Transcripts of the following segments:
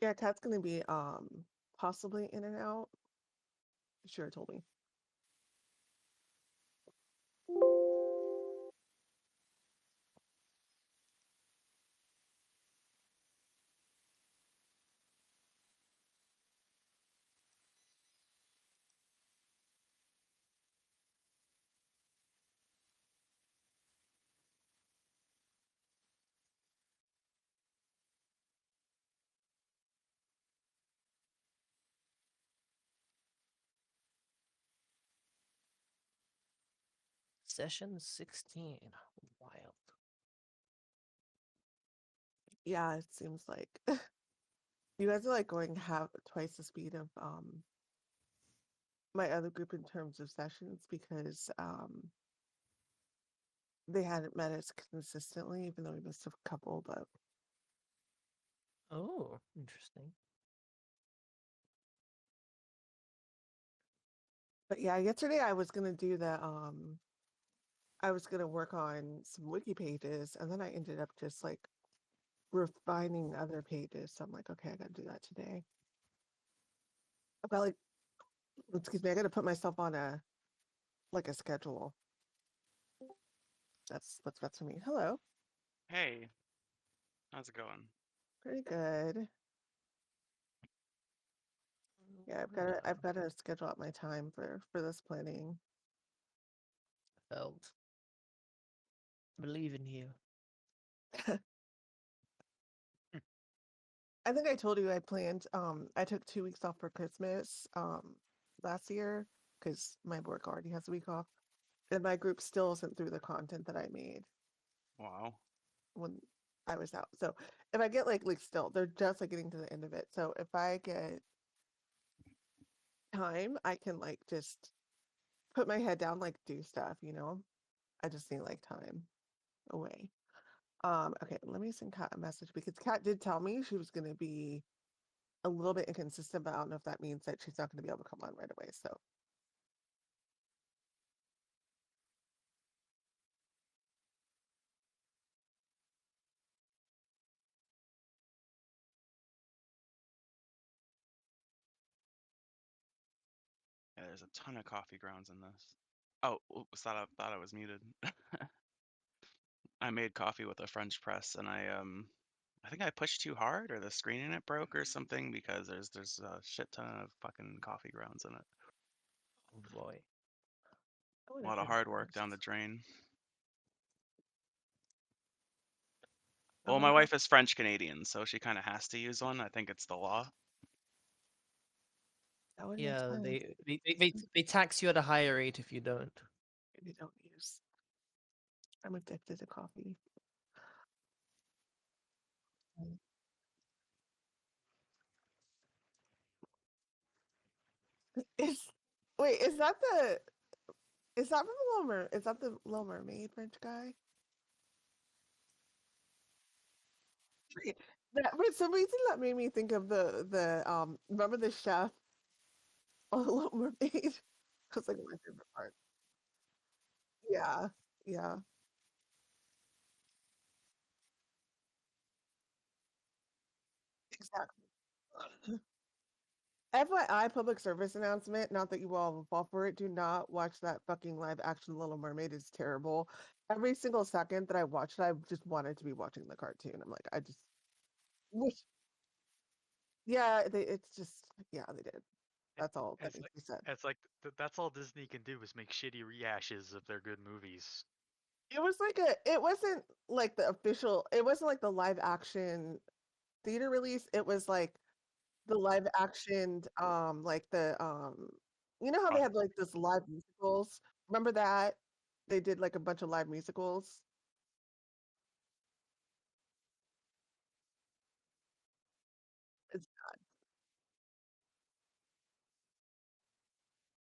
Yeah, Kat's gonna be possibly in and out. Sure told me. Session 16. Wild. Yeah, it seems like you guys are like going half twice the speed of my other group in terms of sessions because they hadn't met us consistently, even though we missed a couple, Oh, interesting. but yeah, yesterday I was gonna do the I was gonna work on some wiki pages and then I ended up just like refining other pages. So I'm like, okay, I gotta do that today. I've got like excuse me, I gotta put myself on a like a schedule. That's what's best for me. Hello. Hey, how's it going? Pretty good. Yeah, I've got to schedule out my time for this planning. Felt. Believe in you. I think I told you I planned I took 2 weeks off for Christmas last year because my work already has a week off. And my group still isn't through the content that I made Wow. when I was out. So if I get like still they're just like getting to the end of it. So if I get time, I can like just put my head down, like do stuff, you know? I just need like time away. Okay, let me send Kat a message because Kat did tell me she was gonna be a little bit inconsistent, but I don't know if that means that she's not gonna be able to come on right away. So Yeah, there's a ton of coffee grounds in this. Oh, oops, thought I was muted. I made coffee with a French press, and I think I pushed too hard, or the screen in it broke or something, because there's a shit ton of fucking coffee grounds in it. Oh boy. I would A have lot of heard hard work this. down the drain. Oh, Well, what my about wife is French Canadian, so she kind of has to use one. I think it's the law. that would make Yeah, sense. they tax you at a higher rate if you don't. Maybe don't use. I'm addicted to coffee. Mm. Is wait, is that from the Little Mer is that the Little Mermaid French guy? Wait, that for some reason that made me think of the remember the chef on the Little Mermaid? That's like my favorite part. Yeah, yeah, exactly. FYI, public service announcement, not that you all will fall for it, do not watch that fucking live action Little Mermaid. It's terrible. Every single second that I watched it, I just wanted to be watching the cartoon. I'm like, I just wish, yeah, it's just, yeah, they did. It, That's all that it's needs like to be said. that's all Disney can do is make shitty rehashes of their good movies. It was like it wasn't like the official, it wasn't like the live action theater release. It was like the live action, like you know how they Con- had like this live musicals? Remember that? They did like a bunch of live musicals. It's,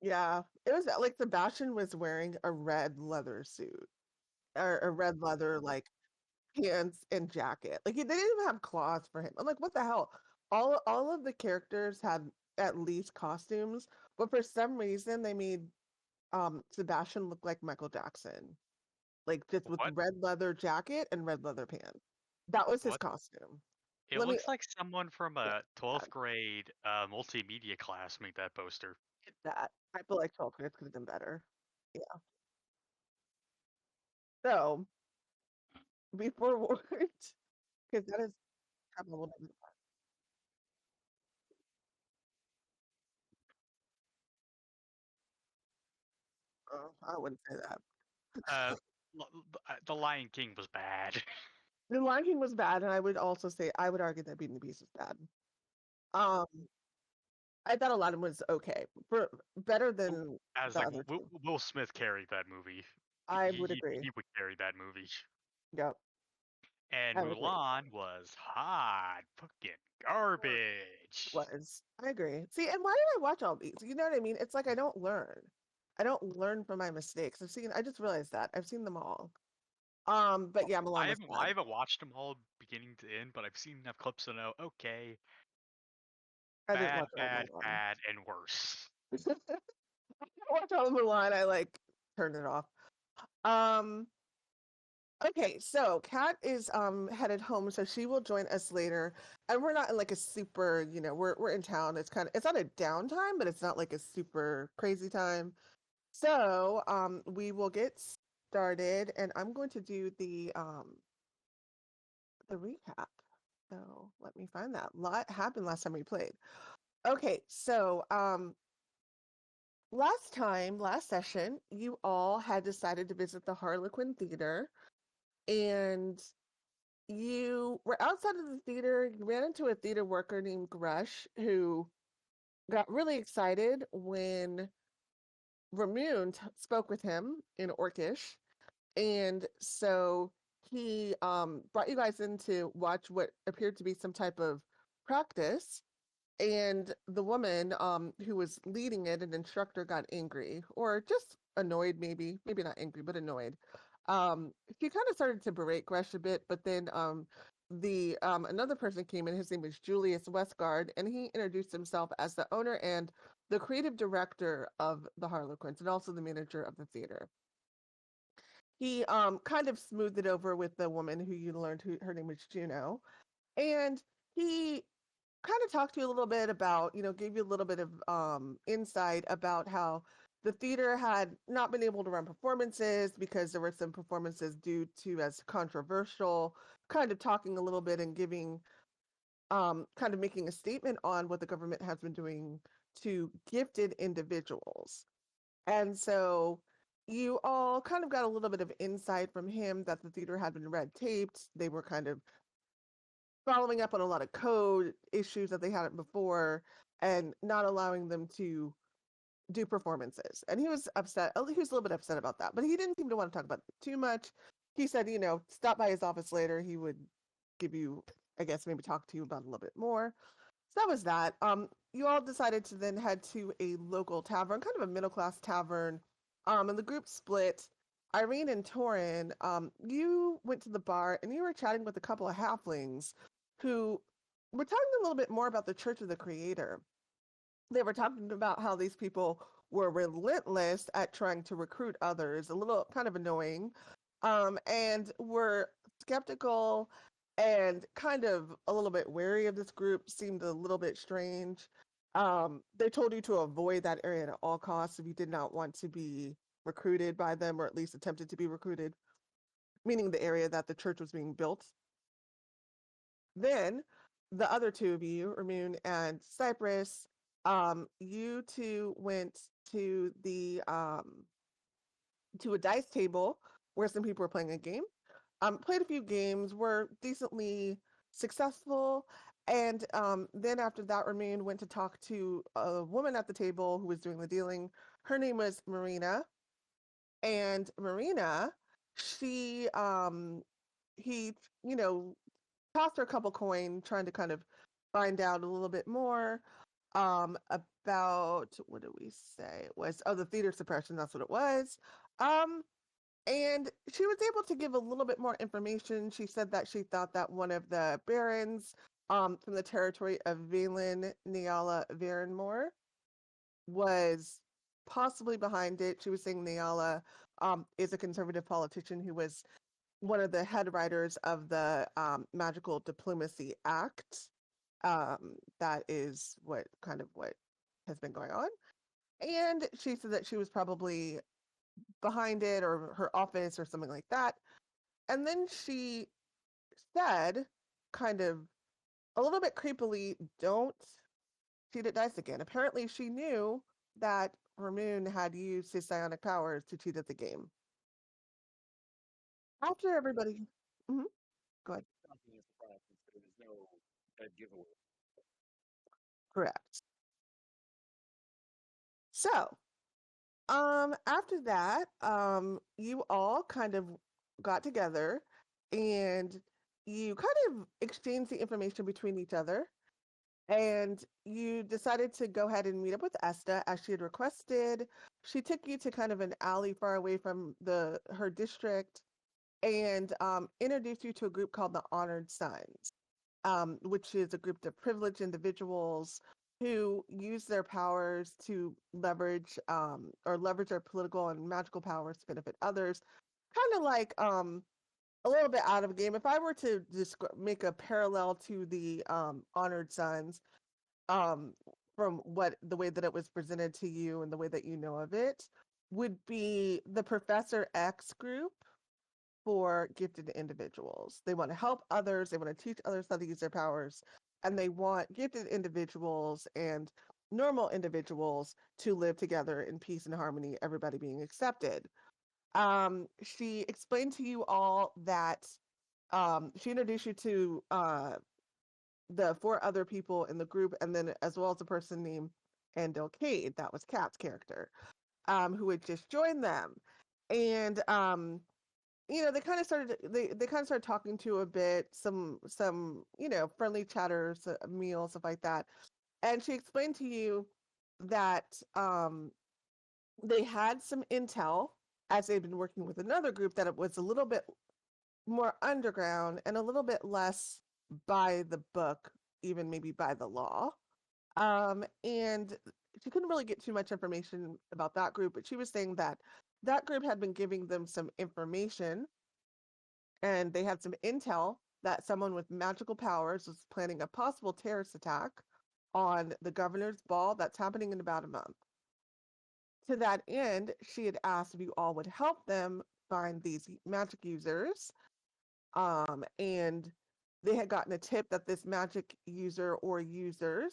yeah, it was like Sebastian was wearing a red leather suit or a red leather like pants and jacket. Like he didn't even have cloths for him. I'm like, what the hell? All of the characters had at least costumes, but for some reason they made Sebastian look like Michael Jackson. Like just with what? red leather jacket and red leather pants. That was his What? costume. It Let me looks like someone from yeah, a 12th grade multimedia class made that poster. get that. I feel like 12 minutes could have been better. Yeah. So, be forewarned, because that is probably a little bit. Oh, I wouldn't say that. Uh, the Lion King was bad. The Lion King was bad, and I would also say I would argue that Beauty and the Beast was bad. Um, I thought Aladdin was okay, for better than As the like other two. Will Smith carried that movie. I would agree. He would carry that movie. Yep, And I would agree. Mulan was hot fucking garbage. I agree. See, and why did I watch all these? You know what I mean? It's like I don't learn. I don't learn from my mistakes. I just realized that. I've seen them all. But yeah, Milan was I bad. haven't watched them all beginning to end, but I've seen enough clips to know. Okay, I didn't bad, watch all of bad, Milan. bad, and worse. I watched all of Milan. I like turned it off. Um, okay, so Kat is headed home, so she will join us later. And we're not in like a super, we're in town. It's not a downtime, but it's not like a super crazy time. So we will get started, and I'm going to do the recap. So let me find that. Lot happened last time we played. Okay, so last session, you all had decided to visit the Harlequin Theater, and you were outside of the theater. You ran into a theater worker named Grush who got really excited when Ramune spoke with him in Orcish. And so he brought you guys in to watch what appeared to be some type of practice. And the woman who was leading it, an instructor, got angry or just annoyed, maybe not angry, but annoyed. She kind of started to berate Gresh a bit, but then the another person came in. His name was Julius Westgard, and he introduced himself as the owner and the creative director of the Harlequins, and also the manager of the theater. He kind of smoothed it over with the woman who you learned who her name was Juno, and he kind of talked to you a little bit about, gave you a little bit of insight about how the theater had not been able to run performances because there were some performances due to as controversial, kind of talking a little bit and giving, kind of making a statement on what the government has been doing to gifted individuals. And so you all kind of got a little bit of insight from him that the theater had been red taped. They were kind of following up on a lot of code issues that they had before and not allowing them to do performances. And he was upset. He was a little bit upset about that, but he didn't seem to want to talk about it too much. He said, stop by his office later. He would give you, I guess, maybe talk to you about it a little bit more. So that was that. You all decided to then head to a local tavern, kind of a middle class tavern. And the group split. Irene and Toren, you went to the bar and you were chatting with a couple of halflings who were talking a little bit more about the Church of the Creator. They were talking about how these people were relentless at trying to recruit others, a little kind of annoying, and were skeptical and kind of a little bit wary of this group, seemed a little bit strange. They told you to avoid that area at all costs if you did not want to be recruited by them, or at least attempted to be recruited, meaning the area that the church was being built. Then the other two of you, Ramune and Cypress, you two went to the to a dice table where some people were playing a game. Played a few games, were decently successful, and then after that, Ramune went to talk to a woman at the table who was doing the dealing. Her name was Marina, and Marina, she he tossed her a couple coin trying to kind of find out a little bit more about, what did we say it was, the theater suppression, that's what it was. And she was able to give a little bit more information. She said that she thought that one of the barons from the territory of Valen Niala Varenmore was possibly behind it. She was saying Niala is a conservative politician who was one of the head writers of the Magical Diplomacy Act. That is what has been going on. And she said that she was probably behind it, or her office or something like that. And then she said, kind of a little bit creepily, don't cheat at dice again. Apparently, she knew that Ramune had used his psionic powers to cheat at the game. After everybody, Mhm, go ahead. Correct. So, after that, you all kind of got together and you kind of exchanged the information between each other. And you decided to go ahead and meet up with Esta as she had requested. She took you to kind of an alley far away from her district and introduced you to a group called the Honored Sons, which is a group of privileged individuals who use their powers to leverage or leverage their political and magical powers to benefit others. Kind of like a little bit out of game. If I were to make a parallel to the Honored Sons, um, from what the way that it was presented to you and the way that you know of it, would be the Professor X group for gifted individuals. They want to help others, they want to teach others how to use their powers, and they want gifted individuals and normal individuals to live together in peace and harmony, everybody being accepted. She explained to you all that she introduced you to the four other people in the group, and then as well as a person named Andil, that was Kat's character, who had just joined them. And they kind of started talking to a bit, some friendly chatters, meals, stuff like that. And she explained to you that they had some intel as they'd been working with another group, that it was a little bit more underground and a little bit less by the book, even maybe by the law. And she couldn't really get too much information about that group, but she was saying that that group had been giving them some information, and they had some intel that someone with magical powers was planning a possible terrorist attack on the governor's ball that's happening in about a month. To that end, she had asked if you all would help them find these magic users. And they had gotten a tip that this magic user or users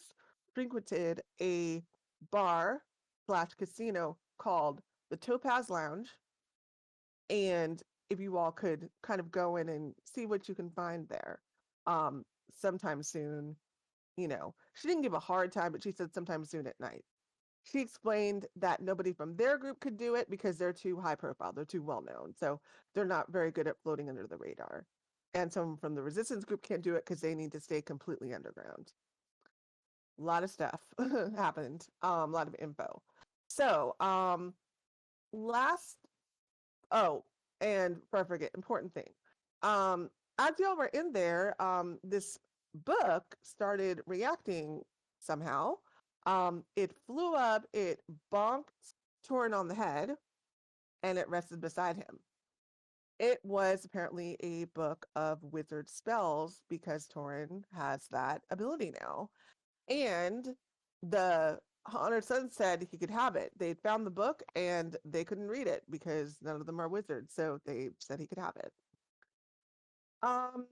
frequented a bar slash casino called the Topaz Lounge. And if you all could kind of go in and see what you can find there sometime soon. She didn't give a hard time, but she said sometime soon at night. She explained that nobody from their group could do it because they're too high profile, they're too well known, so they're not very good at floating under the radar. And someone from the resistance group can't do it because they need to stay completely underground. A lot of stuff happened, a lot of info. So, last oh, and before I forget, important thing. As y'all were in there, this book started reacting somehow. It flew up, it bonked Toren on the head, and it rested beside him. It was apparently a book of wizard spells because Toren has that ability now. And the Honored Son said he could have it. They found the book and they couldn't read it because none of them are wizards, so they said he could have it. Um,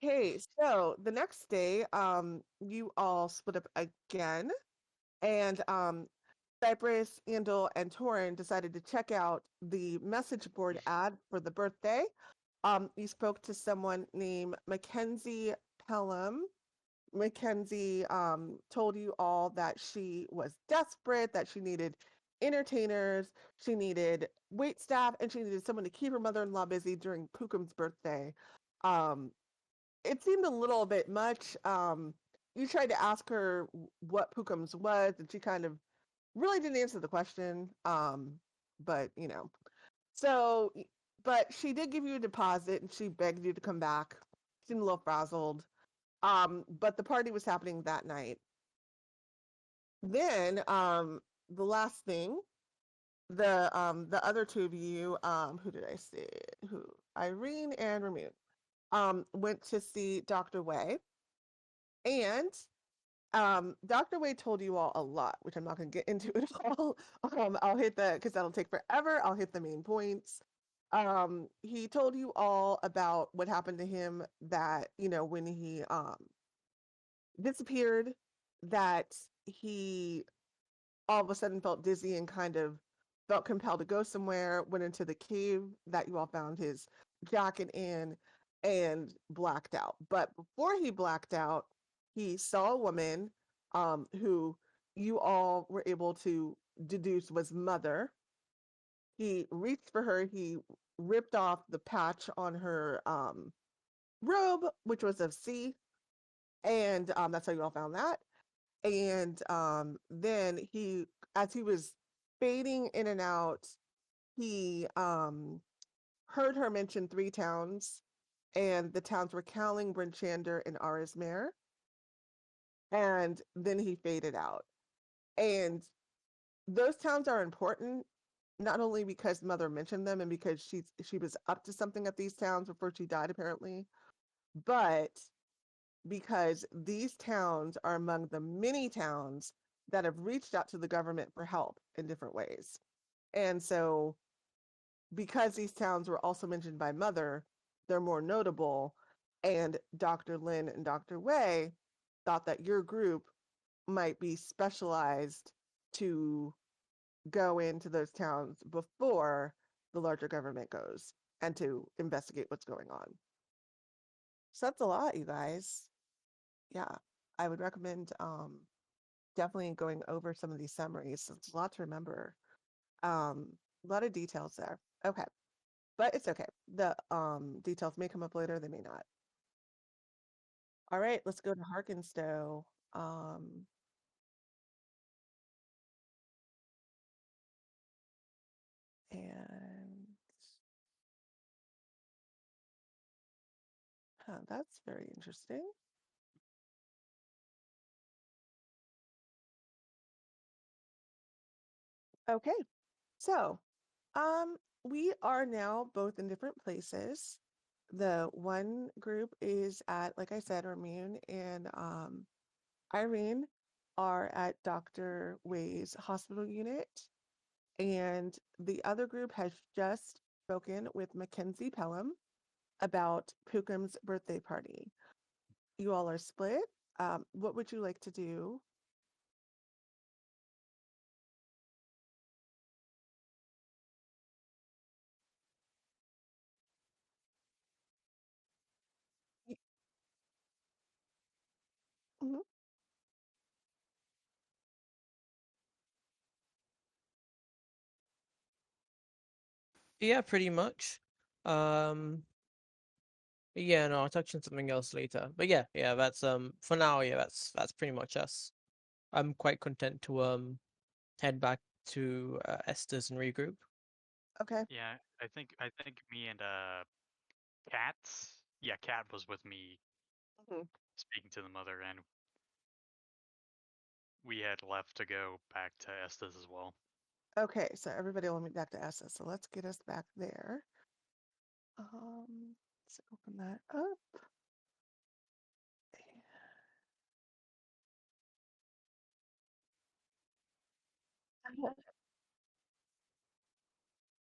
okay, so the next day, you all split up again, and Cypress, Andil, and Toren decided to check out the message board ad for the birthday. You spoke to someone named Mackenzie Pelham. Mackenzie told you all that she was desperate, that she needed entertainers, she needed wait staff, and she needed someone to keep her mother-in-law busy during Pukum's birthday. Um, it seemed a little bit much. You tried to ask her what Pukum's was, and she kind of really didn't answer the question. But so, but she did give you a deposit, and she begged you to come back. Seemed a little frazzled. But the party was happening that night. Then, the last thing, the other two of you, who did I say? Who? Irene and Ramune, went to see Dr. Wei, and Dr. Wei told you all a lot, which I'm not going to get into it all. I'll hit because that'll take forever. I'll hit the main points. He told you all about what happened to him, that, when he disappeared, that he all of a sudden felt dizzy and kind of felt compelled to go somewhere, went into the cave that you all found his jacket in, and blacked out. But before he blacked out, he saw a woman, who you all were able to deduce was Mother. He reached for her, he ripped off the patch on her robe, which was of C, and that's how you all found that. And then as he was fading in and out, he heard her mention three towns, and the towns were Cowling, Brinchander, and Arismere. And then he faded out. And those towns are important, not only because Mother mentioned them and because she was up to something at these towns before she died, apparently, but because these towns are among the many towns that have reached out to the government for help in different ways. And so, because these towns were also mentioned by Mother, they're more notable. And Dr. Lin and Dr. Wei thought that your group might be specialized to go into those towns before the larger government goes, and to investigate what's going on. So that's a lot, you guys. Yeah, I would recommend definitely going over some of these summaries. It's a lot to remember. A lot of details there. Okay, but it's okay. The details may come up later, they may not. All right, let's go to Harkenstow. And that's very interesting. Okay, so we are now both in different places. The one group is at, like I said, Ramune and Irene are at Dr. Wei's hospital unit, and the other group has just spoken with Mackenzie Pelham about Pookum's birthday party. You all are split. What would you like to do? Mhm. Yeah, pretty much. Um, yeah, no, I'll touch on something else later. But yeah, that's for now, yeah, that's pretty much us. I'm quite content to head back to Esther's and regroup. Okay. Yeah, I think me and Cats. Yeah, Cat was with me Mhm. speaking to the mother, and we had left to go back to Estes as well. Okay, so everybody will meet back to Essa. So let's get us back there. Let's open that up.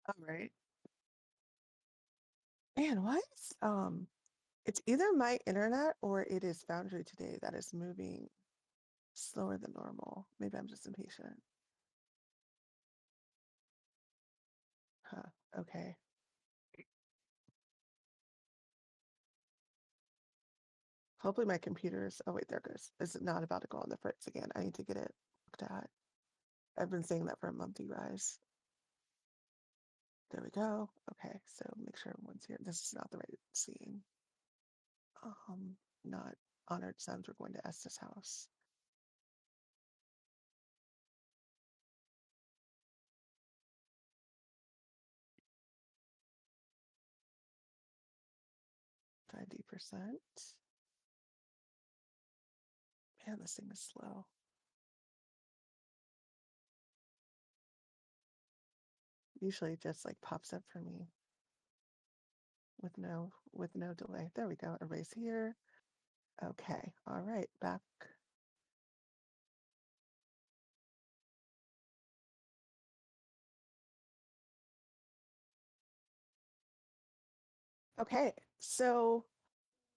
All right. Man, why is it's either my internet or it is Foundry today that is moving slower than normal. Maybe I'm just impatient. Huh. Okay. Hopefully my computer's, oh wait, there it goes. Is it not about to go on the fritz again? I need to get it looked at. I've been saying that for a month, you guys. There we go. Okay, so make sure everyone's here. This is not the right scene. Not honored sons. We're going to Estes house. %. Man, this thing is slow. Usually it just like pops up for me. with no delay. There we go. Erase here. Okay. All right. Back. Okay. So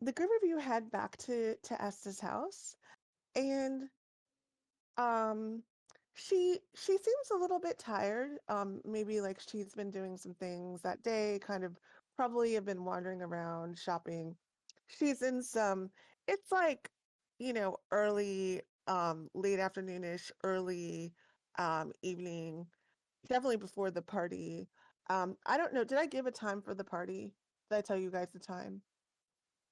the group of you head back to Esther's house, and um she seems a little bit tired. Maybe like she's been doing some things that day, kind of probably have been wandering around shopping. She's in some, it's like, early, late afternoonish, early evening, definitely before the party. I don't know, did I give a time for the party? Did I tell you guys the time?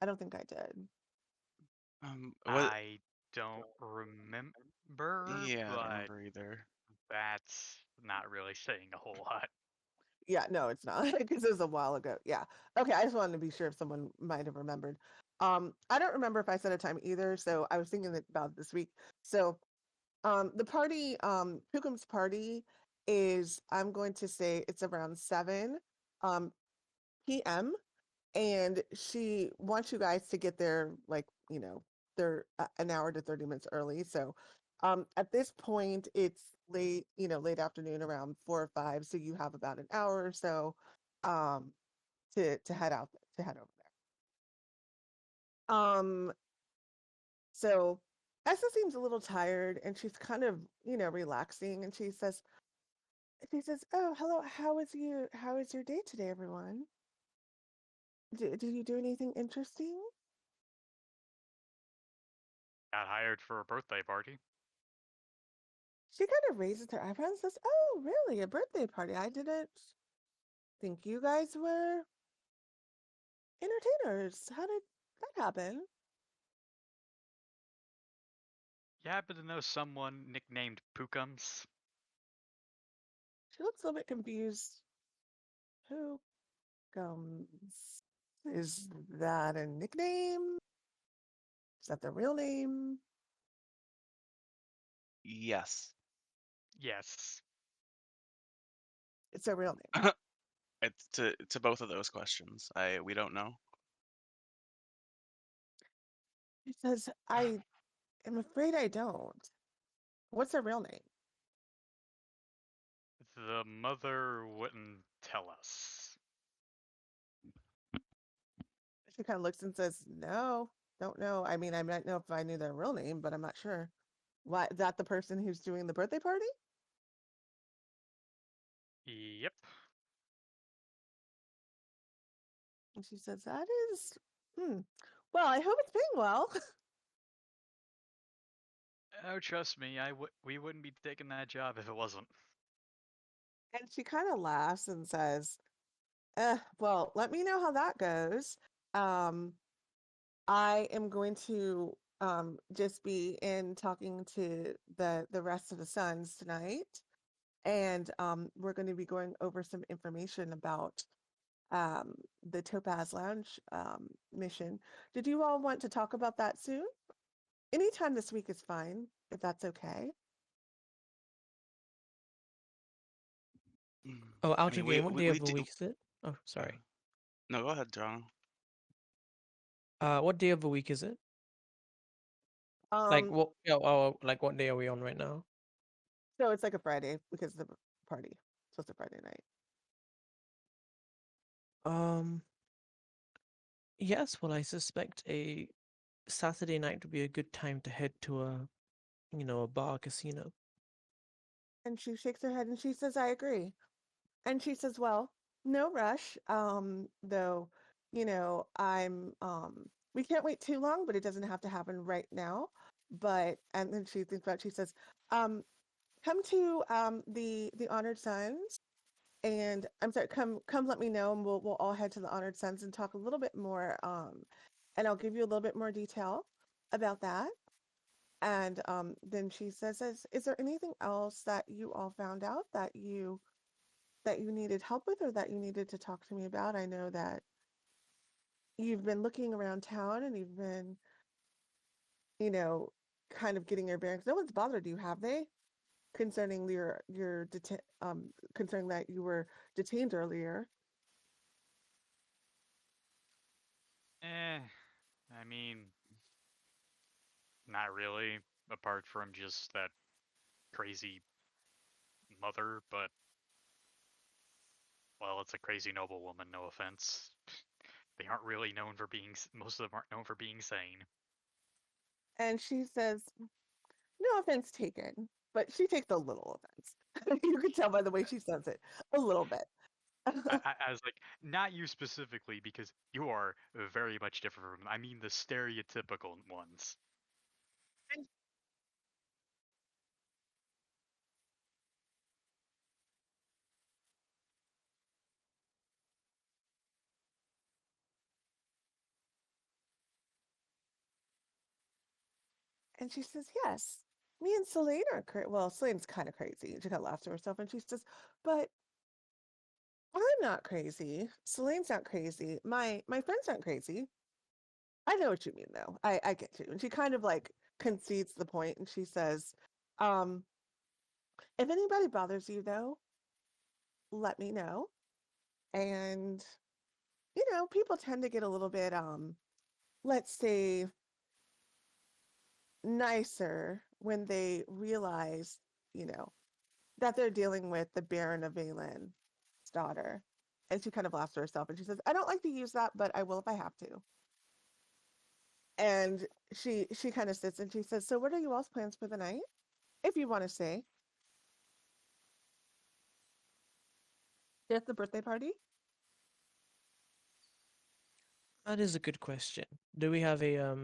I don't think I did. What? I don't remember, Yeah, I don't but remember either. that's not really saying a whole lot. Yeah, no, it's not because it was a while ago. Yeah. Okay, I just wanted to be sure if someone might have remembered. I don't remember if I set a time either, so I was thinking about it this week. So, the party, Pukum's party is, I'm going to say it's around 7 um p.m. and she wants you guys to get there like, they're an hour to 30 minutes early. So, at this point it's late, late afternoon around 4 or 5, so you have about an hour or so um to head over there. So Essa seems a little tired and she's kind of, relaxing, and she says, "Oh, hello. How is your day today, everyone? Did you do anything interesting?" Got hired for a birthday party. She kind of raises her eyebrows and says, "Oh, really? A birthday party? I didn't think you guys were entertainers. How did that happen?" You happen to know someone nicknamed Pookums? She looks a little bit confused. Who comes? Is that a nickname? Is that the real name? Yes. Yes. It's a real name. It's to both of those questions. We don't know. She says, "I am afraid I don't. What's her real name?" The mother wouldn't tell us. She kind of looks and says, "No, don't know. I mean, I might know if I knew their real name, but I'm not sure." Why, is that the person who's doing the birthday party? Yep. And she says, "That is, hmm. Well, I hope it's being well." Oh, trust me, we wouldn't be taking that job if it wasn't. And she kind of laughs and says, well, let me know how that goes. Um, I am going to just be in talking to the rest of the sons tonight, and we're going to be going over some information about um, the Topaz Lounge mission. Did you all want to talk about that soon? Anytime this week is fine, if that's okay. Oh, I out mean, again. What day we of the do. week is it? Oh, Uh, sorry. no, go ahead, John. What day of the week is it? Like Um, what? Yeah, oh, like what day are we on right now? so it's like a Friday because of the party. So it's a Friday night. Um, yes. Well, I suspect a Saturday night would be a good time to head to a bar casino. And she shakes her head and she says, "I agree." And she says, "Well, no rush. Though, we can't wait too long, but it doesn't have to happen right now." But and then she thinks about it, she says, um, "Come to the Honored Sons, and I'm sorry, come let me know, and we'll all head to the Honored Sons and talk a little bit more, and I'll give you a little bit more detail about that." And then she says, "Is there anything else that you all found out that you needed help with, or that you needed to talk to me about? I know that you've been looking around town and you've been, you know, kind of getting your bearings. No one's bothered you, have they? Concerning concerning that you were detained earlier." I mean, not really, apart from just that crazy mother, but, well, it's a crazy noblewoman, no offense. They aren't really known for being, most of them aren't known for being sane. And she says, no offense taken, but she takes a little offense. You can tell by the way she says it, a little bit. I was like, not you specifically, because you are very much different from them. I mean the stereotypical ones. And she says, yes, me and Selene are crazy. Well, Selene's kind of crazy. She kind of laughs to herself and she says, but I'm not crazy. Selene's not crazy. My friends aren't crazy. I know what you mean though. I get you. And she kind of like concedes the point and she says, um, if anybody bothers you though, let me know. And people tend to get a little bit let's say nicer when they realize, you know, that they're dealing with the Baron of Valen's daughter. And she kind of laughs to herself and she says, I don't like to use that, but I will if I have to. And she kind of sits and she says, so what are you all's plans for the night? If you want to say. Just the birthday party? That is a good question. Do we have a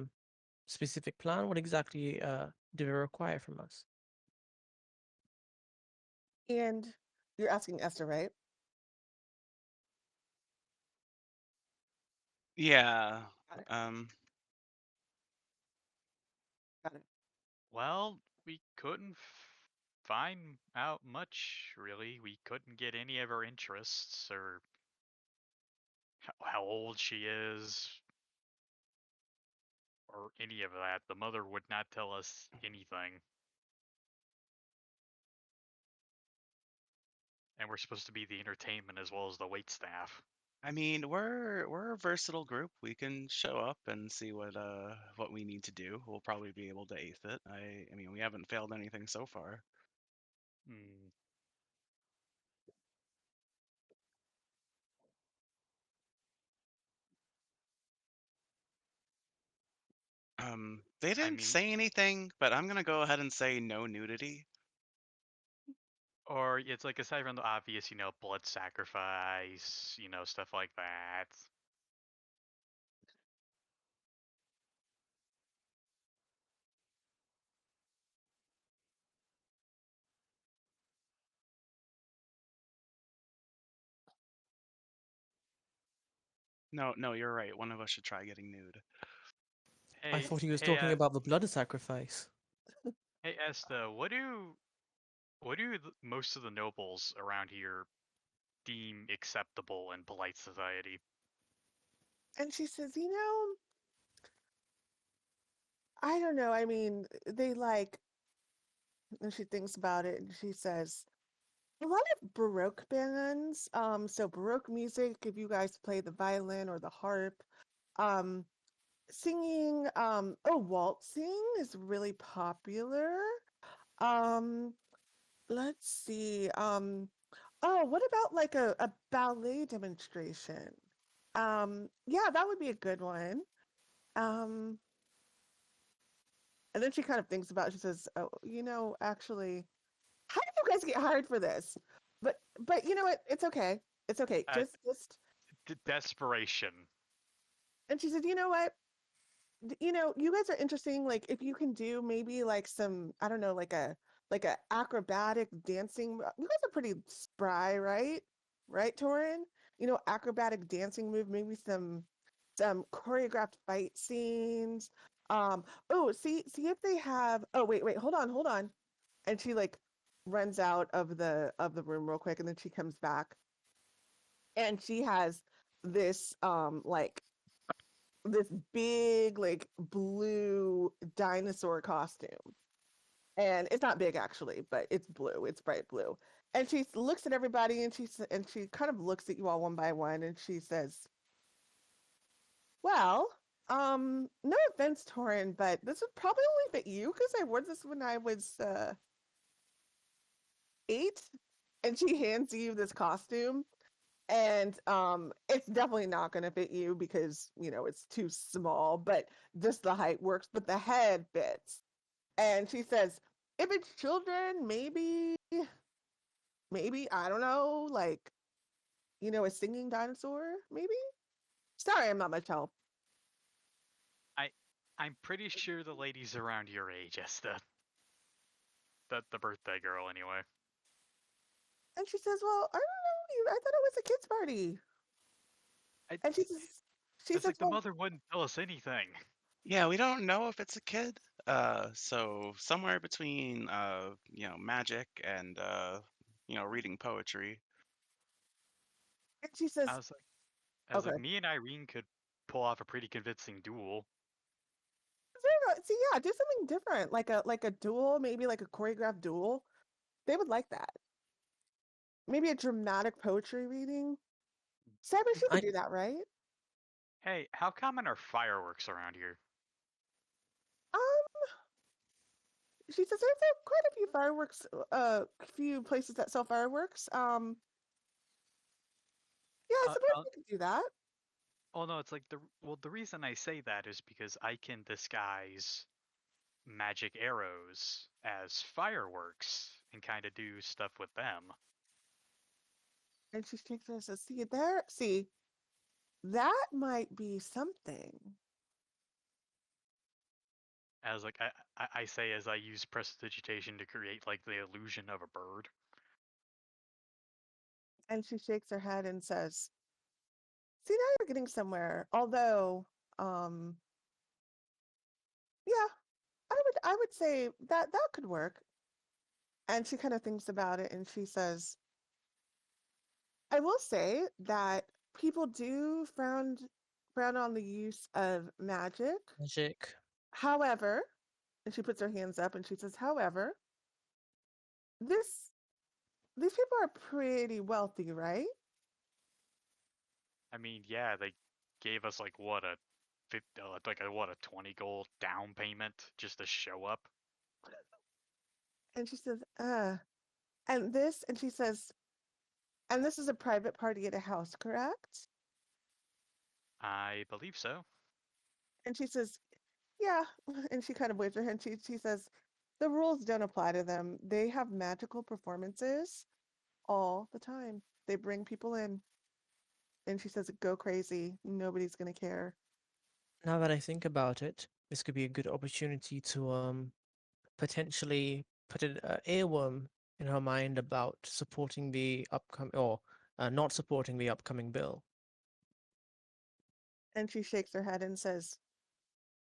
specific plan? What exactly do they require from us? And you're asking Esther, right? Yeah. Got it. Um. Got it. Well, we couldn't find out much, really. We couldn't get any of her interests, or how old she is, or any of that. The mother would not tell us anything. And we're supposed to be the entertainment as well as the wait staff. I mean, we're a versatile group. We can show up and see what we need to do. We'll probably be able to ace it. I mean, we haven't failed anything so far. Hmm. They I didn't mean, say anything, but I'm gonna go ahead and say no nudity. or it's like aside from the obvious, blood sacrifice, stuff like that. No, no, you're right. One of us should try getting nude. I Hey, thought he was hey, talking about the blood sacrifice. hey, Esta, what do most of the nobles around here deem acceptable in polite society? And she says, I don't know. I mean, they like, and she thinks about it and she says, a lot of Baroque bands, so Baroque music, if you guys play the violin or the harp, um, singing, waltzing is really popular. Um, let's see. What about like a ballet demonstration? Yeah, that would be a good one. Um, and then she kind of thinks about it. She says, "Oh, actually, how did you guys get hired for this? But you know what? It's okay. It's okay. Uh, Just." Desperation. And she said, "You know what? You guys are interesting. Like, if you can do maybe like some, I don't know, like a acrobatic dancing. You guys are pretty spry, right? Right, Toren? Acrobatic dancing move, maybe some choreographed fight scenes. See if they have. Oh, wait, hold on. And she like runs out of the room real quick, and then she comes back, and she has this like this big like blue dinosaur costume. And it's not big actually, but it's blue. It's bright blue. And she looks at everybody and she kind of looks at you all one by one and she says, Well, no offense, Toren, but this would probably only fit you because I wore this when I was 8, and she hands you this costume, and it's definitely not going to fit you because it's too small, but just the height works, but the head fits. And she says, if it's children, maybe I don't know, like a singing dinosaur, maybe. Sorry, I'm not much help. I'm pretty sure the lady's around your age, as the birthday girl, anyway. And she says, well, I don't know, I thought it was a kids party. And she It's says, like the well, mother wouldn't tell us anything. Yeah, we don't know if it's a kid. So somewhere between magic and reading poetry. and she says, I was like, okay. me and Irene could pull off a pretty convincing duel. See, yeah, do something different, like a duel, maybe like a choreographed duel. They would like that. Maybe a dramatic poetry reading. Cypress, you could do that, right? Hey, how common are fireworks around here? Um, she says there's quite a few fireworks, few places that sell fireworks. Yeah, I suppose we could do that. Oh no, it's like the reason I say that is because I can disguise magic arrows as fireworks and kind of do stuff with them. And she shakes her and says, see, that might be something. As like I say as I use prestidigitation to create like the illusion of a bird. And she shakes her head and says, see, now you're getting somewhere. Although, yeah, I would say that could work. And she kind of thinks about it and she says, I will say that people do frown on the use of magic. Magic. However, and she puts her hands up and she says, however, this these people are pretty wealthy, right? I mean, yeah, they gave us like what a 20 gold down payment just to show up. And she says, and she says, and this is a private party at a house, correct? I believe so. And she says, yeah. And she kind of waves her hand. She says, the rules don't apply to them. They have magical performances all the time. They bring people in. And she says, go crazy. Nobody's going to care. Now that I think about it, this could be a good opportunity to potentially put an earworm in her mind about supporting the upcoming or not supporting the upcoming bill. And she shakes her head and says,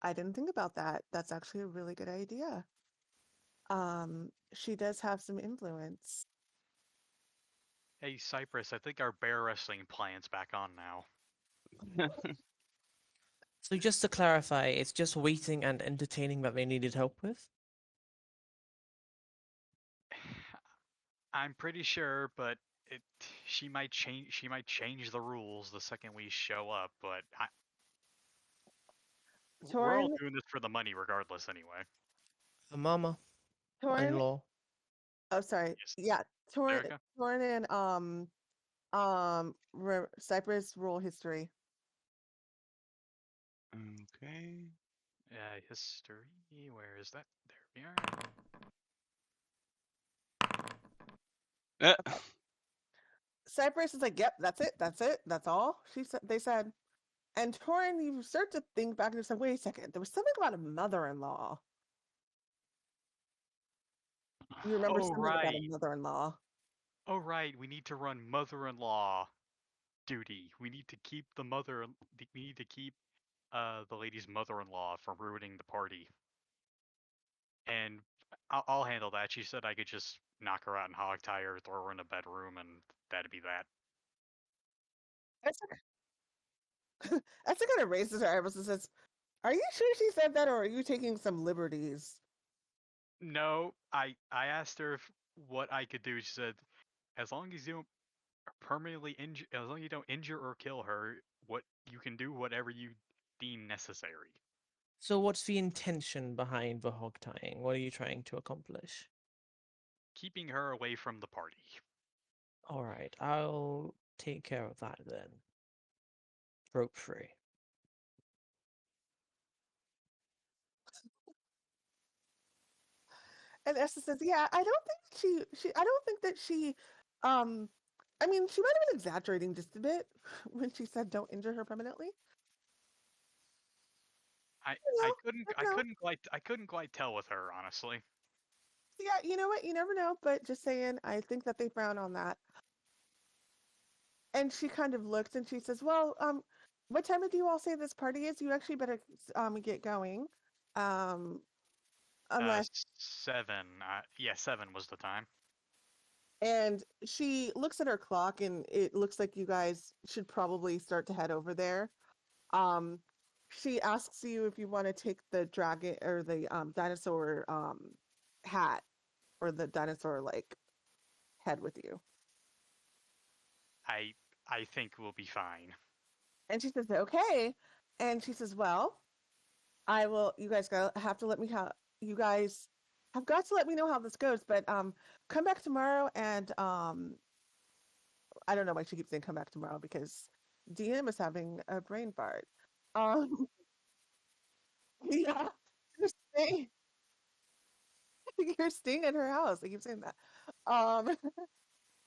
I didn't think about that. That's actually a really good idea. She does have some influence. Hey, Cypress, I think our bear wrestling plan's back on now. So just to clarify, it's just waiting and entertaining that they needed help with? I'm pretty sure, but she might change the rules the second we show up, but we're all Toren, doing this for the money regardless anyway. Her mama, Toren, in-law. oh, sorry. Yes, Yeah, Toren, Erica? Toren and Cypress rule history. Okay. History, where is that? There we are. Uh, Cypress is like, yep, that's it, that's all. They said. And Torin, you start to think back and you're like, wait a second, there was something about a mother-in-law. You remember Oh something about a right. mother-in-law. Oh right, we need to run mother-in-law duty. We need to keep the lady's mother-in-law from ruining the party. And I'll handle that. She said I could just knock her out and hog-tie her, throw her in a bedroom, and that'd be that. That's kind of raises her eyebrows and says, are you sure she said that, or are you taking some liberties? No, I asked her what I could do. She said, as long as you don't permanently injure, as long as you don't injure or kill her, what you can do whatever you deem necessary. So what's the intention behind the hog tying? What are you trying to accomplish? Keeping her away from the party. All right, I'll take care of that then. Rope free. And Esther says, "Yeah, I don't think I don't think that she, um, I mean, she might have been exaggerating just a bit when she said don't injure her permanently. I You I know, couldn't you know. I couldn't quite tell with her, honestly. Yeah, you know what? You never know. But just saying, I think that they frown on that." And she kind of looks and she says, "Well, what time do you all say this party is? You actually better get going, um, Uh, unless." 7. Yeah, 7 was the time. And she looks at her clock, and it looks like you guys should probably start to head over there. Um, she asks you if you want to take the dragon or the dinosaur hat or the dinosaur like head with you. I I think we'll be fine. And she says, "Okay." And she says, "Well, I will. You guys have to let me how you guys have got to let me know how this goes. But come back tomorrow, and I don't know why she keeps saying come back tomorrow because DM is having a brain fart. Um, yeah, you're staying, you're staying at her house. I keep saying that. Um,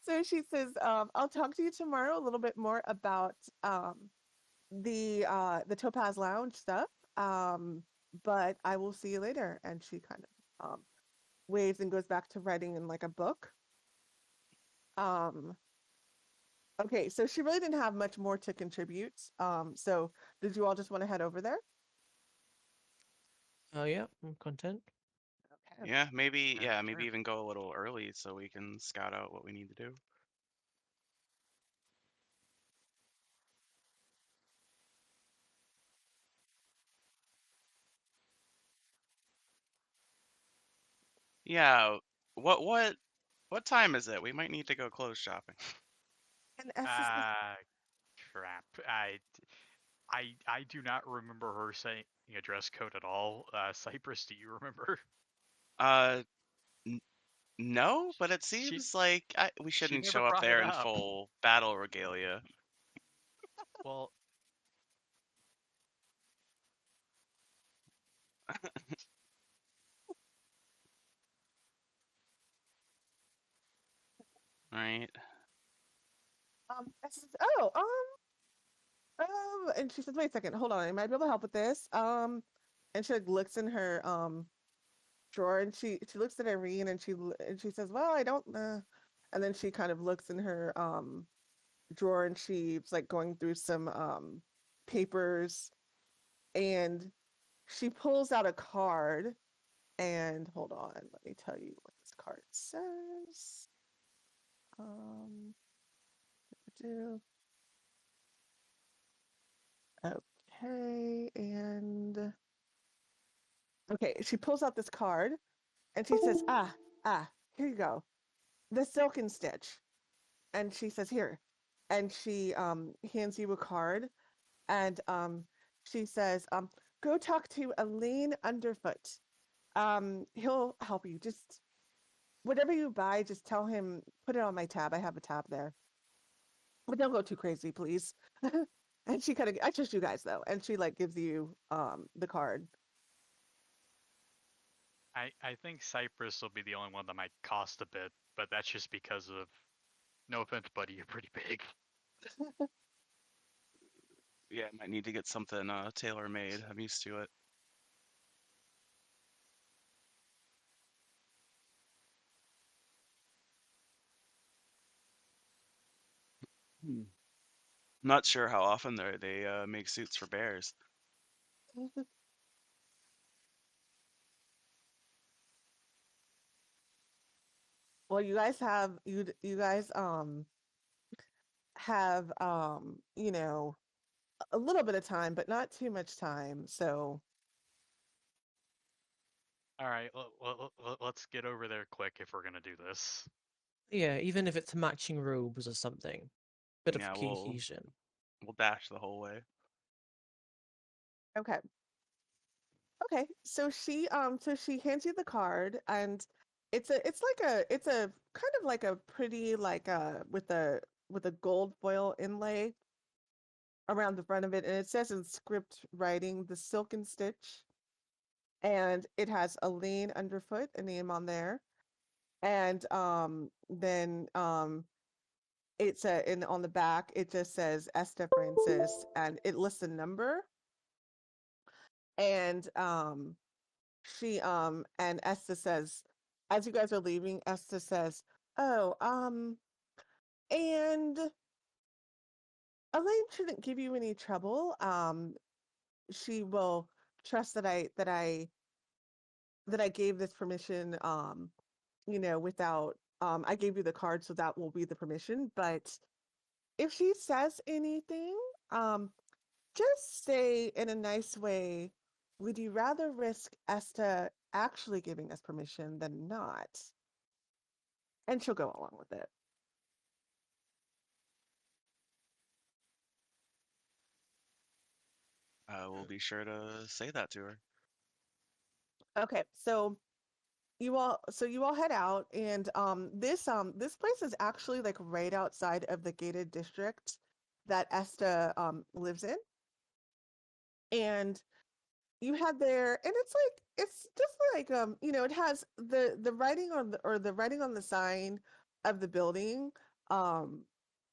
so she says, I'll talk to you tomorrow a little bit more about the Topaz Lounge stuff. But I will see you later. And she kind of waves and goes back to writing in like a book. Um, okay, so she really didn't have much more to contribute. So did you all just want to head over there? Oh yeah, I'm content. Okay. Maybe Sure. even go a little early so we can scout out what we need to do. Yeah, what time is it? We might need to go clothes shopping. And Esther says, Ah, crap. I do not remember her saying a dress code at all. Cypress, do you remember? Uh, n no, but it She seems like we she shouldn't never show up brought it there in up. full battle regalia. Well, Right? Esther says, and she says, wait a second, hold on, I might be able to help with this. And she like looks in her drawer, and she looks at Irene, and she says, well, I don't, and then she kind of looks in her drawer, and she's like going through some papers, and she pulls out a card, and hold on, let me tell you what this card says. Um, do okay, and okay, she pulls out this card, and she says, here you go, the silken stitch. And she says, here. And she hands you a card, and she says, go talk to Elaine Underfoot. He'll help you. Just whatever you buy, just tell him, put it on my tab. I have a tab there. But don't go too crazy, please. And she kind of, I trust you guys though. And she like gives you the card. I think Cypress will be the only one that might cost a bit, but that's just because of no offense, buddy, you're pretty big. Yeah, I might need to get something tailor-made. I'm used to it. Hmm. Not sure how often they make suits for bears. Well, you guys have a little bit of time, but not too much time. So All right, let's get over there quick if we're gonna do this. Yeah, even if it's matching robes or something. Bit of Yeah, we'll cohesion. we'll dash the whole way. Okay. Okay. So she hands you the card, and it's a kind of like a pretty like with a gold foil inlay around the front of it, and it says in script writing, "The Silken Stitch," and it has a lane underfoot, a name on there, and then it's a in on the back it just says Esther Francis, and it lists a number, and and Esther says, as you guys are leaving, Esther says, "Oh, and Elaine shouldn't give you any trouble. She will trust that I gave this permission, without I gave you the card, so that will be the permission. But if she says anything, um, just say in a nice way, would you rather risk Esta actually giving us permission than not?" And she'll go along with it. We'll be sure to say that to her. Okay, so you all head out, and this place is actually like right outside of the gated district that Esta lives in. And you head there, and it's just like it has the writing on the writing on the sign of the building.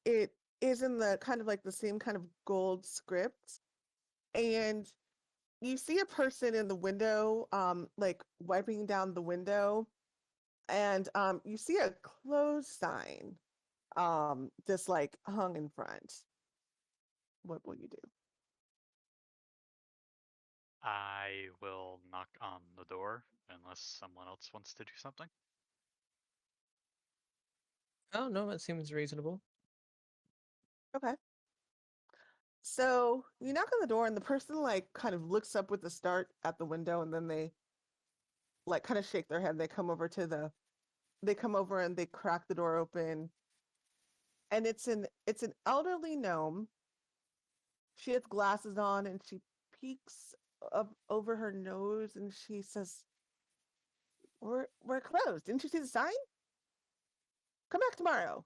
It is in the kind of like the same kind of gold script, and you see a person in the window, like wiping down the window, and you see a closed sign, just like hung in front. What will you do? I will knock on the door unless someone else wants to do something. Oh no, that seems reasonable. Okay. So you knock on the door, and the person like kind of looks up with the start at the window, and then they like kind of shake their head. They come over and they crack the door open, and it's an elderly gnome. She has glasses on, and she peeks up over her nose, and she says, we're closed. Didn't you see the sign? Come back tomorrow."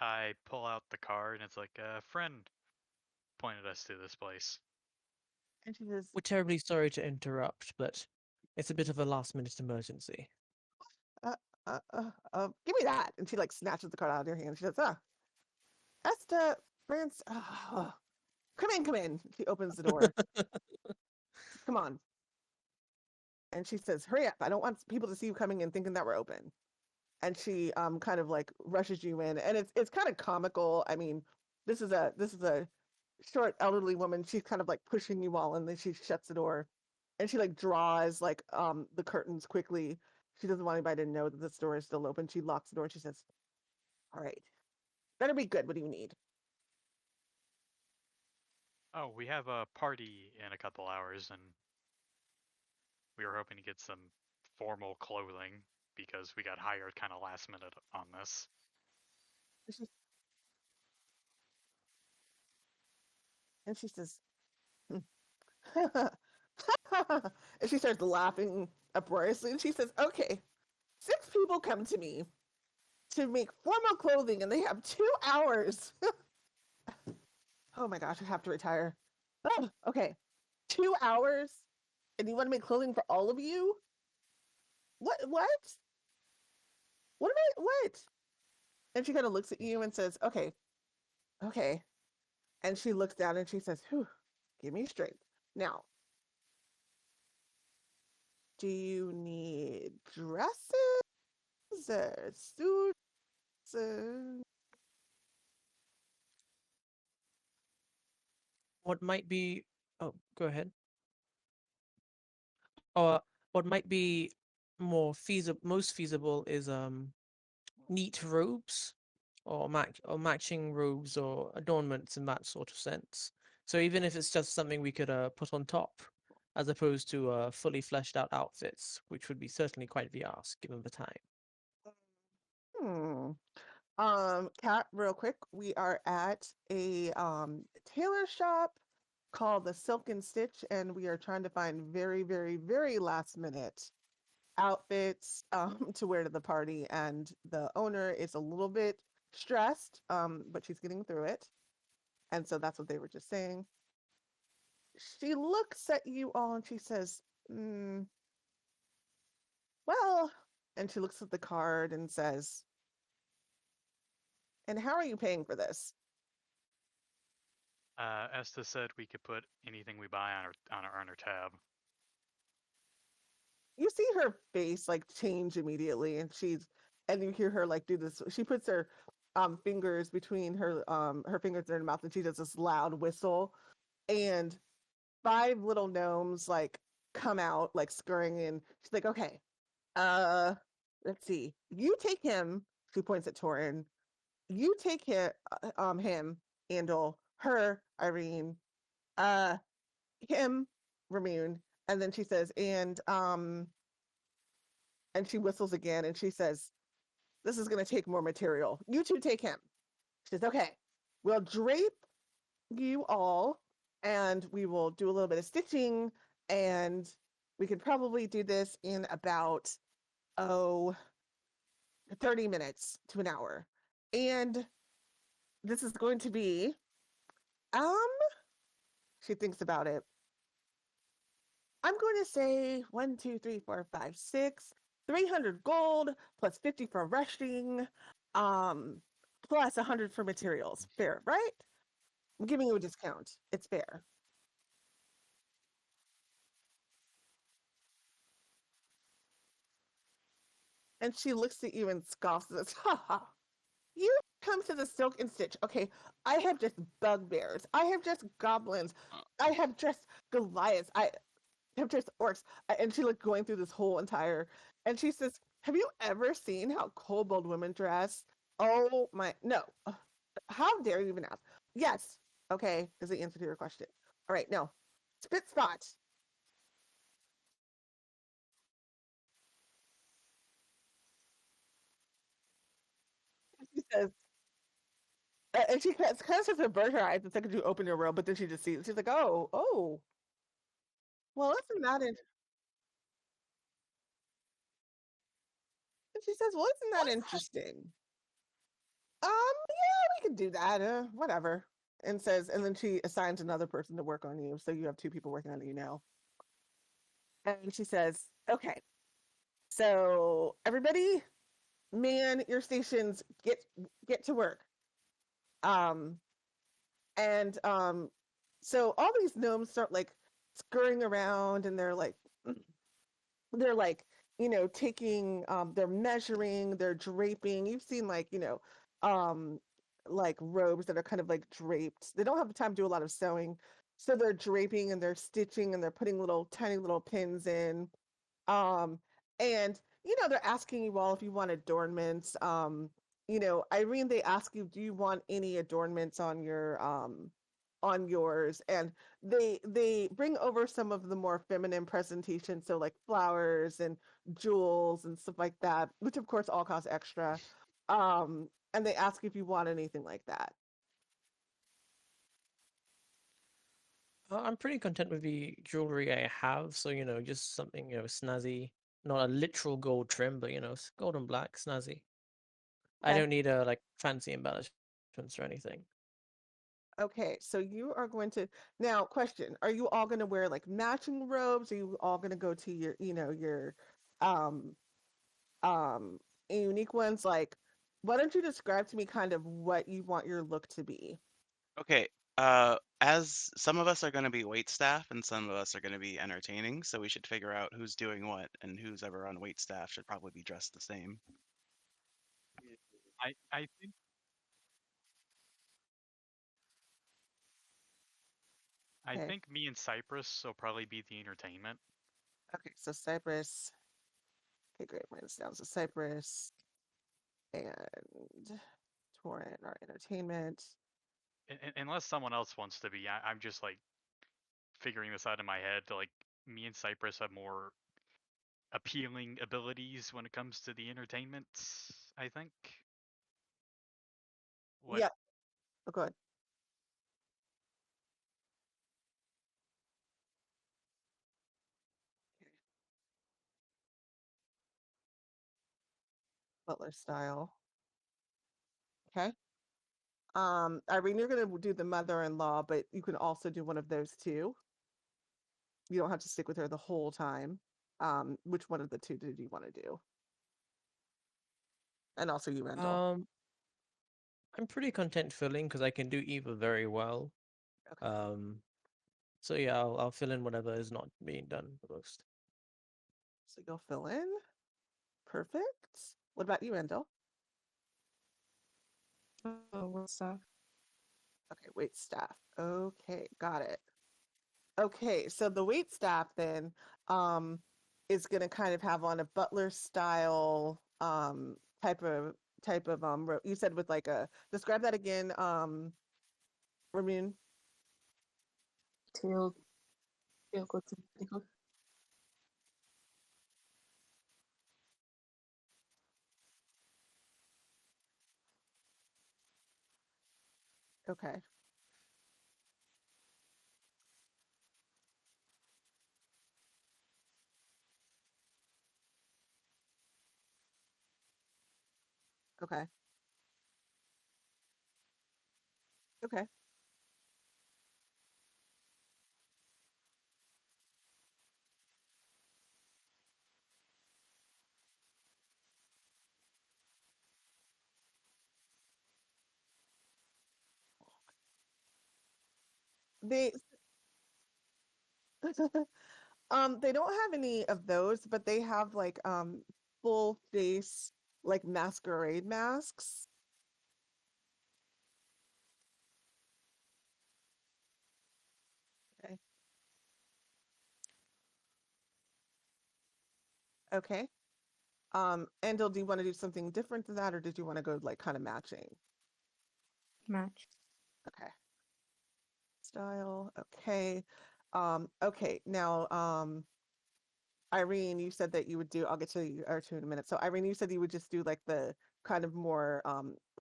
I pull out the card and it's like a friend pointed us to this place. And she says, We're terribly sorry to interrupt, but it's a bit of a last-minute emergency. Give me that. And she like snatches the card out of her hand. She says, Esta, France, come in, come in. She opens the door. Come on. And she says, hurry up. I don't want people to see you coming in thinking that we're open. And she kind of like rushes you in. And it's kind of comical. I mean, this is a short elderly woman. She's kind of like pushing you all, and then she shuts the door. And she like draws like the curtains quickly. She doesn't want anybody to know that this door is still open. She locks the door and she says, all right, better be good. What do you need? Oh, we have a party in a couple hours and we were hoping to get some formal clothing because we got hired kind of last minute on this. And she says, and she starts laughing uproariously. And she says, okay, 6 people come to me to make formal clothing, and they have 2 hours. Oh my gosh, I have to retire. Oh, okay, 2 hours, and you want to make clothing for all of you? What? What? What am I? What? And she kind of looks at you and says, okay, okay. And she looks down and she says, whew, give me strength. Now, do you need dresses or suits? What might be... Oh, go ahead. Or what might be most feasible is neat robes, or matching robes or adornments in that sort of sense. So even if it's just something we could put on top, as opposed to fully fleshed out outfits, which would be certainly quite the ask given the time. Hmm. Kat, real quick, we are at a tailor shop called the Silk and Stitch, and we are trying to find very, very, very last minute outfits to wear to the party. And the owner is a little bit stressed, but she's getting through it. And so that's what they were just saying. She looks at you all and she says, well, and she looks at the card and says, and how are you paying for this? Esta said we could put anything we buy on our tab. You see her face like change immediately, and you hear her like do this. She puts her fingers between her fingers in her mouth, and she does this loud whistle, and 5 little gnomes like come out like scurrying in. She's like, okay, uh, let's see. You take him. She points at Toren. You take him, Andil, her, Irene, uh, him, Ramune, and then she says, and she whistles again, and she says, "This is going to take more material. You two take him." She says, "Okay, we'll drape you all, and we will do a little bit of stitching, and we could probably do this in about oh 30 minutes to an hour, and this is going to be um." She thinks about it. I'm going to say 1, 2, 3, 4, 5, 6, 300 gold plus 50 for rushing, um, plus 100 for materials. Fair, right? I'm giving you a discount. It's fair. And she looks at you and scoffs and says, ha ha. You come to the Silk and Stitch. Okay, I have just bugbears. I have just goblins. I have just Goliaths. I have just orcs. And she like going through this whole entire, and she says, have you ever seen how kobold women dress? Oh my, no. How dare you even ask? Yes. Okay, is the answer to your question. All right, no. Spit spot. She says, and she kind of starts to avert her eyes the second you open your world, but then she just sees it. She's like, oh, oh. Well, isn't that in-? And she says, well, isn't that interesting? Yeah, we could do that. Whatever. And says, and then she assigns another person to work on you, so you have 2 people working on you now. And she says, okay, so everybody, man your stations, get to work. Um, and so all these gnomes start like scurrying around, and they're like, taking, they're measuring, they're draping. You've seen like, um like robes that are kind of like draped. They don't have the time to do a lot of sewing, so they're draping and they're stitching and they're putting little tiny little pins in. um and they're asking you all if you want adornments. Irene, they ask you, do you want any adornments on yours? And they bring over some of the more feminine presentations, so like flowers and jewels and stuff like that, which of course all cost extra. And they ask if you want anything like that. I'm pretty content with the jewelry I have, so just something snazzy, not a literal gold trim, but gold and black, snazzy. I Okay. don't need like fancy embellishments or anything. Okay, so you are going to, now question, are you all going to wear like matching robes? Are you all going to go to your, your um um unique ones? Like, why don't you describe to me kind of what you want your look to be? Okay, as some of us are going to be wait staff and some of us are going to be entertaining, so we should figure out who's doing what, and who's ever on wait staff should probably be dressed the same. I think I Okay. think me and Cypress will probably be the entertainment. Okay, so Cypress. Okay, great. Write this down. So Cypress and Toren are entertainment. Unless someone else wants to be, I'm just like figuring this out in my head. Like me and Cypress have more appealing abilities when it comes to the entertainment, I think. What? Yep. Oh, go ahead. Butler style. Okay. Irene, you're gonna do the mother-in-law, but you can also do one of those too. You don't have to stick with her the whole time. Which one of the two did you want to do? And also you, Andil. Um, I'm pretty content filling because I can do either very well. Okay. Um, so yeah, I'll fill in whatever is not being done the most. So you'll fill in. Perfect. What about you, Andil? Oh, what stuff? Okay, wait staff. Okay, got it. Okay, so the wait staff then um is gonna kind of have on a butler style type of you said with like a describe that again, Ramune. Tail, tail coats and petticoat. Okay. Okay. Okay. They they don't have any of those, but they have like full face like masquerade masks. Okay. Okay. Andil, do you want to do something different than that, or did you want to go like kind of matching? Match. Okay. Style. Okay. Okay. Now, Irene, you said that you would do, I'll get to you or two in a minute. So Irene, you said you would just do like the kind of more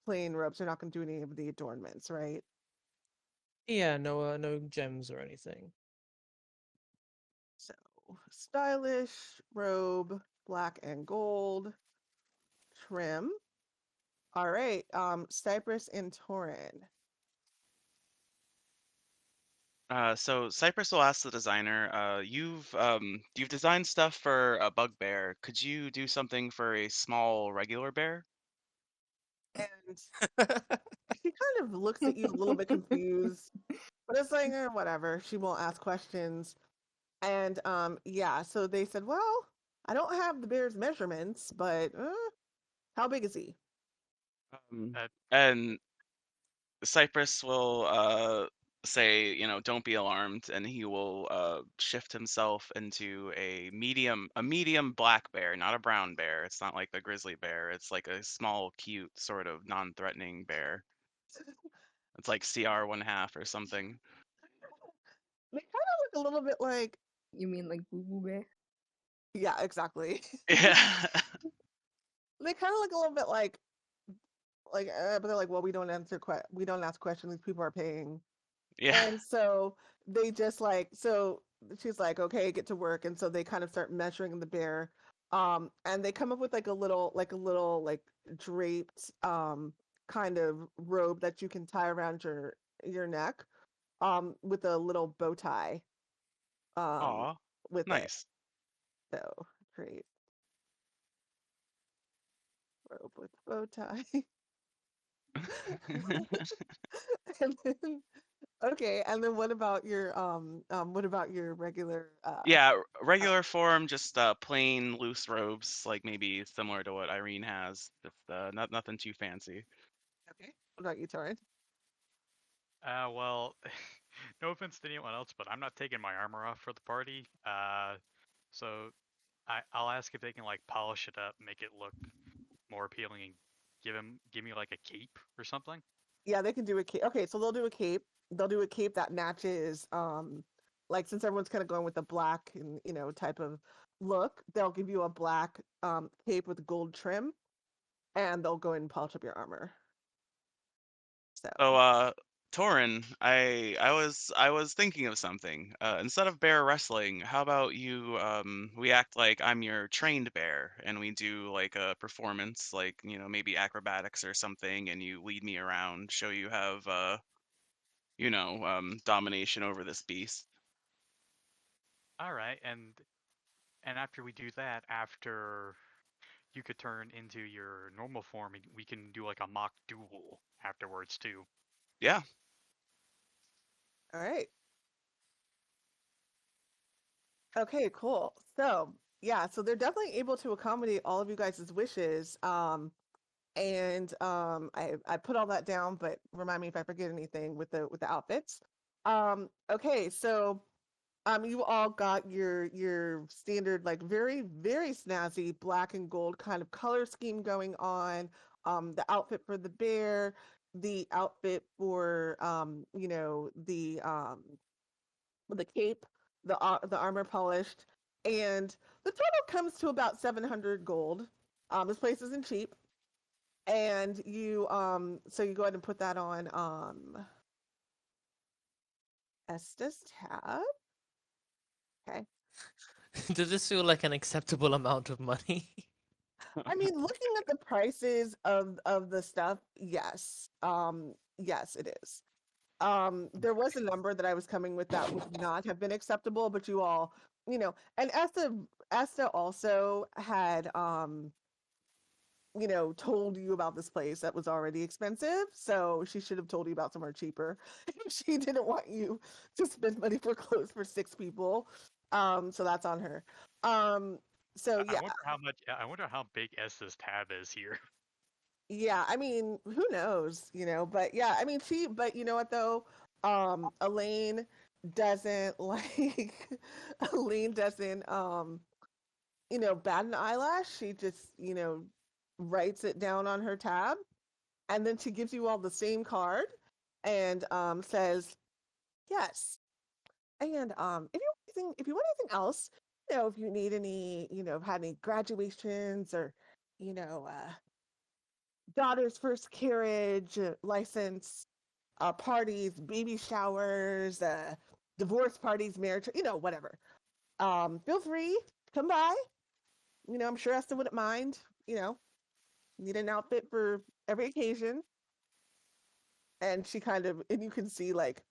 plain robes. You're not going to do any of the adornments, right? Yeah, no gems or anything. So stylish robe, black and gold trim. All right. Cypress and Toren. So Cypress will ask the designer, you've designed stuff for a bugbear. Could you do something for a small regular bear? And she kind of looks at you a little bit confused, but it's like, whatever. She won't ask questions. And yeah, so they said, well, I don't have the bear's measurements, but how big is he? Uh, And Cypress will say, don't be alarmed, and he will shift himself into a medium black bear, not a brown bear. It's not like the grizzly bear. It's like a small, cute, sort of non-threatening bear. It's like CR one half or something. They kind of look a little bit like, You mean like Boo Boo Bear? yeah, exactly. Yeah. They kind of look a little bit like, but they're like, well, we don't ask questions. These people are paying. Yeah. And so they just like, so she's like, okay, get to work. And so they kind of start measuring the bear. And they come up with like draped, kind of robe that you can tie around your neck, with a little bow tie, um, Aw, with it. nice. So great robe with bow tie. And then, okay, and then what about your regular Yeah, regular form, just plain loose robes, like maybe similar to what Irene has. Just nothing too fancy. okay. What about you, Torrin? well, no offense to anyone else, but I'm not taking my armor off for the party. So I'll ask if they can like polish it up, make it look more appealing, and give me like a cape or something. Yeah, they can do a cape. Okay, so they'll do a cape. They'll do a cape that matches, like since everyone's kind of going with the black and type of look, they'll give you a black cape with gold trim, and they'll go and polish up your armor. So So, Toren, I was thinking of something. Instead of bear wrestling, how about we act like I'm your trained bear and we do like a performance, like, maybe acrobatics or something, and you lead me around, show you have domination over this beast. All right, and after we do that, after you could turn into your normal form, we can do like a mock duel afterwards too. Yeah. all right. Okay, cool. So yeah, so they're definitely able to accommodate all of you guys' wishes. And I put all that down, but remind me if I forget anything with the outfits. Okay, so you all got your standard like very snazzy black and gold kind of color scheme going on. The outfit for the bear, the outfit for the cape, the armor polished, and the total comes to about 700 gold. This place isn't cheap, and you go ahead and put that on Estes tab. Okay. Does this feel like an acceptable amount of money? I mean, looking at the prices of the stuff, yes. Yes, it is. There was a number that I was coming with that would not have been acceptable, but you all, and Esta also had told you about this place that was already expensive, so she should have told you about somewhere cheaper. She didn't want you to spend money for clothes for 6 people. So that's on her. Um, so I yeah, wonder how much. I wonder how big S's tab is here. yeah, I mean, who knows, but yeah, I mean, but you know what though? Elaine doesn't like, Elaine doesn't, bat an eyelash. She just, writes it down on her tab, and then she gives you all the same card and says, yes. And if you want anything else, if you need any, had any graduations or, daughter's first carriage, license, parties, baby showers, divorce parties, marriage, whatever. Feel free, come by. I'm sure Esther wouldn't mind. Need an outfit for every occasion. And she and you can see like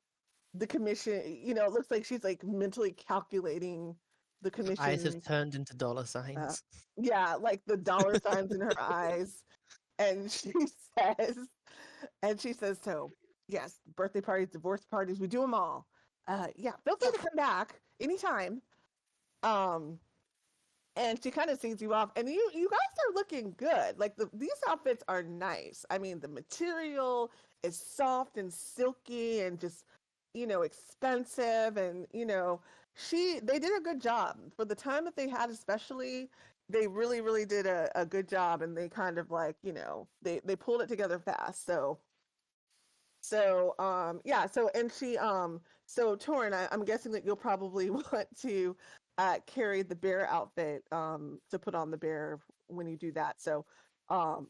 the commission. It looks like she's like mentally calculating the Eyes have commission. turned into dollar Uh, signs. yeah, like the dollar signs in her eyes. And says, she says, so yes, birthday parties, divorce parties, we do them all. Yeah, feel free to come back anytime. Um, and she kind of sees you off, and you guys are looking good. Like these outfits are nice. I mean, the material is soft and silky and just expensive, and they did a good job for the time that they had, especially. They really did a good job, and they kind of like they pulled it together fast. Yeah, so Torin, I'm guessing that you'll probably want to carry the bear outfit to put on the bear when you do that. So um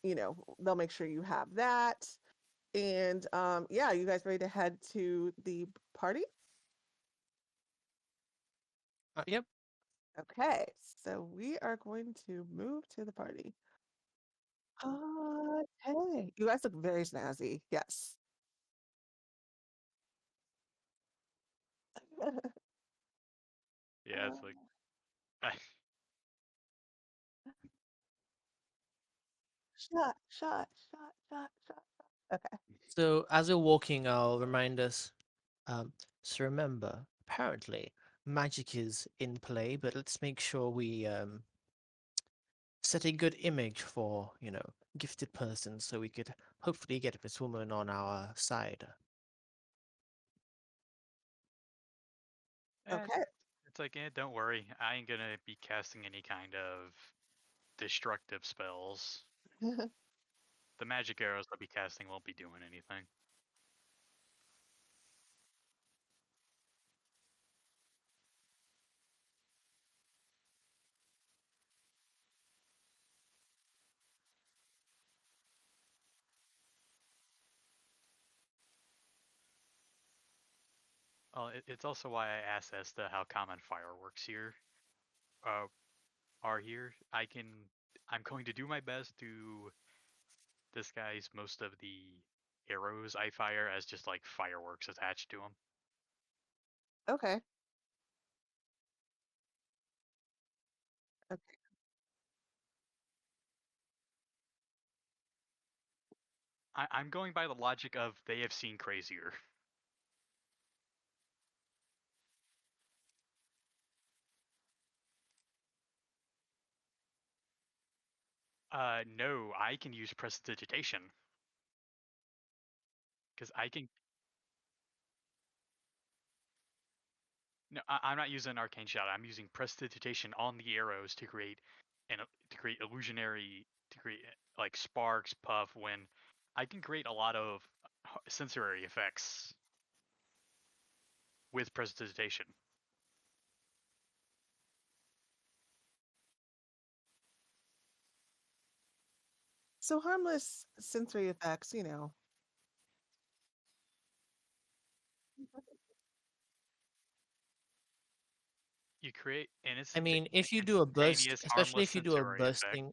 they'll make sure you have that. And yeah, you guys ready to head to the party? Yep. Okay, so we are going to move to the party. Hey, you guys look very snazzy. Yes. Yeah, it's like. I, Shot. Okay. So as we're walking, I'll remind us. So remember, apparently, magic is in play, but let's make sure we set a good image for, gifted persons, so we could hopefully get this woman on our side. eh, Okay. it's like, don't worry, I ain't gonna be casting any kind of destructive spells. The magic arrows I'll be casting won't be doing anything. It's also why I asked as to how common fireworks here uh, are here. I'm going to do my best to disguise most of the arrows I fire as just like fireworks attached to them. Okay. Okay. I'm going by the logic of they have seen crazier. No, I can use prestidigitation because I can. No, I'm not using arcane shot. I'm using prestidigitation on the arrows to create illusionary to create like sparks, puff, wind. I can create a lot of sensory effects with prestidigitation. So harmless sensory effects, you know. You create an I mean, if you do a burst, instantaneous, especially harmless if you do a sensory effect, bursting,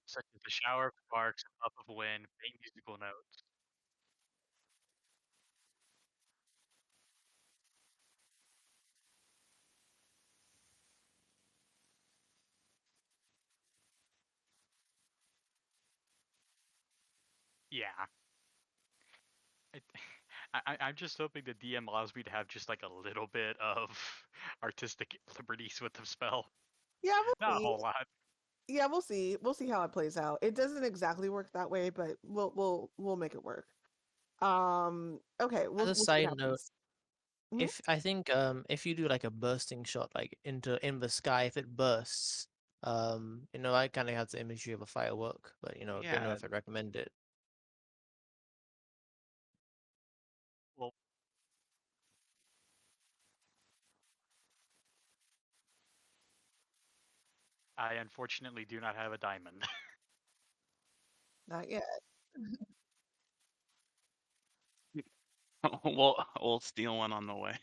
such as a shower of sparks, a puff of wind, faint musical notes. Yeah. I, I'm just hoping the DM allows me to have just like a little bit of artistic liberties with the spell. Yeah, we'll Not a see. whole lot. Yeah, we'll see. We'll see how it plays out. It doesn't exactly work that way, but we'll make it work. Okay, as a we'll see what side note, happens. Mhm. if I think if you do like a bursting shot like in the sky, if it bursts, I kind of have the imagery of a firework, but don't know Yeah, if I'd recommend it. Well, I unfortunately do not have a diamond. Not yet. we'll steal one on the way.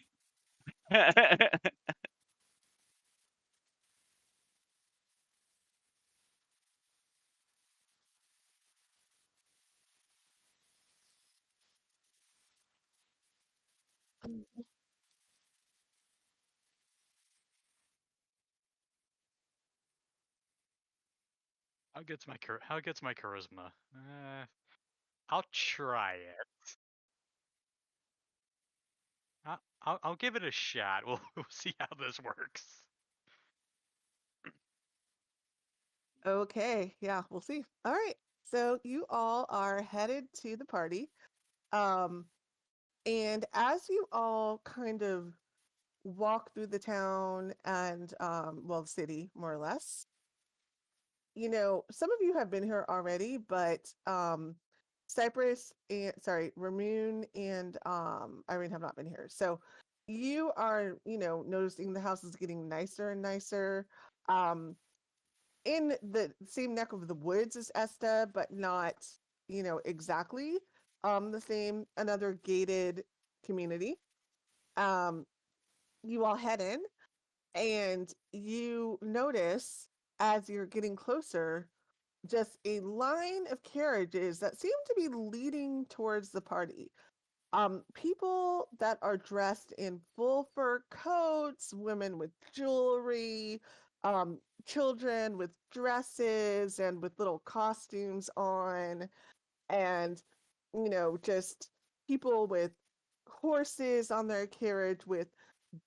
How gets my charisma? I'll try it. I'll give it a shot. We'll see how this works. Okay, yeah, we'll see. All right. So you all are headed to the party. Um, and as you all kind of walk through the town and well, the city more or less, some of you have been here already, but Cypress and sorry, Ramune and Irene have not been here. So you are, noticing the house is getting nicer and nicer. Um, in the same neck of the woods as Esta, but not, exactly the same, another gated community. Um, you all head in and you notice as you're getting closer just a line of carriages that seem to be leading towards the party. People that are dressed in full fur coats, women with jewelry, children with dresses and with little costumes on, and just people with horses on their carriage with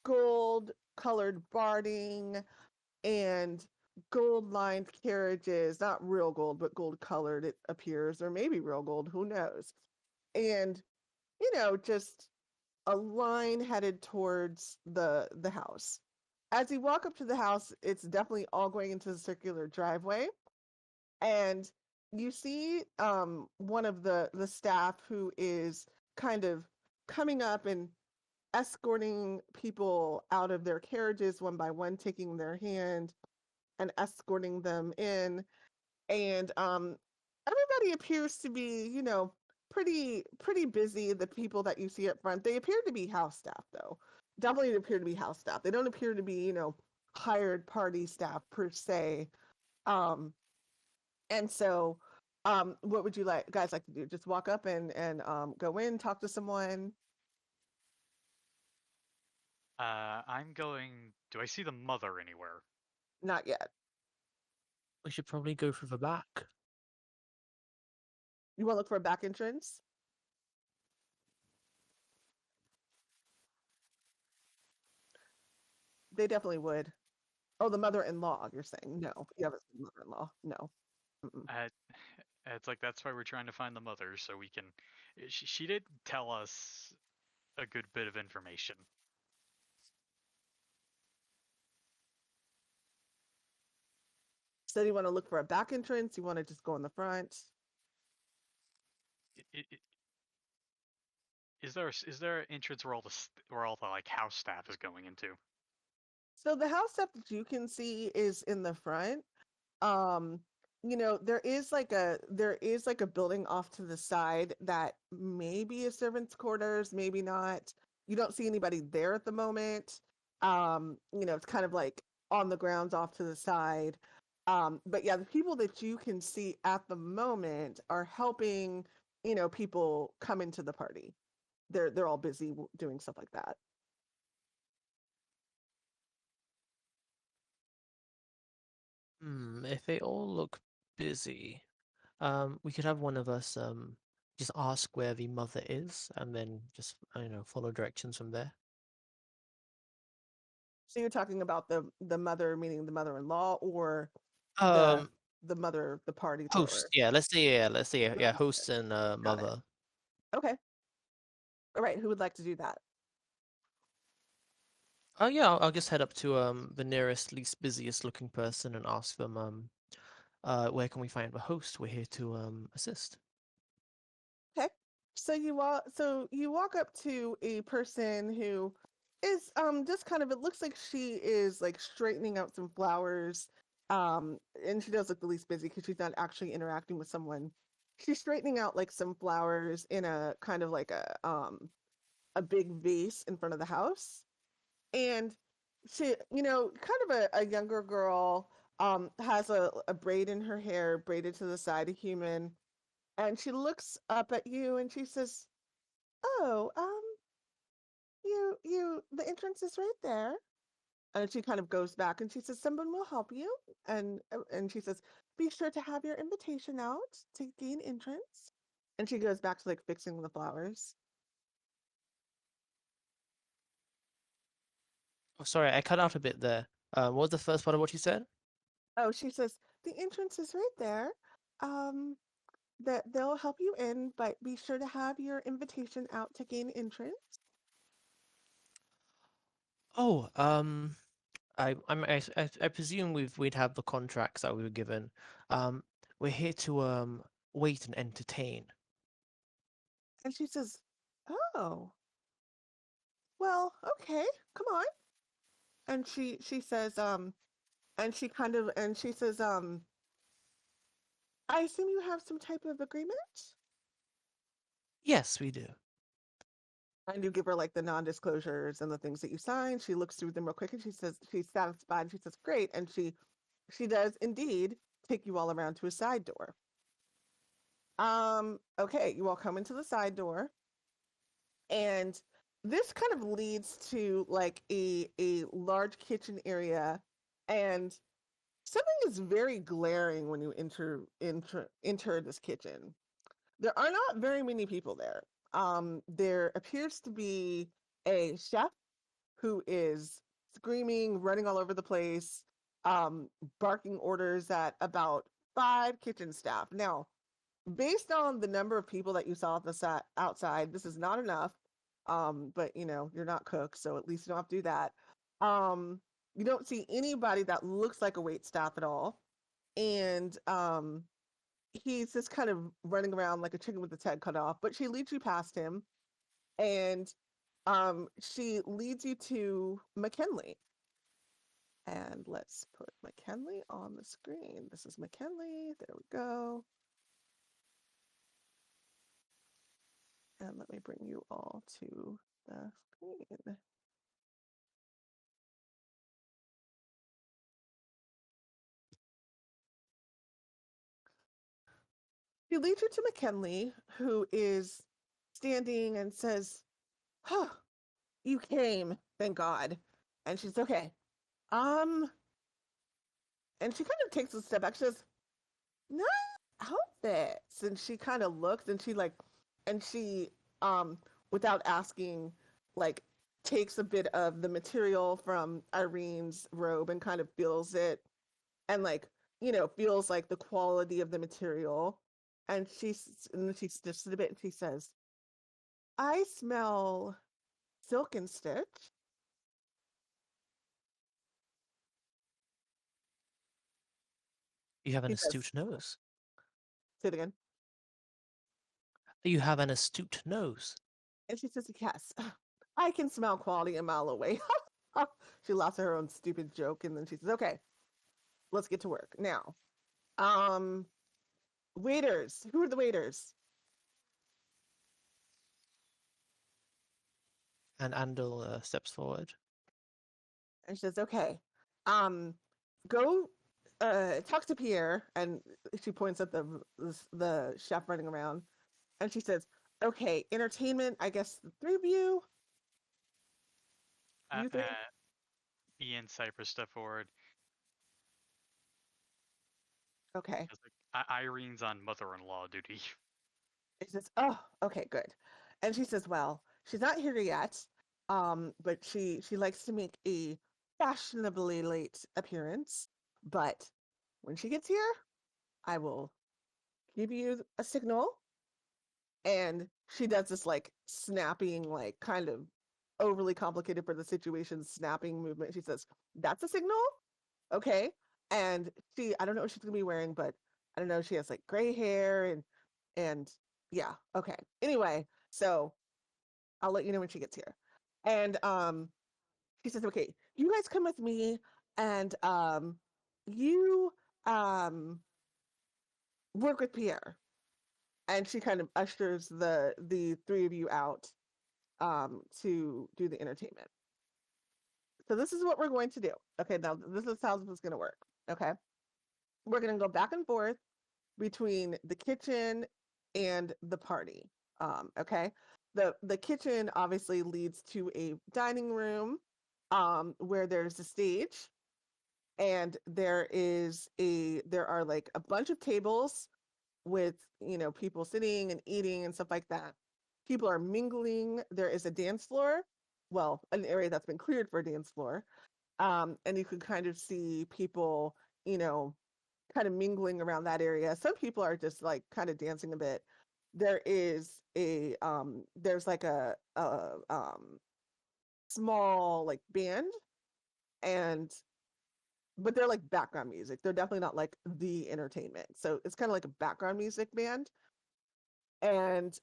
gold colored barding and gold lined carriages, not real gold, but gold colored, it appears, or maybe real gold, who knows? And, just a line headed towards the house. As you walk up to the house, it's definitely all going into the circular driveway. And you see one of the staff who is kind of coming up and escorting people out of their carriages one by one, taking their hand and escorting them in. And everybody appears to be, pretty busy. The people that you see up front, they appear to be house staff though. definitely appear to be house staff. They don't appear to be, hired party staff per se. And so, what would you guys like to do? Just walk up and go in, talk to someone? I'm going. Do I see the mother anywhere? Not yet. We should probably go through the back. You want to look for a back entrance? They definitely would. Oh, the mother-in-law, you're saying? No, you haven't seen the mother-in-law. No. Mm-mm. It's like that's why we're trying to find the mother, so we can. She did tell us a good bit of information. So do you want to look for a back entrance? You want to just go in the front? Is there an entrance where all the like house staff is going into? So the house stuff that you can see is in the front. There is like a building off to the side that may be a servant's quarters, maybe not. You don't see anybody there at the moment. It's kind of like on the grounds off to the side. But yeah, the people that you can see at the moment are helping, people come into the party. They're all busy doing stuff like that. If they all look busy, we could have one of us just ask where the mother is, and then just follow directions from there. So you're talking about the mother, meaning the mother-in-law, or the Um, the mother, the party host. thrower? Yeah, let's say yeah, host and Got it. mother. Okay. All right. Who would like to do that? Oh yeah, I'll just head up to the nearest, least busiest looking person and ask them where can we find the host? We're here to assist. Okay. So you walk up to a person who is just kind of, it looks like she is like straightening out some flowers. And she does look the least busy because she's not actually interacting with someone. She's straightening out like some flowers in a kind of like a big vase in front of the house. And she, kind of a younger girl, has a braid in her hair, braided to the side, a human, and she looks up at you and she says, "Oh, the entrance is right there." And she kind of goes back and she says, "Someone will help you." And she says, "Be sure to have your invitation out to gain entrance." And she goes back to like fixing the flowers. Oh, sorry, I cut out a bit there. What was the first part of what you said? Oh, she says, "The entrance is right there. Um, that they'll help you in, but be sure to have your invitation out to gain entrance." Oh, I presume we'd have the contracts that we were given. Um, we're here to wait and entertain. And she says, "Oh, well, okay, come on." And she says, and she says, "I assume you have some type of agreement?" Yes, we do. And you give her like the non-disclosures and the things that you signed. She looks through them real quick and she says she's satisfied. And she says, "Great." And she does indeed take you all around to a side door. Okay, you all come into the side door, and this kind of leads to like a large kitchen area, and something is very glaring when you enter this kitchen. There are not very many people there. There appears to be a chef who is screaming, running all over the place, barking orders at about 5 kitchen staff. Now, based on the number of people that you saw at the outside, this is not enough. But you're not cooks, so at least you don't have to do that. You don't see anybody that looks like a wait staff at all, and he's just kind of running around like a chicken with its head cut off. But she leads you past him, and she leads you to McKinley. And let's put McKinley on the screen. This is McKinley. There we go. And let me bring you all to the screen. She leads you to McKinley, who is standing and says, "Oh, you came, thank God." And she's okay. Um, and she kind of takes a step back. She says, "Nice outfits." And she kind of looks, and she without asking, like takes a bit of the material from Irene's robe and kind of feels it, and feels like the quality of the material. And she sniffs it a bit, and she says, "I smell silk and stitch." You have an She says, astute nose. "Say it again." You have an astute nose. And she says, "Yes, I can smell quality a mile away." She laughs at her own stupid joke, and then she says, "Okay, let's get to work now." Um, Waiters. Who are the waiters? And Andil steps forward. And she says, "Okay, um, go talk to Pierre." And she points at the chef running around, and she says, "Okay, entertainment. I guess the three of you. You three. Me and Cypress step forward. Okay." It's like, Irene's on mother-in-law duty. She says, "Oh, okay, good." And she says, "Well, she's not here yet, but she likes to make a fashionably late appearance. But when she gets here, I will give you a signal." And she does this like snapping, like kind of overly complicated for the situation, snapping movement. She says, "That's a signal, okay?" And I don't know what she's gonna be wearing, but I don't know. She has like gray hair and yeah, okay. Anyway, so I'll let you know when she gets here. And she says, "Okay, you guys come with me, and you work with Pierre." And she kind of ushers the three of you out to do the entertainment. So this is what we're going to do. Okay, now this is how this is going to work. Okay, we're going to go back and forth between the kitchen and the party. Okay, the kitchen obviously leads to a dining room where there's a stage, and there are like a bunch of tables with people sitting and eating and stuff like that. People are mingling. There is a dance floor, well, an area that's been cleared for a dance floor, and you can kind of see people, you know, kind of mingling around that area. Some people are just like kind of dancing a bit. There is there's like a small like band, and but they're like background music. They're definitely not like the entertainment. So it's kind of like a background music band. And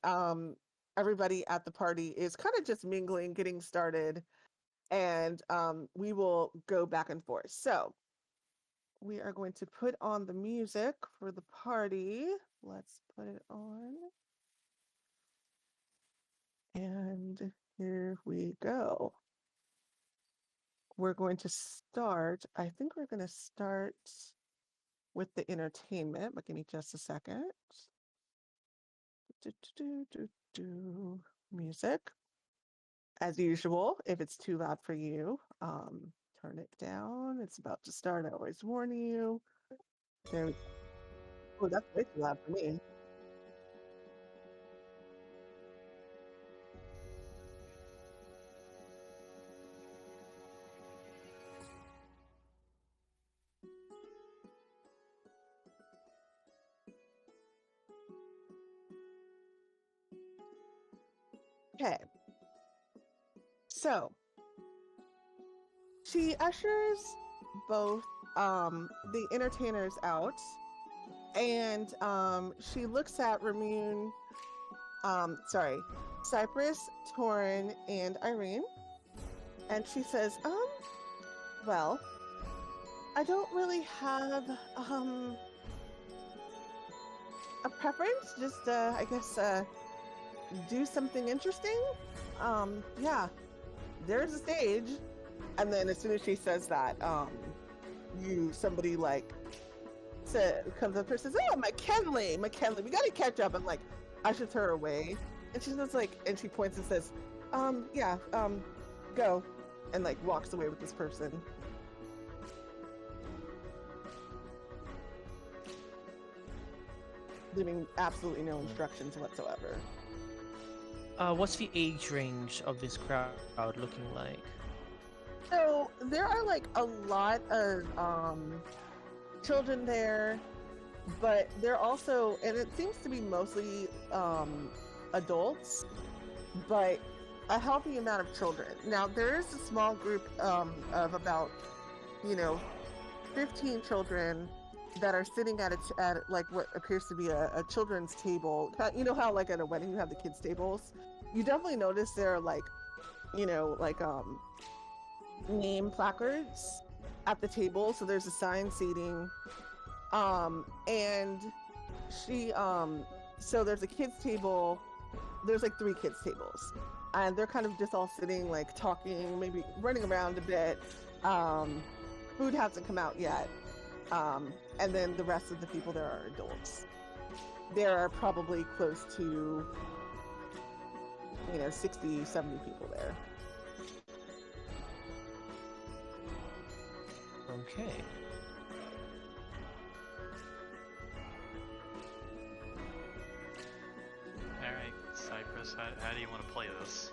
everybody at the party is kind of just mingling, getting started, and we will go back and forth. So we are going to put on the music for the party. Let's put it on. And here we go. We're going to start, I think we're going to start with the entertainment, but give me just a second. Music. As usual, if it's too loud for you, turn it down. It's about to start. I always warn you. There. Oh, that's way too loud for me. Okay. So she ushers both the entertainers out, and she looks at Ramune, sorry, Cypress, Toren, and Irene, and she says, well, I don't really have a preference, just I guess do something interesting. Yeah, there's a stage. And then as soon as she says that, somebody like comes up and says, "Oh, McKinley, we gotta catch up," and like ushers her away. And she's just like, and she points and says, yeah, go," and like walks away with this person. Leaving absolutely no instructions whatsoever. What's the age range of this crowd looking like? So there are like a lot of children there, but they're also, and it seems to be mostly adults, but a healthy amount of children. Now there is a small group of about 15 children that are sitting at like what appears to be a children's table. You know how like at a wedding you have the kids tables? You definitely notice there are like name placards at the table, so there's assigned seating. And she so there's a kids table, there's like 3 kids tables, and they're kind of just all sitting like talking, maybe running around a bit. Food hasn't come out yet. And then the rest of the people there are adults. There are probably close to 60, 70 people there. Okay. Alright, Cypress, how do you want to play this?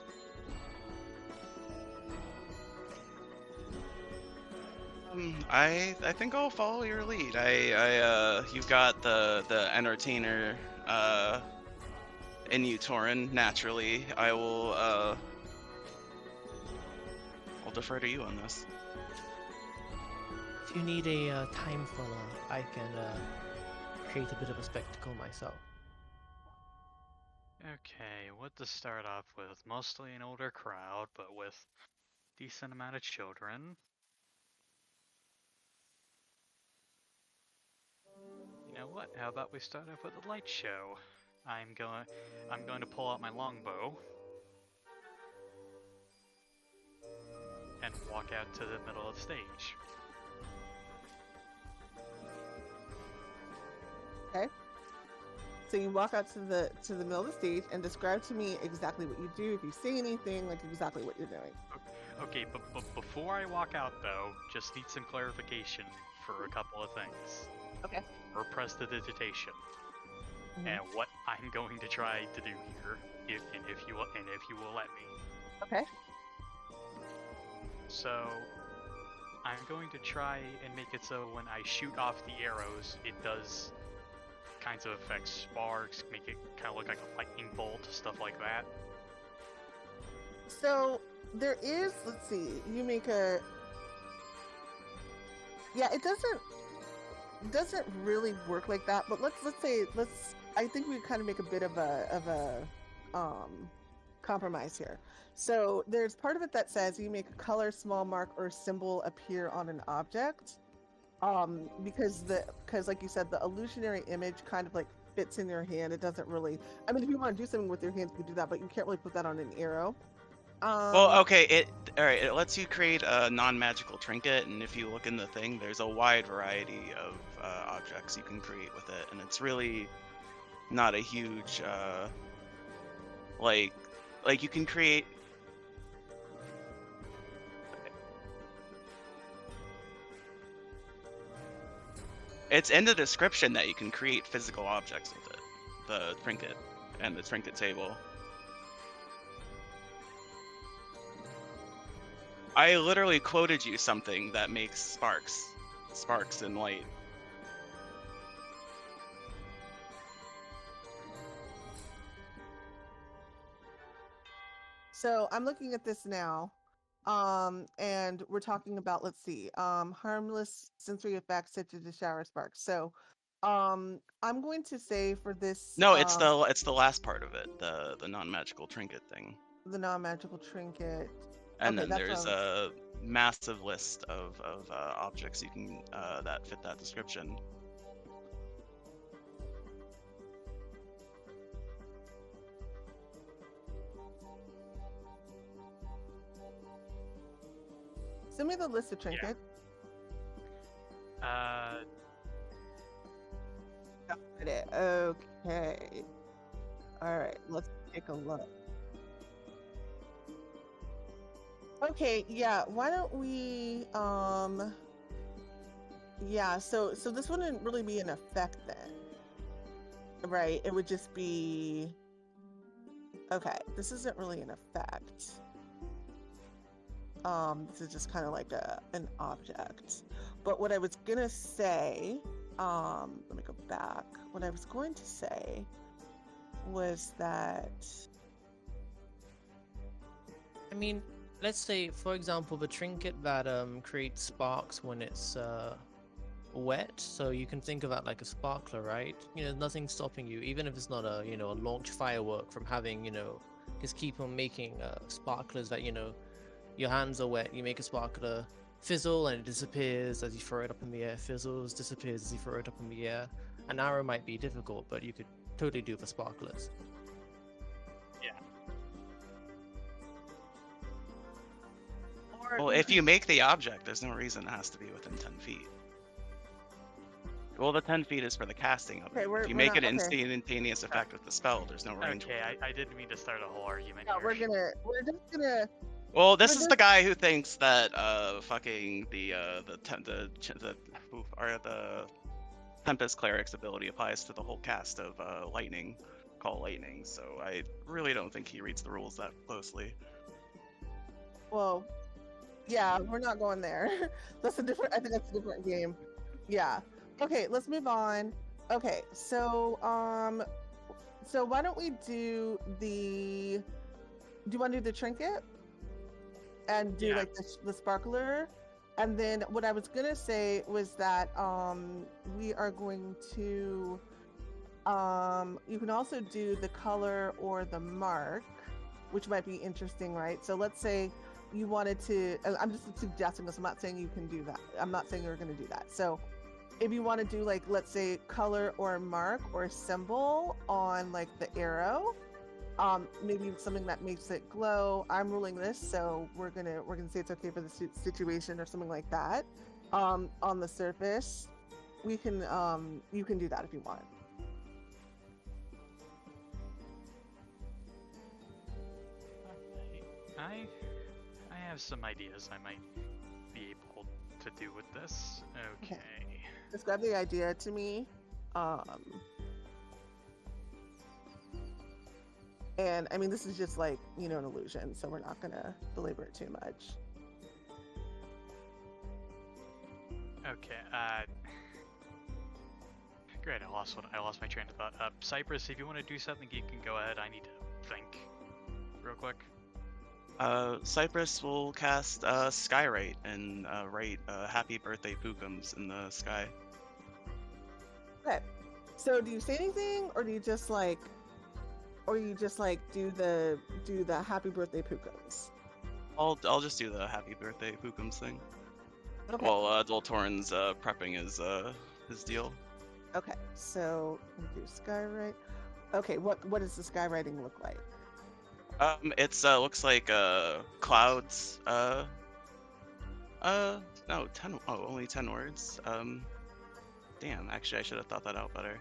I think I'll follow your lead. You've got the entertainer in you, Toren. Naturally, I'll defer to you on this. If you need a time filler, I can create a bit of a spectacle myself. Okay, what to start off with? Mostly an older crowd, but with decent amount of children. You know what? How about we start off with a light show? I'm going to pull out my longbow and walk out to the middle of the stage. Okay. So you walk out to the middle of the stage and describe to me exactly what you do. If you say anything, like exactly what you're doing. Okay, but before I walk out though, just need some clarification for a couple of things. Okay. Or prestidigitation. And what I'm going to try to do here, if you will let me. Okay. So I'm going to try and make it so when I shoot off the arrows, it does kinds of affect sparks, make it kind of look like a lightning bolt, stuff like that. So there is, let's see, you make a, yeah, it doesn't really work like that, but let's I think we kind of make a bit of a compromise here. So there's part of it that says you make a color, small mark, or symbol appear on an object. Because like you said, the illusionary image kind of like fits in your hand. It doesn't really, I mean, if you want to do something with your hands, you can do that, but you can't really put that on an arrow. Well, okay, it lets you create a non-magical trinket, and if you look in the thing, there's a wide variety of objects you can create with it, and it's really not a huge like you can create. It's in the description that you can create physical objects with it, the trinket and the trinket table. I literally quoted you something that makes sparks and light. So I'm looking at this now, and we're talking about, let's see, harmless sensory effects such as the shower sparks. So, I'm going to say for this, No, it's the last part of it, the non-magical trinket thing. the non-magical trinket. And Okay, then there's a massive list of objects you can that fit that description. Send me the list of trinkets. Got it. Okay. All right. Let's take a look. Okay. Yeah. Why don't we? Yeah. So this wouldn't really be an effect then, right? It would just be. Okay. This isn't really an effect. This is just kind of like an object. But what I was gonna say, let me go back. What I was going to say was that, I mean, let's say, for example, the trinket that creates sparks when it's wet. So you can think of that like a sparkler, right? You know, nothing's stopping you, even if it's not a a launch firework, from having just keep on making sparklers that your hands are wet, you make a sparkler fizzle and it disappears as you throw it up in the air, fizzles, disappears as you throw it up in the air. An arrow might be difficult, but you could totally do for sparklers. Well, if you make the object, there's no reason it has to be within 10 feet. Well, the 10 feet is for the casting of Okay, it. we're If you we're make not an okay. instantaneous effect with the spell, there's no range. Okay, I didn't mean to start a whole argument Yeah, here. we're just gonna. Well, this We're is the just- guy who thinks that fucking the Tempest Cleric's ability applies to the whole cast of Lightning, Call Lightning. So I really don't think he reads the rules that closely. Well, yeah, we're not going there. That's a different. I think that's a different game. Yeah. Okay, let's move on. Okay, so so why don't we do the? Do you want to do the trinket? And do Yeah. like the sparkler, and then what I was gonna say was that we are going to you can also do the color or the mark, which might be interesting, right? So let's say you wanted to, I'm just suggesting this, I'm not saying you can do that, I'm not saying you're going to do that. So if you want to do, like, let's say color or mark or symbol on like the arrow, maybe something that makes it glow. I'm ruling this, so we're gonna say it's okay for the situation or something like that. On the surface, we can you can do that if you want. I have some ideas I might be able to do with this. Okay. Describe the idea to me. And I mean, this is just like, an illusion, so we're not gonna belabor it too much. Okay. Great. I lost my train of thought. Cypress, if you want to do something, you can go ahead. I need to think real quick. Cypress will cast Skywrite and write "Happy Birthday Pookums" in the sky. Okay. So do you say anything, or do you just like, do the happy birthday Pookums? I'll just do the "Happy Birthday Pookums" thing. Okay. Well, Toren's prepping his deal. Okay. So we do skywrite. Okay. What does the skywriting look like? It's looks like clouds. No, 10. Oh, only 10 words. Damn. Actually, I should have thought that out better.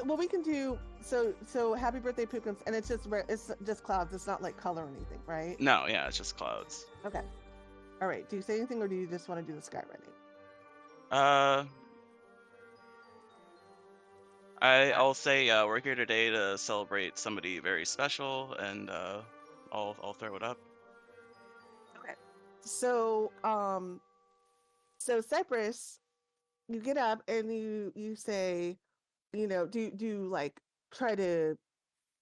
Well, we can do so. Happy birthday Pookums, and it's just clouds. It's not like color or anything, right? No, yeah, it's just clouds. Okay. All right. Do you say anything, or do you just want to do the skywriting? I'll say we're here today to celebrate somebody very special, and I'll throw it up. Okay. So so Cypress, you get up and you say, do like try to,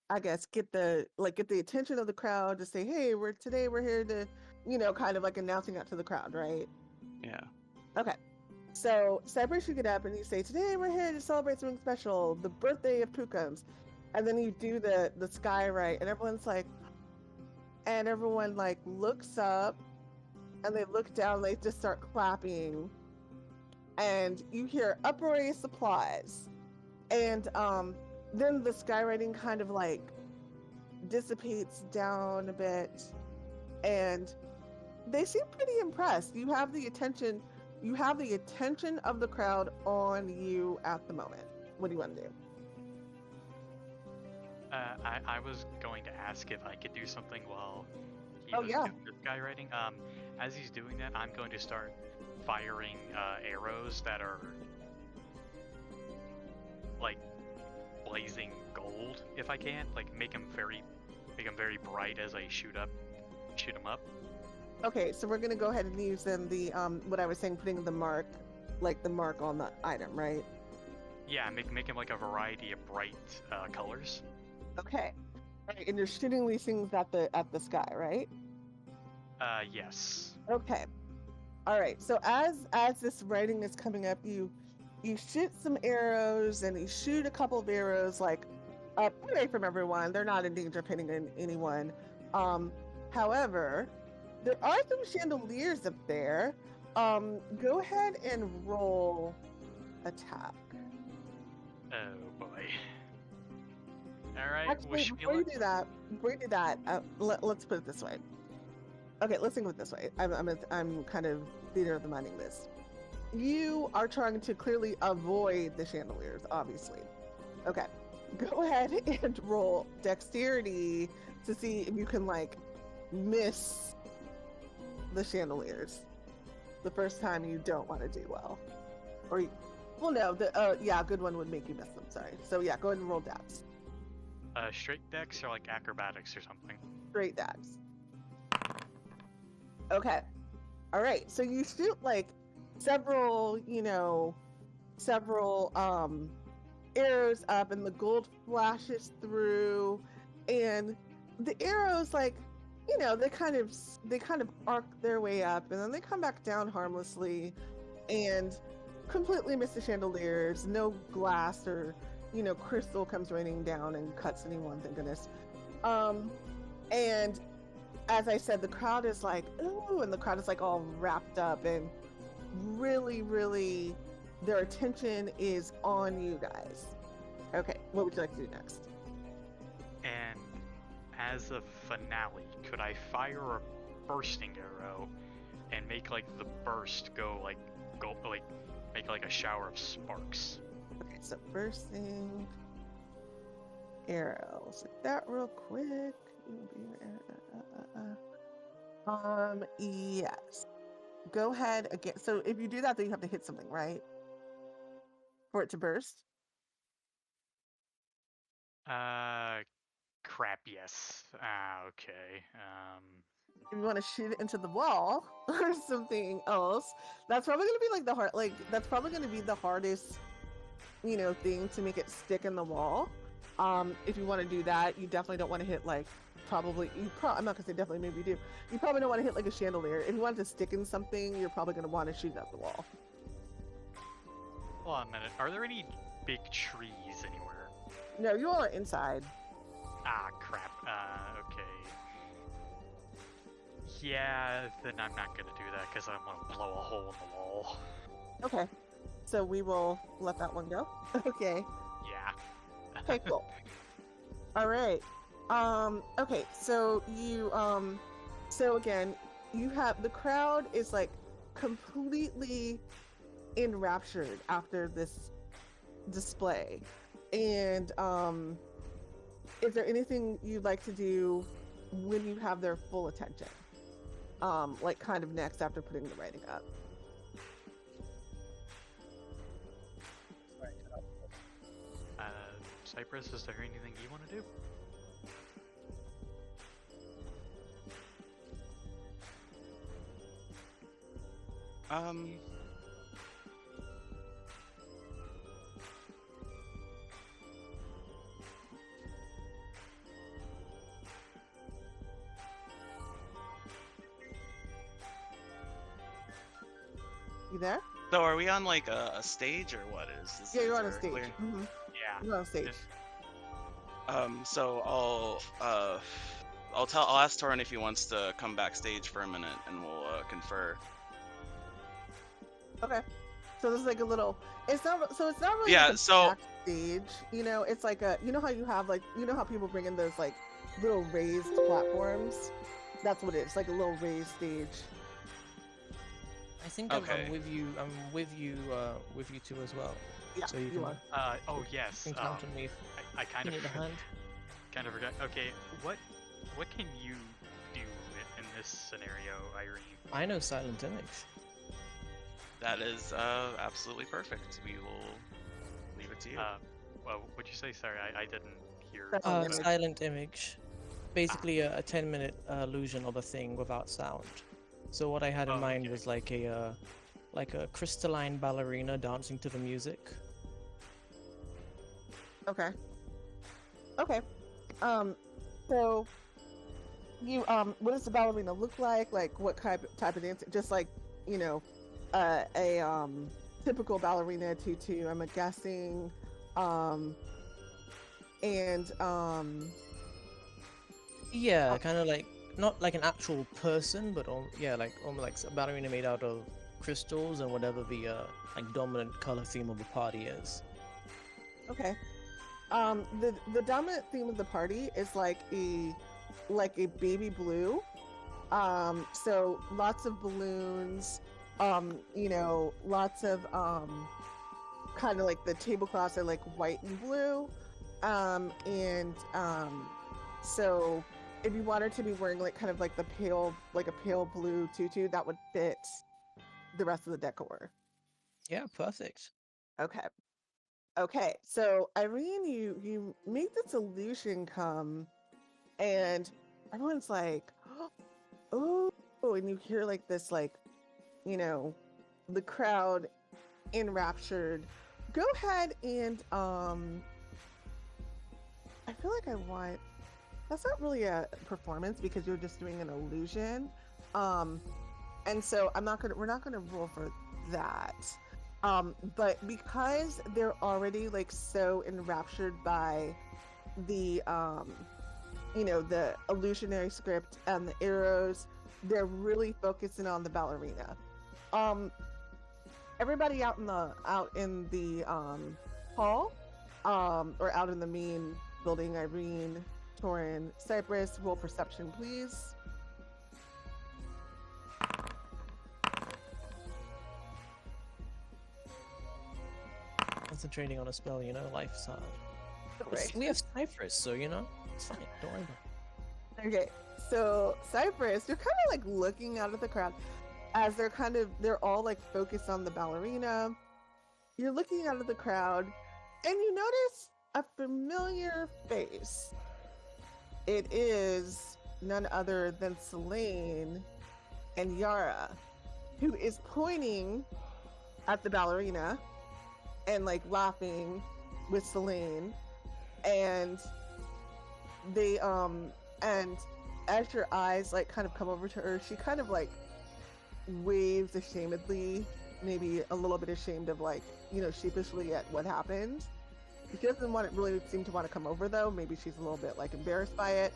I guess, get the attention of the crowd to say, hey, we're here to, kind of like announcing that to the crowd, right? Yeah. Okay. So Cypress, you get up and you say, today we're here to celebrate something special, the birthday of Pookums. And then you do the skywrite, and everyone like looks up and they look down, they just start clapping, and you hear uproarious applause. And then the skywriting kind of like dissipates down a bit, and they seem pretty impressed. You have the attention, you have the attention of the crowd on you at the moment. What do you want to do? I was going to ask if I could do something while he Oh, was yeah. doing this guy writing. As he's doing that, I'm going to start firing arrows that are like blazing gold, if I can. Like make them very bright as I shoot them up. Okay, so we're gonna go ahead and use then the what I was saying, putting the mark, like the mark on the item, right? Yeah, make them like a variety of bright colors. Okay. All right, and you're shooting these things at the sky, right? Yes. Okay. All right. So as this writing is coming up, you shoot some arrows, and you shoot a couple of arrows like up away from everyone. They're not in danger of hitting anyone. However, there are some chandeliers up there. Go ahead and roll attack. Oh boy. All right. Actually, before you do that, let's put it this way. Okay, let's think of it this way. I'm kind of theater of the minding this. You are trying to clearly avoid the chandeliers, obviously. Okay, go ahead and roll dexterity to see if you can like miss the chandeliers the first time you don't want to do well, or well, no, good one would make you miss them. Sorry. So yeah, go ahead and roll dex. Straight dex or like acrobatics or something? Straight dex. Okay. All right. So you shoot like several arrows up, and the gold flashes through, and the arrows they kind of arc their way up, and then they come back down harmlessly and completely miss the chandeliers. No glass or crystal comes raining down and cuts anyone, thank goodness. And as I said, the crowd is like, ooh, and the crowd is like all wrapped up, and really, really their attention is on you guys. Okay, what would you like to do next? And as a finale, could I fire a bursting arrow and make like the burst make like a shower of sparks? Okay, so bursting arrows. Like that real quick. Yes. Go ahead again. So if you do that, then you have to hit something, right? For it to burst? Crap, yes. Okay. If you want to shoot it into the wall or something else, that's probably going to be like that's probably going to be the hardest, thing to make it stick in the wall. If you want to do that, you definitely don't want to hit I'm not gonna say definitely, maybe you do. You probably don't want to hit like a chandelier. If you want it to stick in something, you're probably gonna want to shoot it at the wall. Hold on a minute. Are there any big trees anywhere? No, you all are inside. Ah, crap. Okay. Yeah, then I'm not gonna do that because I'm gonna blow a hole in the wall. Okay. So we will let that one go. Okay. Yeah. Okay, cool. All right. Okay, so you, so again, you have, the crowd is like completely enraptured after this display. And, is there anything you'd like to do when you have their full attention? Like kind of next after putting the writing up? Cypress, is there anything you want to do? You there? So are we on like a stage or what is? Yeah, you're is on a there stage. clear- Mm-hmm. Yeah. You're on a stage. So I'll ask Toren if he wants to come backstage for a minute, and we'll confer. Okay. So this is like a little. It's not really. Yeah, Like a so- backstage. It's like a. How you have how people bring in those like little raised platforms. That's what it is. Like a little raised stage. I think Okay. I'm with you. I'm with you two as well. Yeah, So you you can are. Oh yes. count on me. If I kind you of need a hand. kind of forgot. Okay, what can you do in this scenario, Irene? I know silent image. That is absolutely perfect. We will leave it to you. Well, what'd you say? Sorry, I didn't hear. Silent image. Silent image. Basically, a 10-minute illusion of a thing without sound. So what I had in Oh, mind okay. was like a crystalline ballerina dancing to the music. Okay. Okay. So you what does the ballerina look like? Like what type of dance? Just like, you know, a typical ballerina tutu, I'm guessing. And Yeah, kind of like not like an actual person, but yeah, like almost like a ballerina made out of crystals and whatever the like dominant color theme of the party is. okay. The dominant theme of the party is like a baby blue. So lots of balloons, you know, lots of kind of like the tablecloths are like white and blue. And so if you wanted to be wearing like kind of like a pale blue tutu, that would fit the rest of the decor. Yeah, perfect. Okay. Okay, so Irene, you make this illusion come, and everyone's like, "Oh!" And you hear like this, like, you know, the crowd enraptured. Go ahead and I feel like I want. That's not really a performance because you're just doing an illusion, and so we're not gonna roll for that. But because they're already like so enraptured by the you know, the illusionary script and the arrows, they're really focusing on the ballerina. Everybody out in the hall, or out in the main building, Irene, Toren, Cypress, roll perception, please. Concentrating on a spell, you know, life's hard. Right. We have Cypress, so you know, it's fine. Don't worry about it. Okay, so Cypress, you're kind of like looking out at the crowd as they're all like focused on the ballerina. You're looking out at the crowd and you notice a familiar face. It is none other than Selene and Yara, who is pointing at the ballerina and like laughing with Selene. And they and as your eyes like kind of come over to her, she kind of like waves ashamedly, maybe a little bit ashamed of like, you know, sheepishly at what happened. She doesn't really seem to want to come over though. Maybe she's a little bit like embarrassed by it.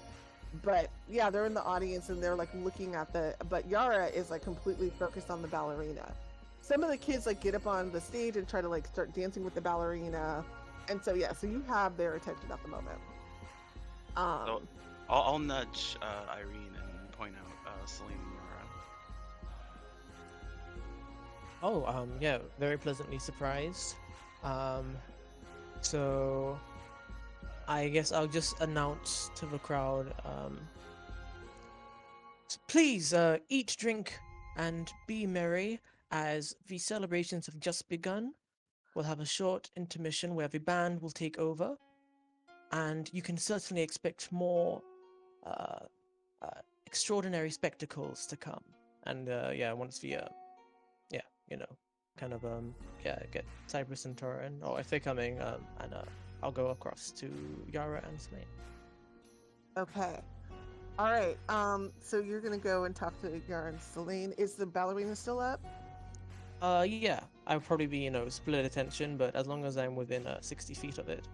But yeah, they're in the audience and they're like looking at but Yara is like completely focused on the ballerina. Some of the kids like get up on the stage and try to like start dancing with the ballerina. And so yeah, so you have their attention at the moment. So I'll nudge Irene and point out Celine and Yara. Oh, yeah, very pleasantly surprised. So I guess I'll just announce to the crowd, please, eat, drink, and be merry, as the celebrations have just begun. We'll have a short intermission where the band will take over, and you can certainly expect more uh, extraordinary spectacles to come. And yeah, once the yeah, you know, kind of yeah, get Cypress and Toren, or if they're coming, and I'll go across to Yara and Slane. Okay. All right. So you're gonna go and talk to Yara and Selene. Is the ballerina still up? Yeah, I'll probably be, you know, split attention, but as long as I'm within 60 feet of it.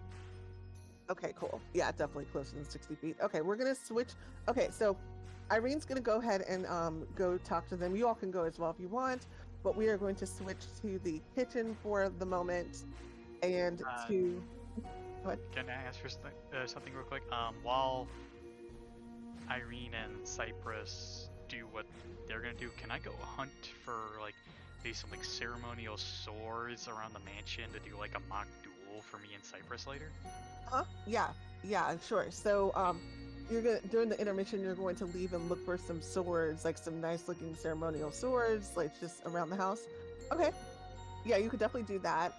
Okay, cool. Yeah, definitely closer than 60 feet. Okay, we're gonna switch. Okay, so Irene's gonna go ahead and go talk to them. You all can go as well if you want, but we are going to switch to the kitchen for the moment, and to what? Can I ask for something real quick? While Irene and Cypress do what they're gonna do, can I go hunt for like maybe some like ceremonial swords around the mansion to do like a mock duel for me and Cypress later? Huh? Yeah, sure. So, you're gonna during the intermission, you're going to leave and look for some swords, like some nice looking ceremonial swords, like just around the house. Okay. Yeah, you could definitely do that.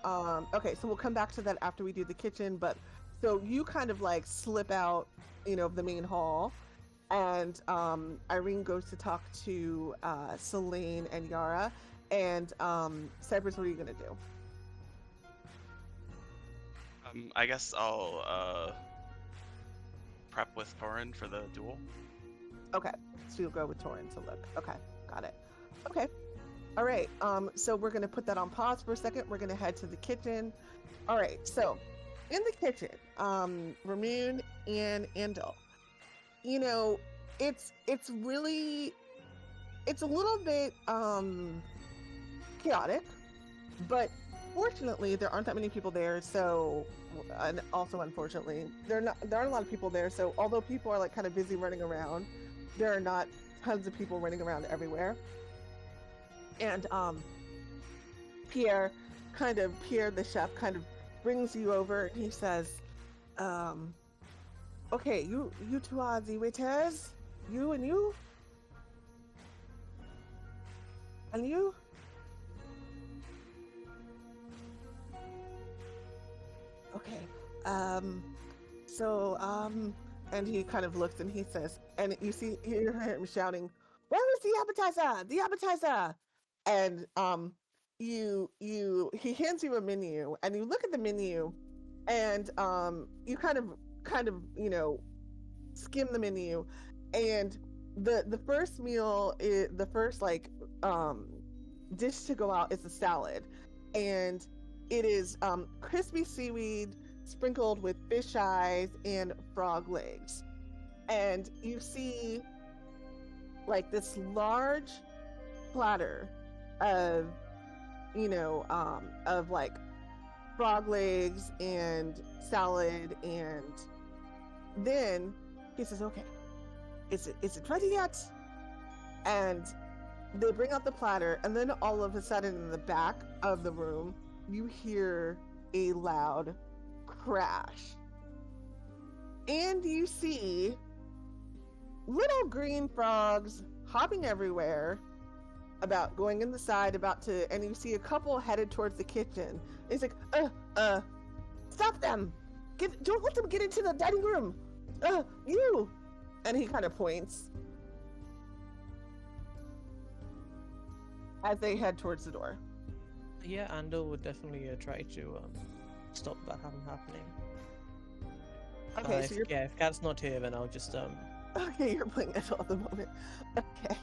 Okay, so we'll come back to that after we do the kitchen, but so you kind of like slip out, of the main hall, and Irene goes to talk to Selene and Yara, and Cypress, what are you gonna do? I guess I'll prep with Toren for the duel. Okay, so you'll go with Toren to look. Okay, got it. Okay, all right. So we're gonna put that on pause for a second. We're gonna head to the kitchen. All right, so in the kitchen, Ramune and Andil. It's really it's a little bit chaotic, but fortunately there aren't that many people there. So, and also unfortunately, there aren't a lot of people there. So although people are like kind of busy running around, there are not tons of people running around everywhere. And Pierre the chef kind of brings you over and he says, okay, you two are the waiters, you and you and you. Okay. And he kind of looks and he says, and you hear him shouting, "Where is the appetizer? The appetizer!" And he hands you a menu, and you look at the menu, and you kind of skim the menu, and the first meal is the first dish to go out is a salad, and it is crispy seaweed sprinkled with fish eyes and frog legs. And you see like this large platter of of like frog legs and salad, and then he says, okay, is it ready yet? And they bring out the platter, and then all of a sudden in the back of the room you hear a loud crash, and you see little green frogs hopping everywhere, going in the side, and you see a couple headed towards the kitchen. And he's like, stop them! Don't let them get into the dining room! You! And he kind of points as they head towards the door. Yeah, Andil would definitely try to stop that from happening. Okay, so if Cat's not here, then I'll just Okay, you're playing it at the moment. Okay.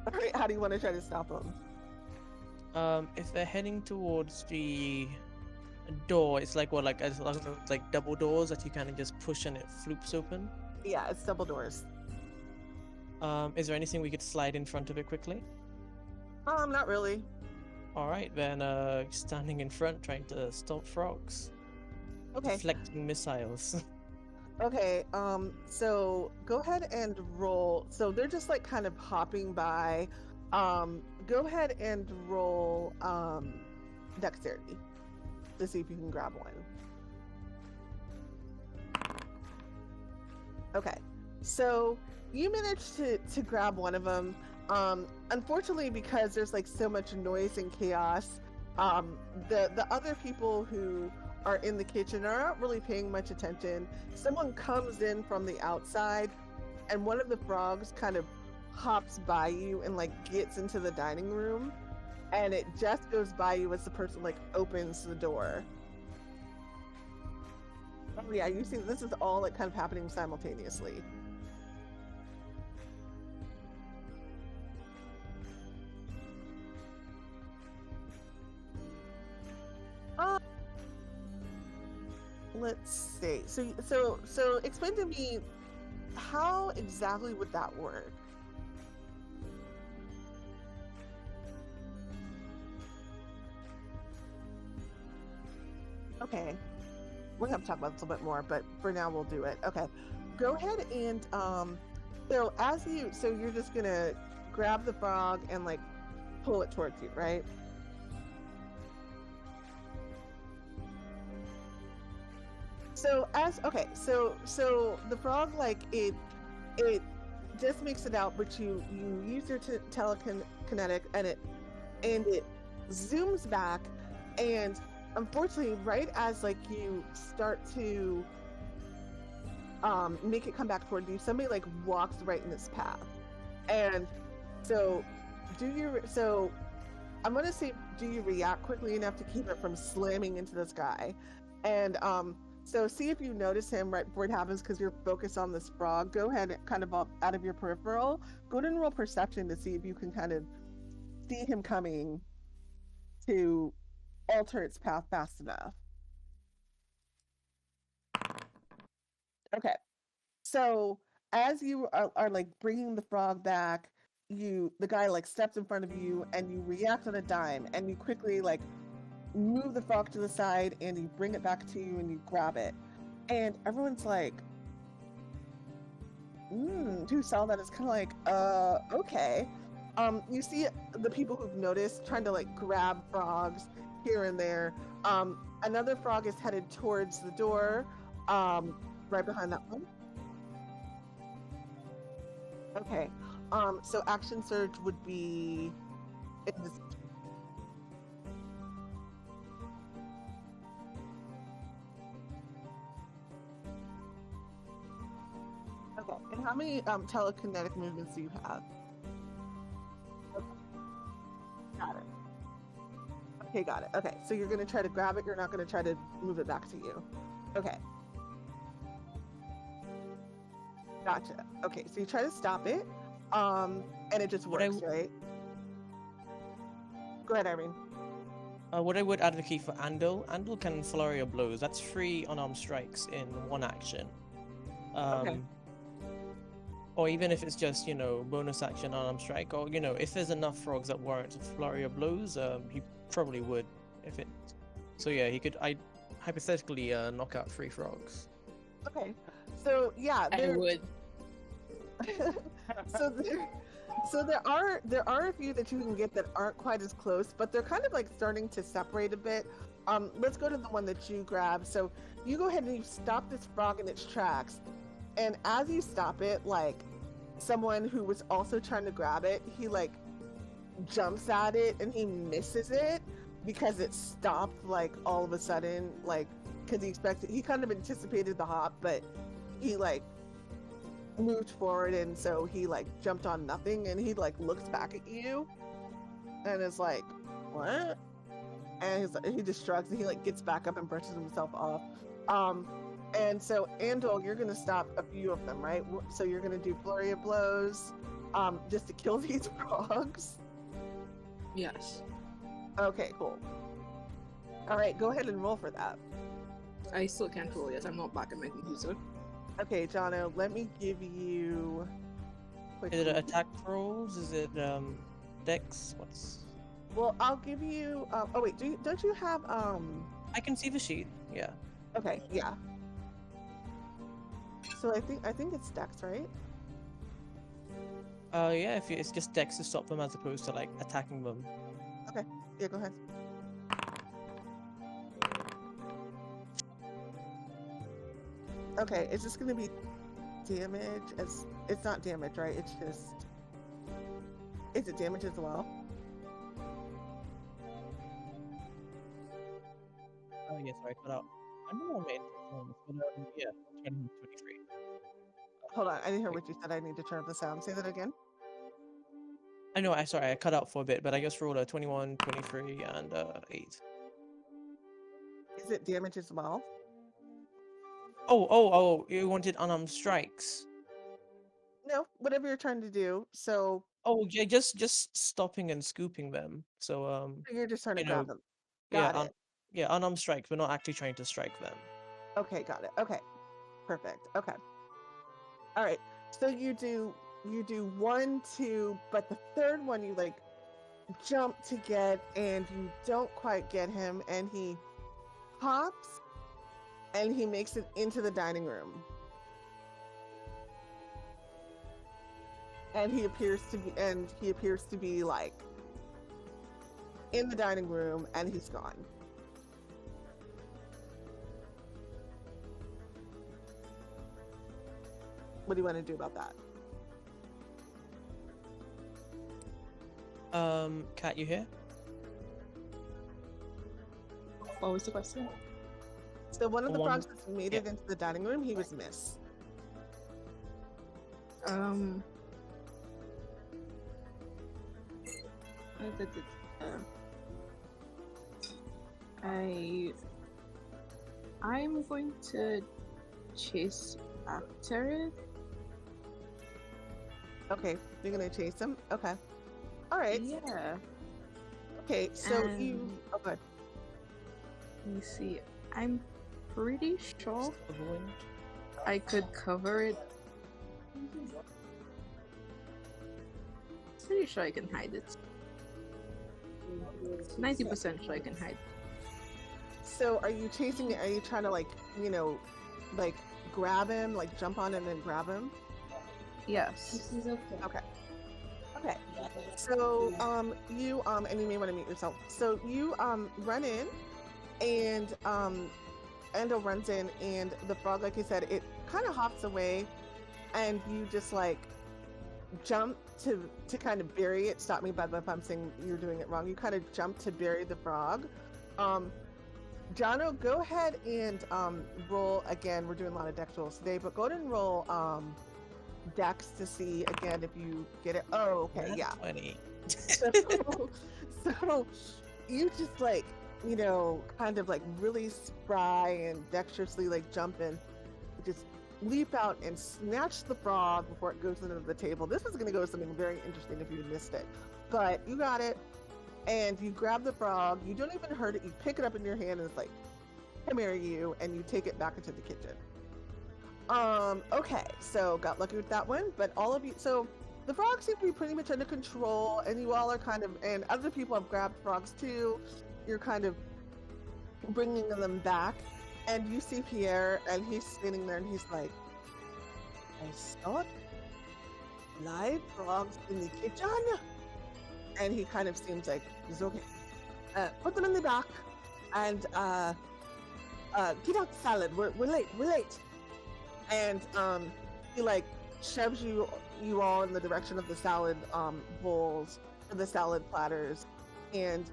All right, how do you want to try to stop them? If they're heading towards the door, it's like like double doors that you kind of just push and it floops open. Yeah, it's double doors. Is there anything we could slide in front of it quickly? Not really. All right, then standing in front, trying to stop frogs. Okay. Deflecting missiles. Okay, so go ahead and roll. So they're just like kind of hopping by. Go ahead and roll dexterity to see if you can grab one. Okay, so you managed to grab one of them. Unfortunately, because there's like so much noise and chaos, the other people who are in the kitchen are not really paying much attention. Someone comes in from the outside, and one of the frogs kind of hops by you and like gets into the dining room, and it just goes by you as the person like opens the door. Oh yeah, you see this is all like kind of happening simultaneously. Let's see. So explain to me, how exactly would that work? Okay. We're gonna have to talk about this a little bit more, but for now we'll do it. Okay. Go ahead and so you're just gonna grab the frog and like pull it towards you, right? So so the frog, like, it just makes it out, but you use your telekinetic, and it zooms back, and unfortunately, right as like you start to make it come back toward you, somebody like walks right in its path, and so I'm gonna say, do you react quickly enough to keep it from slamming into this guy? And so see if you notice him right before it happens, because you're focused on this frog. Go ahead and kind of out of your peripheral. Go ahead and roll perception to see if you can kind of see him coming to alter its path fast enough. Okay. So as you are like bringing the frog back, the guy like steps in front of you, and you react on a dime, and you quickly like move the frog to the side, and you bring it back to you, and you grab it, and everyone's like, who saw that is kind of like, okay. You see the people who've noticed trying to like grab frogs here and there. Another frog is headed towards the door, right behind that one. Okay. So action surge would be in this. Okay. And how many telekinetic movements do you have? Okay. Got it. Okay, got it. Okay, so you're gonna try to grab it. You're not gonna try to move it back to you. Okay. Gotcha. Okay, so you try to stop it, and it just What I works, right? Go ahead, Irene. What I would advocate for Andil can flurry of blows. That's 3 unarmed strikes in one action. Okay. Or even if it's just, bonus action unarmed strike, or, if there's enough frogs that warrant a flurry of blows, he probably would. So yeah, he could, hypothetically knock out 3 frogs. Okay. So yeah, I would. so there are a few that you can get that aren't quite as close, but they're kind of like starting to separate a bit. Let's go to the one that you grabbed. So you go ahead and you stop this frog in its tracks, and as you stop it, like someone who was also trying to grab it, he like jumps at it and he misses it because it stopped like all of a sudden, like because he kind of anticipated the hop, but he like moved forward, and so he like jumped on nothing, and he like looks back at you and is like, what? And he just shrugs, and he like gets back up and brushes himself off. And so Andil, you're gonna stop a few of them, right? So you're gonna do flurry of blows, just to kill these frogs. Yes. Okay, cool. All right, go ahead and roll for that. I still can't roll yet. I'm not back at my computer. Okay, Jono, let me give you. Is it attack rolls? Is it dex? Well, I'll give you. Oh wait, don't you have I can see the sheet. Yeah. Okay, yeah. So I think it's dex, right? Yeah. If it's just dex to stop them as opposed to like attacking them. Okay. Yeah, go ahead. Okay, is this gonna be damage? It's not damage, right? It's just. Is it damage as well? Oh yes, I cut out. I know I made but yeah, 23. Hold on, I didn't hear what you said. I need to turn up the sound. Say that again. I know. I cut out for a bit, but I just rolled a 21, 23, and 8. Is it damage as well? Oh! You wanted unarmed strikes. No, whatever you're trying to do. So. Oh yeah, just stopping and scooping them. So You're just trying to grab them. yeah, Got it. yeah, unarmed strikes. We're not actually trying to strike them. Okay, got it. Okay, perfect. Okay. All right. So you do 1, 2, but the third one you like jump to get, and you don't quite get him, and he hops, and he makes it into the dining room, and he appears to be like in the dining room, and he's gone. What do you want to do about that? Cat, you here? What was the question? So one of the One- frogs that's made it into the dining room, he was miss. I'm going to chase after it. Okay, you're gonna chase him. Okay, all right. Yeah. Okay, so you. And- Okay. Let me see. I'm pretty sure Of the wind. I could cover it. Pretty sure I can hide it. 90% sure I can hide. So are you chasing it? Are you trying to like grab him, like jump on him and grab him? Yes. Okay. Okay. So you and you may want to mute yourself. So you run in, and Andil runs in, and the frog, like you said, it kind of hops away, and you just like jump to kind of bury it. Stop me if I'm saying you're doing it wrong. You kind of jump to bury the frog. Jonno, go ahead and roll again. We're doing a lot of dex rolls today, but go ahead and roll dex to see again if you get it. Oh, okay, Nat yeah. 20. So you just like, kind of like really spry and dexterously like jump in, just leap out and snatch the frog before it goes into the table. This is going to go to something very interesting if you missed it, but you got it. And you grab the frog, you don't even hurt it, you pick it up in your hand, and it's like, come here, you, and you take it back into the kitchen. Okay, so got lucky with that one, but all of you, so the frogs seem to be pretty much under control, and you all are kind of, and other people have grabbed frogs too, you're kind of bringing them back, and you see Pierre, and he's standing there, and he's like, I saw live frogs in the kitchen? And he kind of seems like he's okay. Put them in the back, and get out the salad. We're late. And he like shoves you all in the direction of the salad bowls or the salad platters, and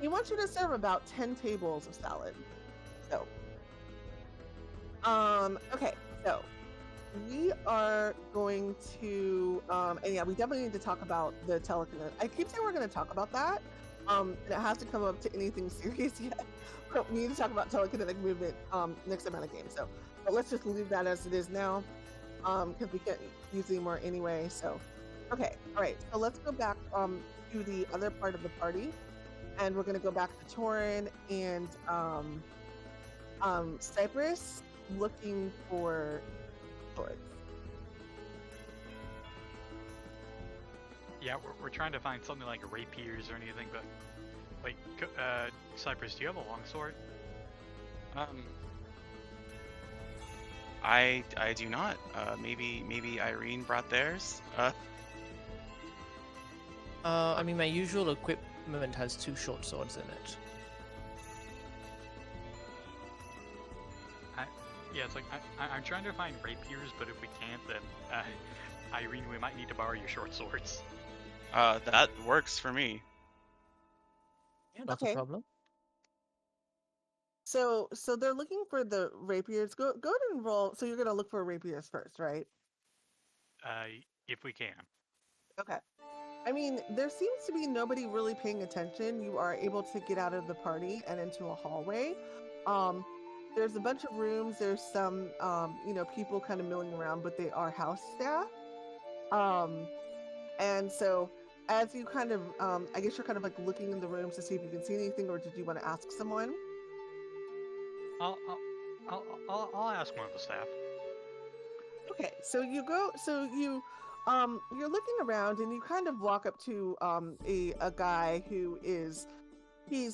he wants you to serve about 10 tables of salad. So, okay, so we are going to, and yeah, we definitely need to talk about the telekinetic. I keep saying we're going to talk about that. And it has to come up to anything serious yet. But we need to talk about telekinetic movement next time on a game. So, but let's just leave that as it is now, because we can't use anymore anyway. So, okay, all right. So let's go back to the other part of the party, and we're going to go back to Toren and Cypress looking for swords. Yeah, we're trying to find something like rapiers or anything, but like, Cypress, do you have a longsword? I do not. Maybe Irene brought theirs. I mean, my usual equipment has 2 short swords in it. Yeah, it's like I'm trying to find rapiers, but if we can't, then Irene, we might need to borrow your short swords. That works for me. Yeah, not Okay. a problem. So they're looking for the rapiers. Go ahead and roll. So you're gonna look for rapiers first, right? If we can. Okay. I mean, there seems to be nobody really paying attention. You are able to get out of the party and into a hallway. There's a bunch of rooms. There's some, people kind of milling around, but they are house staff. And so as you kind of, I guess you're kind of like looking in the rooms to see if you can see anything, or did you want to ask someone? I'll ask one of the staff. Okay, so you go, you're looking around, and you kind of walk up to a guy who is, he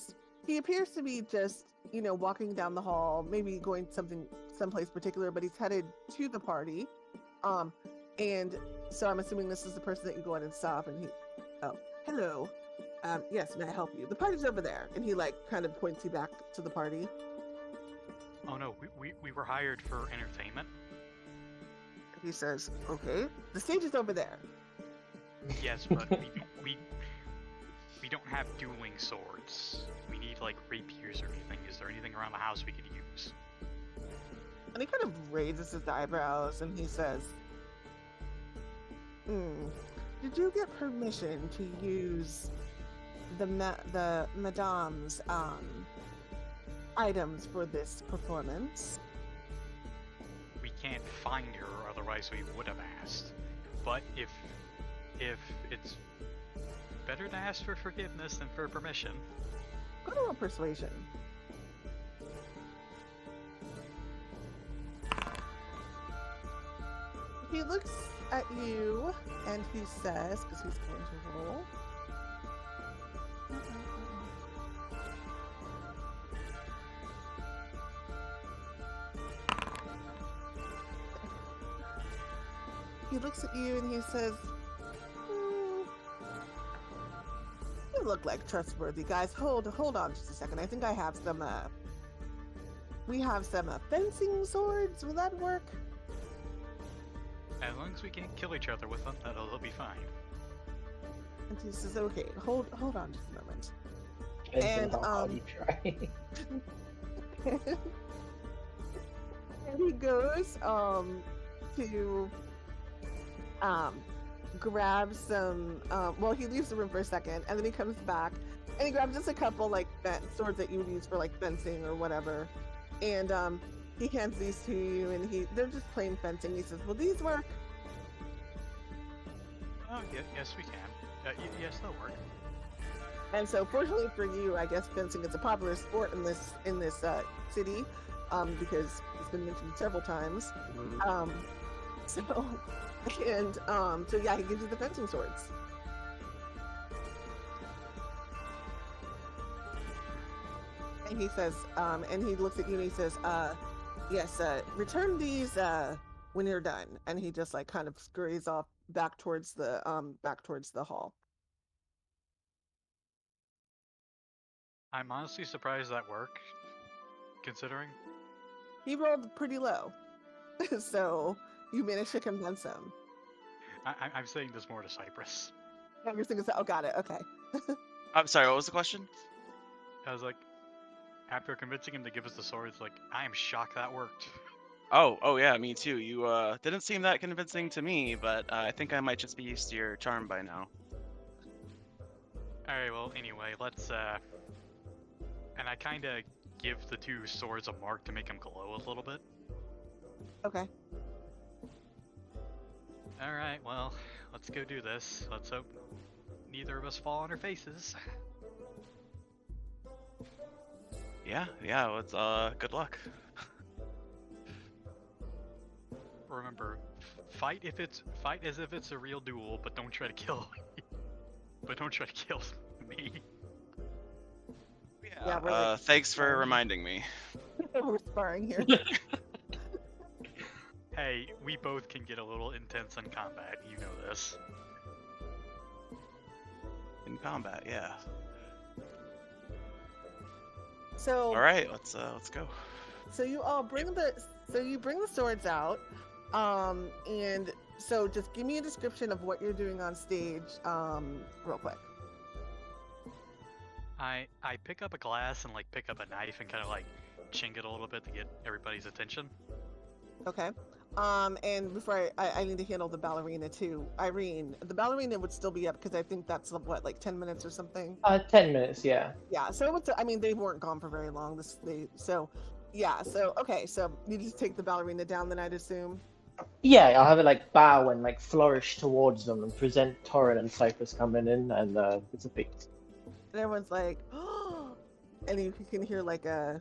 appears to be just, walking down the hall, maybe going someplace particular, but he's headed to the party. And so I'm assuming this is the person that you go in and stop, and oh, hello. Yes, may I help you? The party's over there. And he like kind of points you back to the party. Oh no, we were hired for entertainment. He says, okay, the stage is over there. Yes, but we don't have dueling swords. We need like rapiers or anything. Is there anything around the house we could use? And he kind of raises his eyebrows and he says, did you get permission to use the madame's items for this performance? We can't find her, otherwise we would have asked. But if it's better to ask for forgiveness than for permission. Go to a persuasion. He looks at you and he says, because he's going to roll. He looks at you and he says, you look like trustworthy guys. Hold on just a second. I think I have some, we have some fencing swords. Will that work? As long as we can't kill each other with them, that'll be fine. And he says, okay, hold on just a moment. Depends And, on how hard you try. and he goes, to, grab some, well, he leaves the room for a second, and then he comes back, and he grabs just a couple, like, swords that you would use for, like, fencing or whatever, and, he hands these to you, and they're just plain fencing. He says, will these work? Oh, yes we can. Yes, they'll work. And so, fortunately for you, I guess fencing is a popular sport in this city, because it's been mentioned several times. So yeah, he gives you the fencing swords. And he says, and he looks at you and he says, yes, return these when you're done. And he just like kind of scurries off back towards the hall. I'm honestly surprised that worked, considering. He rolled pretty low, so you managed to convince him. I'm saying this more to Cypress. You're thinking, oh, got it, okay. I'm sorry, what was the question? I was like, after convincing him to give us the swords, like, I am shocked that worked. Oh yeah, me too. You didn't seem that convincing to me, but I think I might just be used to your charm by now. Alright, well, anyway, let's, and I kinda give the two swords a mark to make them glow a little bit. Okay. Alright, well, let's go do this. Let's hope neither of us fall on our faces. Yeah, let's good luck. Remember, fight as if it's a real duel, but don't try to kill me. Yeah, we're like, thanks for reminding me. we're sparring here. Hey, we both can get a little intense in combat, you know this. In combat, yeah. So All right, let's go. So you all bring the swords out, and so just give me a description of what you're doing on stage, real quick. I pick up a glass and like pick up a knife and kind of like chink it a little bit to get everybody's attention. Okay. And before I need to handle the ballerina too. Irene, the ballerina would still be up because I think that's what, like 10 minutes or something. 10 minutes, yeah. Yeah. So it's, I mean, they weren't gone for very long. Yeah. So okay. So you just take the ballerina down, then I'd assume. Yeah, I'll have it like bow and like flourish towards them and present Toren and Cypress coming in, and it's a feat. And everyone's like, oh, and you can hear like a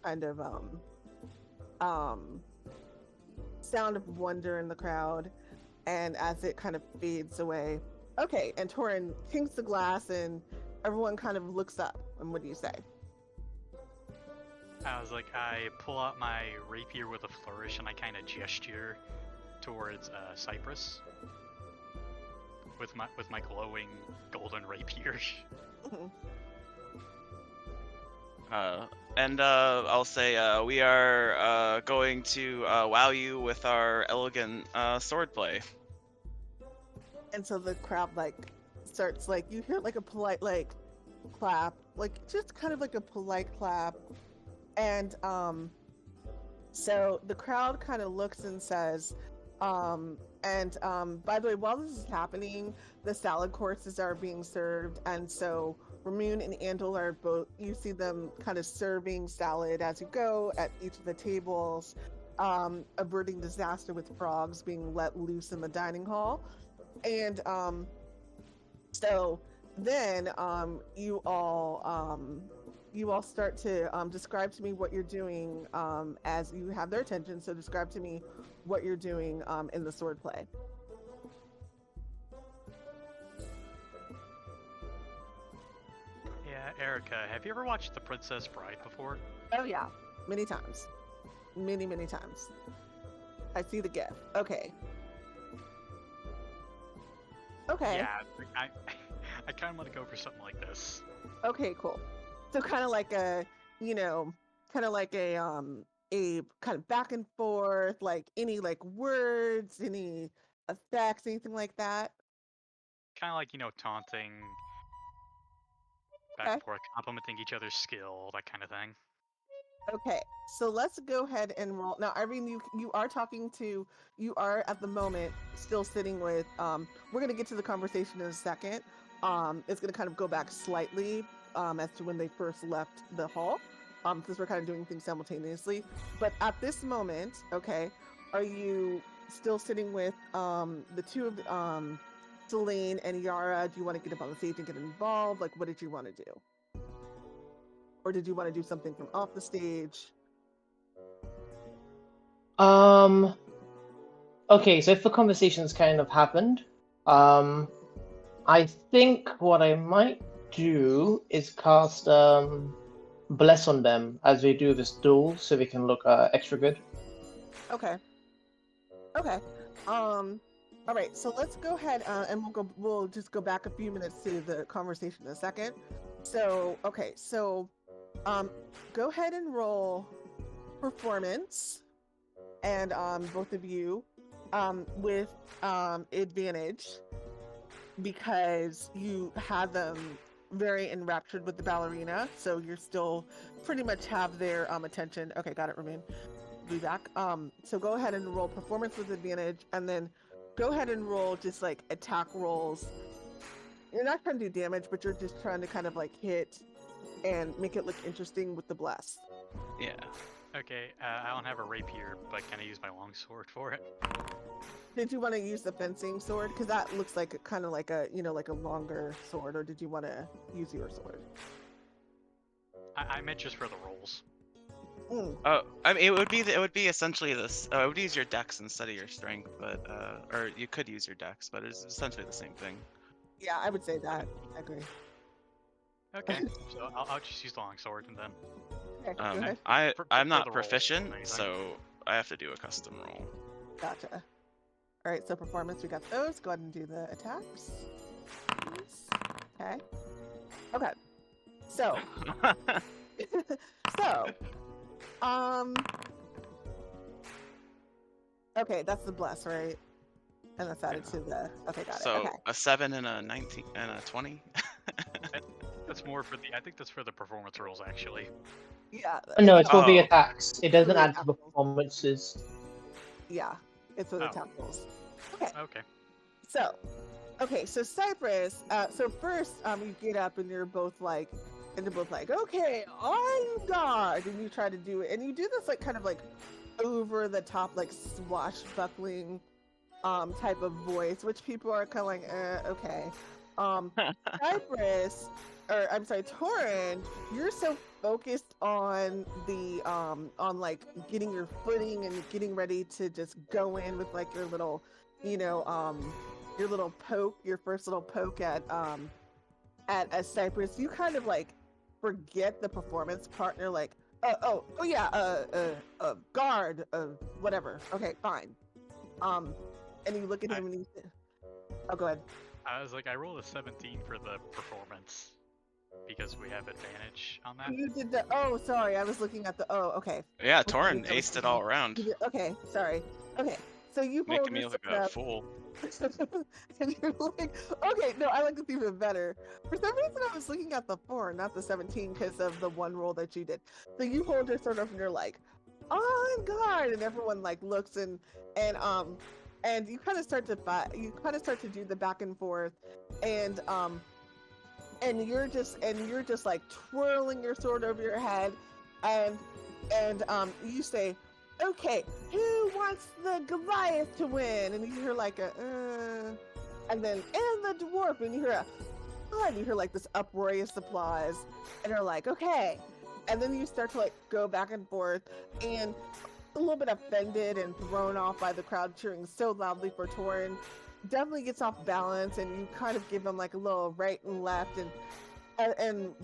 kind of sound of wonder in the crowd, and as it kind of fades away, okay, and Toren kinks the glass and everyone kind of looks up. And what do you say? I was like, I pull out my rapier with a flourish and I kind of gesture towards Cypress with my glowing golden rapier. Mhm. I'll say we are going to wow you with our elegant swordplay. And so the crowd like starts like you hear like a polite like clap, like just kind of like a polite clap, and so the crowd kind of looks and says, by the way, while this is happening, the salad courses are being served, and so Ramune and Andil are both, you see them kind of serving salad as you go at each of the tables, averting disaster with frogs being let loose in the dining hall. And so then you all start to describe to me what you're doing as you have their attention. So describe to me what you're doing in the sword play. Yeah, Erica, have you ever watched The Princess Bride before? Oh yeah, many times, many times. I see the gif. Okay. Yeah, I kind of want to go for something like this. Okay, cool. So kind of like a, kind of like a kind of back and forth, like any like words, any effects, anything like that. Kind of like, taunting, back Okay. and forth, complimenting each other's skill, that kind of thing. Okay, so let's go ahead and roll. Now, Irene, you are at the moment still sitting with, we're going to get to the conversation in a second. It's going to kind of go back slightly as to when they first left the hall, since we're kind of doing things simultaneously. But at this moment, okay, are you still sitting with the two of Celine and Yara? Do you want to get up on the stage and get involved? Like, what did you want to do? Or did you want to do something from off the stage? Okay, so if the conversation's kind of happened, I think what I might do is cast Bless on them as we do this duel, so they can look extra good. Okay. All right, so let's go ahead and we'll just go back a few minutes to the conversation in a second. So, okay, so go ahead and roll performance, and both of you with advantage, because you had them very enraptured with the ballerina, so you're still pretty much have their attention. Okay, got it, Ramune. Be back. So go ahead and roll performance with advantage, and then go ahead and roll just like attack rolls. You're not trying to do damage, but you're just trying to kind of like hit and make it look interesting with the bless. Yeah. Okay, I don't have a rapier, but can I use my longsword for it? Did you want to use the fencing sword? Because that looks like kind of like a, like a longer sword, or did you want to use your sword? I meant just for the rolls. Oh, I mean, it would be essentially this. I would use your dex instead of your strength, but or you could use your dex, but it's essentially the same thing. Yeah, I would say that. I agree. Okay, so I'll just use the longsword and then. Okay, go ahead. I'm for not the rolls, proficient, amazing. so I have to do a custom roll. Gotcha. All right, so performance, we got those. Go ahead and do the attacks. Please. Okay. Okay. So, okay, that's the bless, right? And that's added to the. Okay, got it. So Okay. a 7 and a 19 and a 20. That's more for the. I think that's for the performance rolls, actually. Yeah. No, it's for the Oh. attacks. It doesn't the add to attack the rolls. performances. Yeah, it's for the Oh. attack rolls. Okay. Okay. So Cypress. So first, you get up and you're both like, okay, on guard, and you try to do it, and you do this like kind of like over the top, like swashbuckling, type of voice, which people are kind of like, okay. Cypress, or I'm sorry, Toren, you're so focused on the on like getting your footing and getting ready to just go in with like your little, your little poke, your first little poke at a Cypress. You kind of like forget the performance partner, like, guard, whatever. Okay, fine. And you look at him and you. Oh, go ahead. I was like, I rolled a 17 for the performance because we have advantage on that. You did the. Oh, sorry. I was looking at the. Oh, okay. Yeah, Okay, Toren that was aced it all easy. around, You did- Okay, sorry. Okay, so you pulled making me your look sword like a up, fool. and you're like, okay, no, I like this even better. For some reason, I was looking at the 4, not the 17, because of the one roll that you did. So you hold your sword up, and you're like, on guard, and everyone like looks and you kind of start to fight. You kind of start to do the back and forth, and you're just like twirling your sword over your head, and you say, okay, who wants the Goliath to win? And you hear like a and the dwarf, and you hear a and you hear like this uproarious applause, and you're like, okay. And then you start to like go back and forth, and a little bit offended and thrown off by the crowd cheering so loudly for Toren, definitely gets off balance, and you kind of give him like a little right and left, and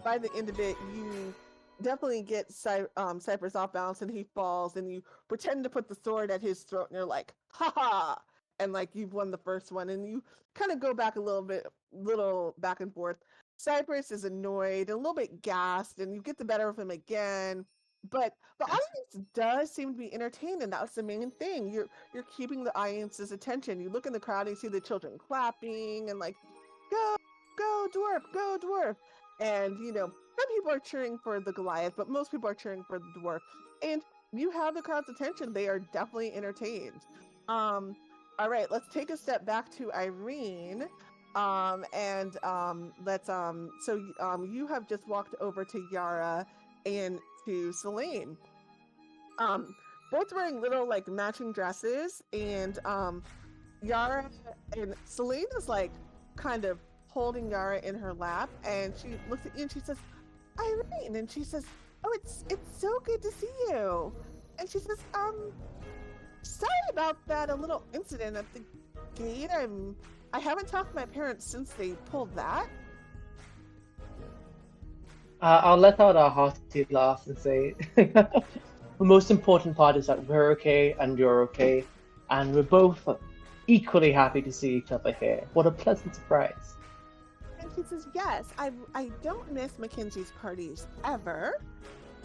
by the end of it, you definitely get Cypress off balance, and he falls, and you pretend to put the sword at his throat, and you're like, ha ha, and like you've won the first one, and you kind of go back a little back and forth. Cypress is annoyed, a little bit gassed, and you get the better of him again. But the audience does seem to be entertained, and that's the main thing. You're keeping the audience's attention. You look in the crowd and you see the children clapping and like, go dwarf, go dwarf. And some people are cheering for the Goliath, but most people are cheering for the dwarf. And you have the crowd's attention. They are definitely entertained. All right, let's take a step back to Irene. You have just walked over to Yara and to Selene. Both wearing little like matching dresses, and Yara and Selene is like kind of holding Yara in her lap, and she looks at you and she says, Irene, and she says, oh, it's so good to see you. And she says, sorry about that, a little incident at the gate. I haven't talked to my parents since they pulled that. I'll let out a hearty laugh and say, the most important part is that we're okay and you're okay, and we're both equally happy to see each other here. What a pleasant surprise. And she says, yes, I don't miss Mackenzie's parties ever.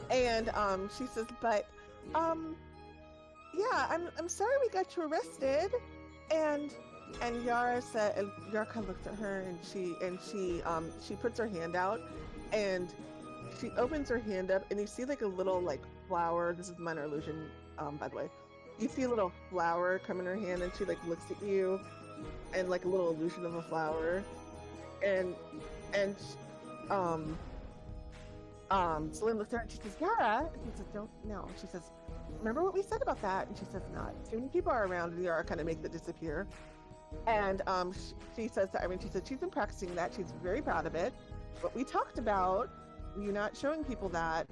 And she says, but yeah, I'm sorry we got you arrested. And Yara said, and Yara kind of looks at her, and she puts her hand out, and she opens her hand up, and you see like a little like flower. This is minor illusion, by the way. You see a little flower come in her hand, and she like looks at you, and like a little illusion of a flower, and Selene looks at her and she says, Yara, and she says, don't no. She says, remember what we said about that? And she says, not too many people are around, and Yara kind of makes it disappear. And she says to Irene, she said she's been practicing that. She's very proud of it. But we talked about you not showing people that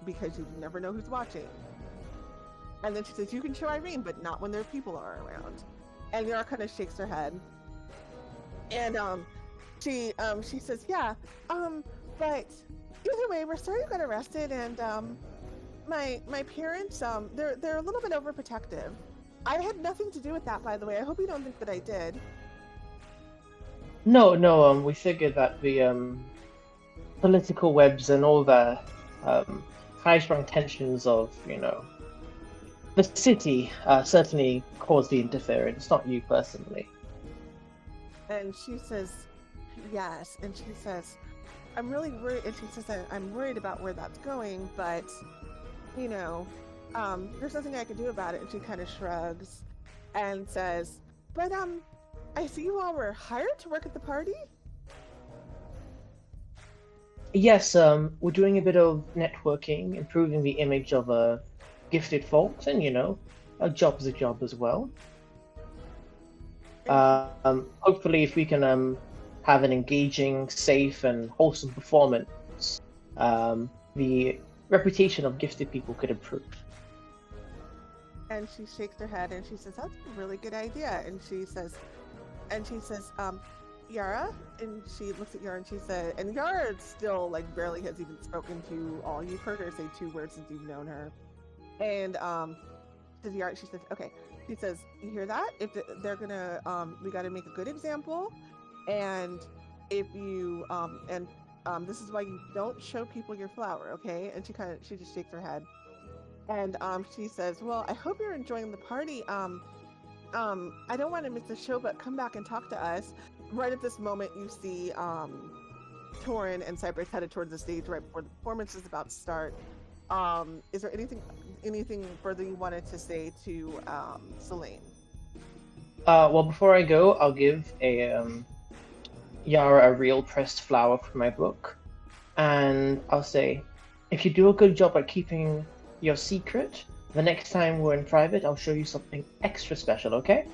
because you never know who's watching. And then she says, you can show Irene, but not when there people are around. And Yara kind of shakes her head. And she says, yeah, but either way, we're sorry you got arrested, and my parents, they're a little bit overprotective. I had nothing to do with that, by the way. I hope you don't think that I did. No, we figured that the political webs and all the high-strung tensions of, the city certainly caused the interference, not you personally. And she says, yes. And she says, I'm really worried. And she says, I'm worried about where that's going, but, there's nothing I can do about it. And she kind of shrugs and says, but, I see you all were hired to work at the party? Yes, we're doing a bit of networking, improving the image of gifted folks, and a job is a job as well. Hopefully, if we can have an engaging, safe, and wholesome performance, the reputation of gifted people could improve. And she shakes her head and she says, that's a really good idea. And she says, Yara? And she looks at Yara and she said, and Yara still like barely has even spoken to all. You've heard her say 2 words since you've known her. And says Yara, she says, okay. She says, you hear that? If they're gonna, we got to make a good example, And if you this is why you don't show people your flower, okay? And she just shakes her head. And she says, "Well, I hope you're enjoying the party. I don't want to miss the show, but come back and talk to us." Right at this moment, you see Toren and Cypress headed towards the stage right before the performance is about to start. Is there anything further you wanted to say to Selene? Well, before I go, I'll give Yara a real pressed flower from my book, and I'll say, if you do a good job at keeping your secret, the next time we're in private, I'll show you something extra special, okay?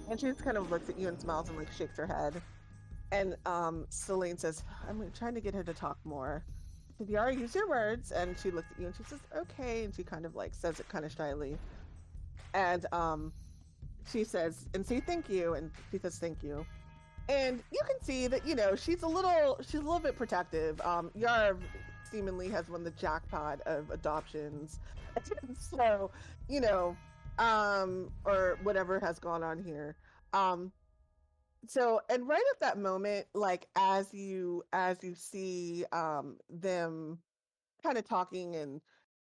And she just kind of looks at you and smiles and like shakes her head. And Selene says, "I'm trying to get her to talk more." She says, "Yara, use your words." And she looks at you and she says, "Okay." And she kind of like says it kind of shyly. And she says, "And say thank you." And she says, "Thank you." And you can see that, you know, she's a little bit protective. Yara seemingly has won the jackpot of adoptions. So, you know, or whatever has gone on here. So, and right at that moment, like as you see them kind of talking and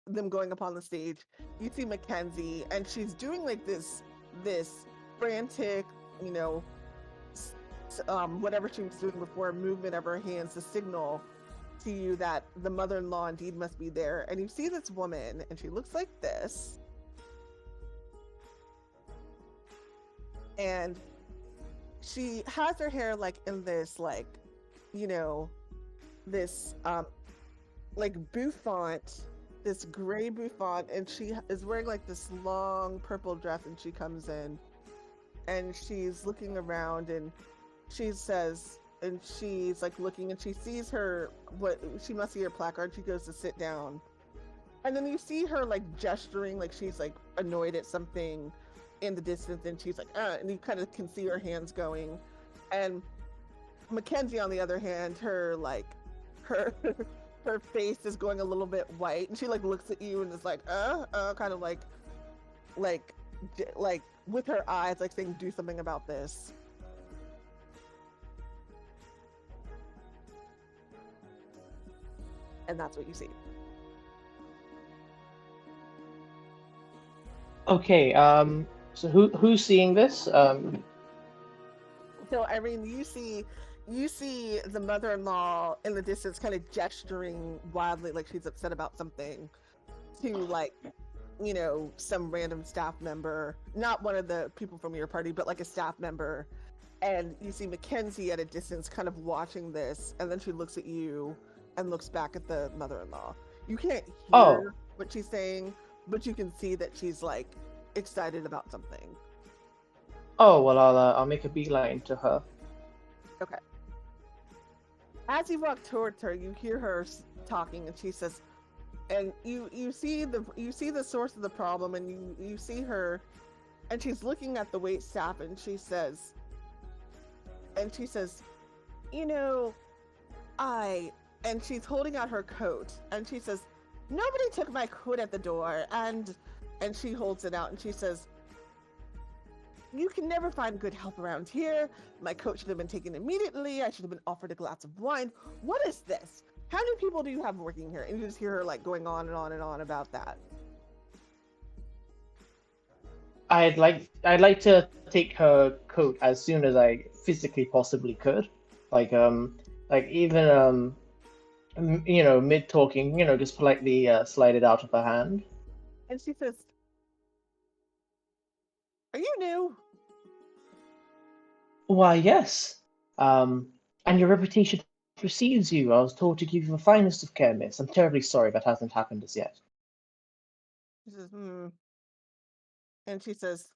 them going upon the stage, you see Mackenzie, and she's doing like this frantic, you know, whatever she was doing before, movement of her hands to signal to you that the mother-in-law indeed must be there. And you see this woman, and she looks like this, and she has her hair like in this, like, you know, this like bouffant, this gray bouffant, and she is wearing like this long purple dress, and she comes in and she's looking around, and she says, and she's like looking, and she sees her, what she must see her placard. She goes to sit down, and then you see her like gesturing, like she's like annoyed at something in the distance, and she's like, and you kind of can see her hands going. And Mackenzie, on the other hand, her like her her face is going a little bit white, and she like looks at you and is like, kind of like with her eyes, like saying, "Do something about this." And that's what you see. Okay, so who's seeing this? So Irene, you see the mother-in-law in the distance kind of gesturing wildly, like she's upset about something, to like, you know, some random staff member, not one of the people from your party, but like a staff member. And you see Mackenzie at a distance kind of watching this, and then she looks at you and looks back at the mother-in-law. You can't hear what she's saying, but you can see that she's like excited about something. Oh, well, I'll make a beeline to her. Okay. As you walk towards her, you hear her talking, and she says, and you see the source of the problem, and you see her, and she's looking at the wait staff, and she says, "You know, and she's holding out her coat, and she says, "Nobody took my coat at the door," and she holds it out, and she says, "You can never find good help around here. My coat should have been taken immediately. I should have been offered a glass of wine. What is this? How many people do you have working here?" And you just hear her like going on and on and on about that. I'd like to take her coat as soon as I physically possibly could, like even you know, mid talking, you know, just politely slide it out of her hand. And she says, "Are you new?" Why, yes. And your reputation precedes you. I was told to give you the finest of care, miss. I'm terribly sorry that hasn't happened as yet. She says, And she says,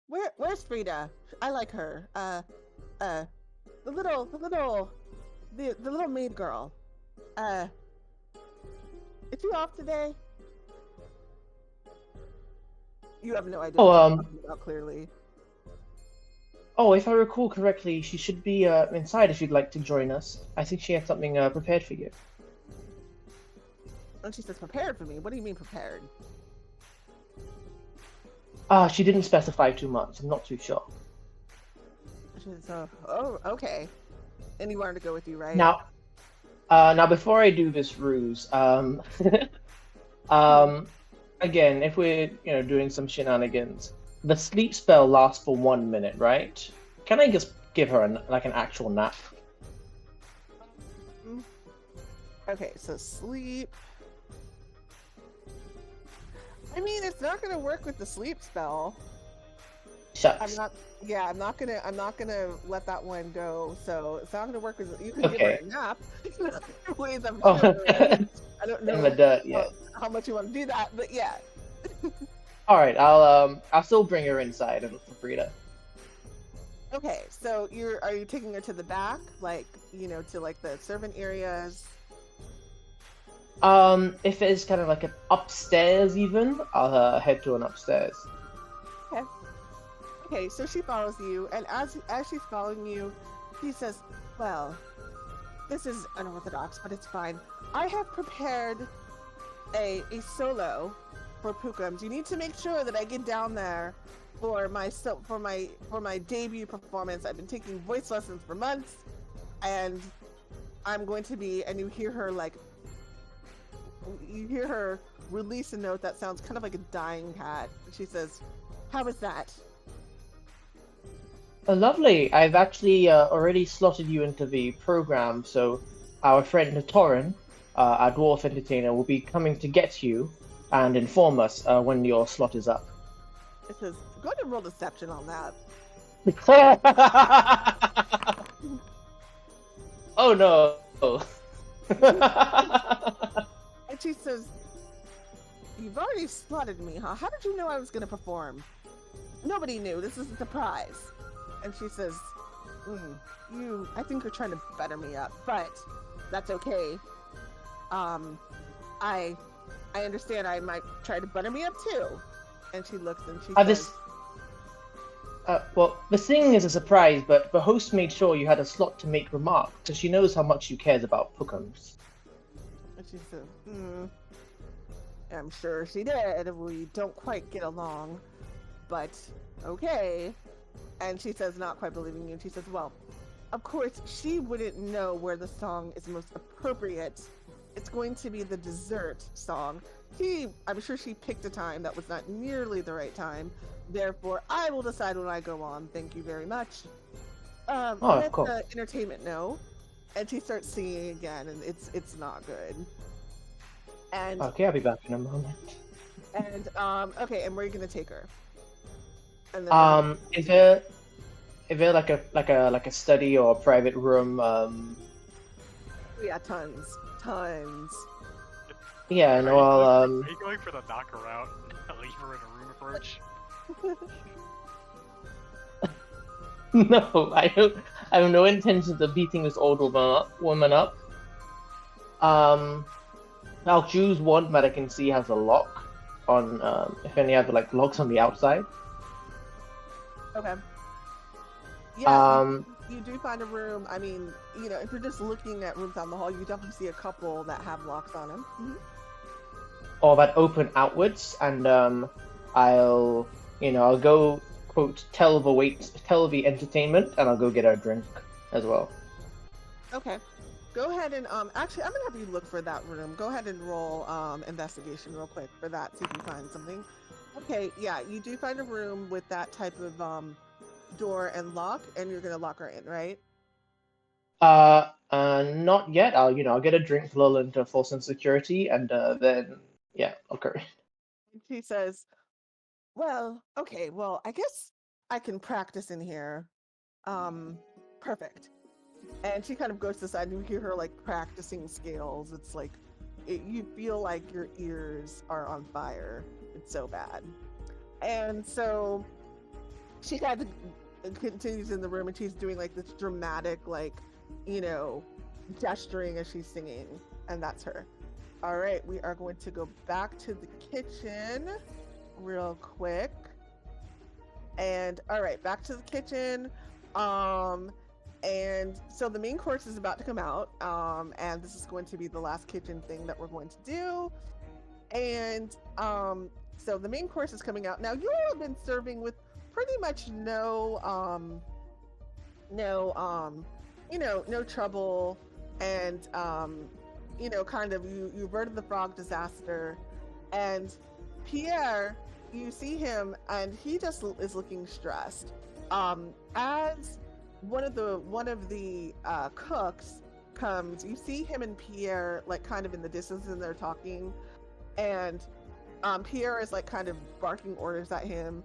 Where's Frida? I like her. The little maid girl. Is she off today?" You have no idea what she's talking about, clearly. Oh, if I recall correctly, she should be inside if you'd like to join us. I think she has something prepared for you. And she says, "Prepared for me? What do you mean prepared?" She didn't specify too much. I'm not too sure. she's oh, okay. And you wanted to go with you, right? Now before I do this ruse, again, if we're doing some shenanigans, the sleep spell lasts for 1 minute, right? Can I just give her an actual nap? Okay, so sleep. I mean, it's not gonna work with the sleep spell. Shucks. I'm not gonna let that one go. So it's not gonna work with. You can give her a nap. Ways I'm sure. I don't know in the dirt yet. How much you want to do that, but yeah. All right, I'll still bring her inside and for Frida. Okay, so are you taking her to the back, like to like the servant areas? If it's kind of like an upstairs, even I'll head to an upstairs. Okay. Okay, so she follows you, and as she's following you, she says, "Well, this is unorthodox, but it's fine. I have prepared a solo for Pukums. You need to make sure that I get down there for my debut performance. I've been taking voice lessons for months, and I'm going to be." And you hear her release a note that sounds kind of like a dying cat. She says, "How is that?" Lovely. I've actually already slotted you into the program, so our friend Toren, our dwarf entertainer, will be coming to get you and inform us when your slot is up. It says, "Go ahead and roll deception on that." Oh no. And she says, "You've already slotted me, huh? How did you know I was going to perform?" "Nobody knew. This is a surprise." And she says, I think you're trying to butter me up, but that's okay. I understand I might try to butter me up too." And she looks and she says, well, the singing is a surprise, but the host made sure you had a slot to make remarks, because she knows how much you cares about Pukums. And she said, "I'm sure she did. We don't quite get along, but okay." And she says, not quite believing you, and she says, "Well, of course, she wouldn't know where the song is most appropriate. It's going to be the dessert song. I'm sure she picked a time that was not nearly the right time. Therefore, I will decide when I go on. Thank you very much. Let cool. the entertainment know." And she starts singing again, and it's not good. And okay, I'll be back in a moment. And okay, and where are you gonna take her? And then is there like a study or a private room? Yeah, tons. Yeah, no, I'll Are you going for the knocker route? Leave her in a room approach? No, I have no intentions of beating this old woman up. I'll choose one that I can see has a lock on, if any other locks on the outside. Okay. Yeah, you do find a room. I mean, if you're just looking at rooms down the hall, you definitely see a couple that have locks on them. Mm-hmm. Or that open outwards, and I'll go quote tell the entertainment, and I'll go get her a drink as well. Okay. Go ahead and actually, I'm gonna have you look for that room. Go ahead and roll investigation real quick for that. See if you find something. Okay, yeah, you do find a room with that type of door and lock, and you're gonna lock her in, right? Not yet. I'll get a drink, lull into full sense security, and then okay. She says, "Well, okay, well, I guess I can practice in here. Perfect." And she kind of goes to the side, and you hear her practicing scales. It's you feel like your ears are on fire. It's so bad. And so she kind of continues in the room, and she's doing this dramatic, gesturing as she's singing, and that's her. All right, we are going to go back to the kitchen real quick. And all right, back to the kitchen. And so the main course is about to come out, and this is going to be the last kitchen thing that we're going to do. And so the main course is coming out now. You all have been serving with pretty much no no no trouble, and kind of you averted the frog disaster. And Pierre, you see him and he just is looking stressed. As one of the cooks comes, you see him and Pierre like kind of in the distance, and they're talking, and Pierre is like kind of barking orders at him,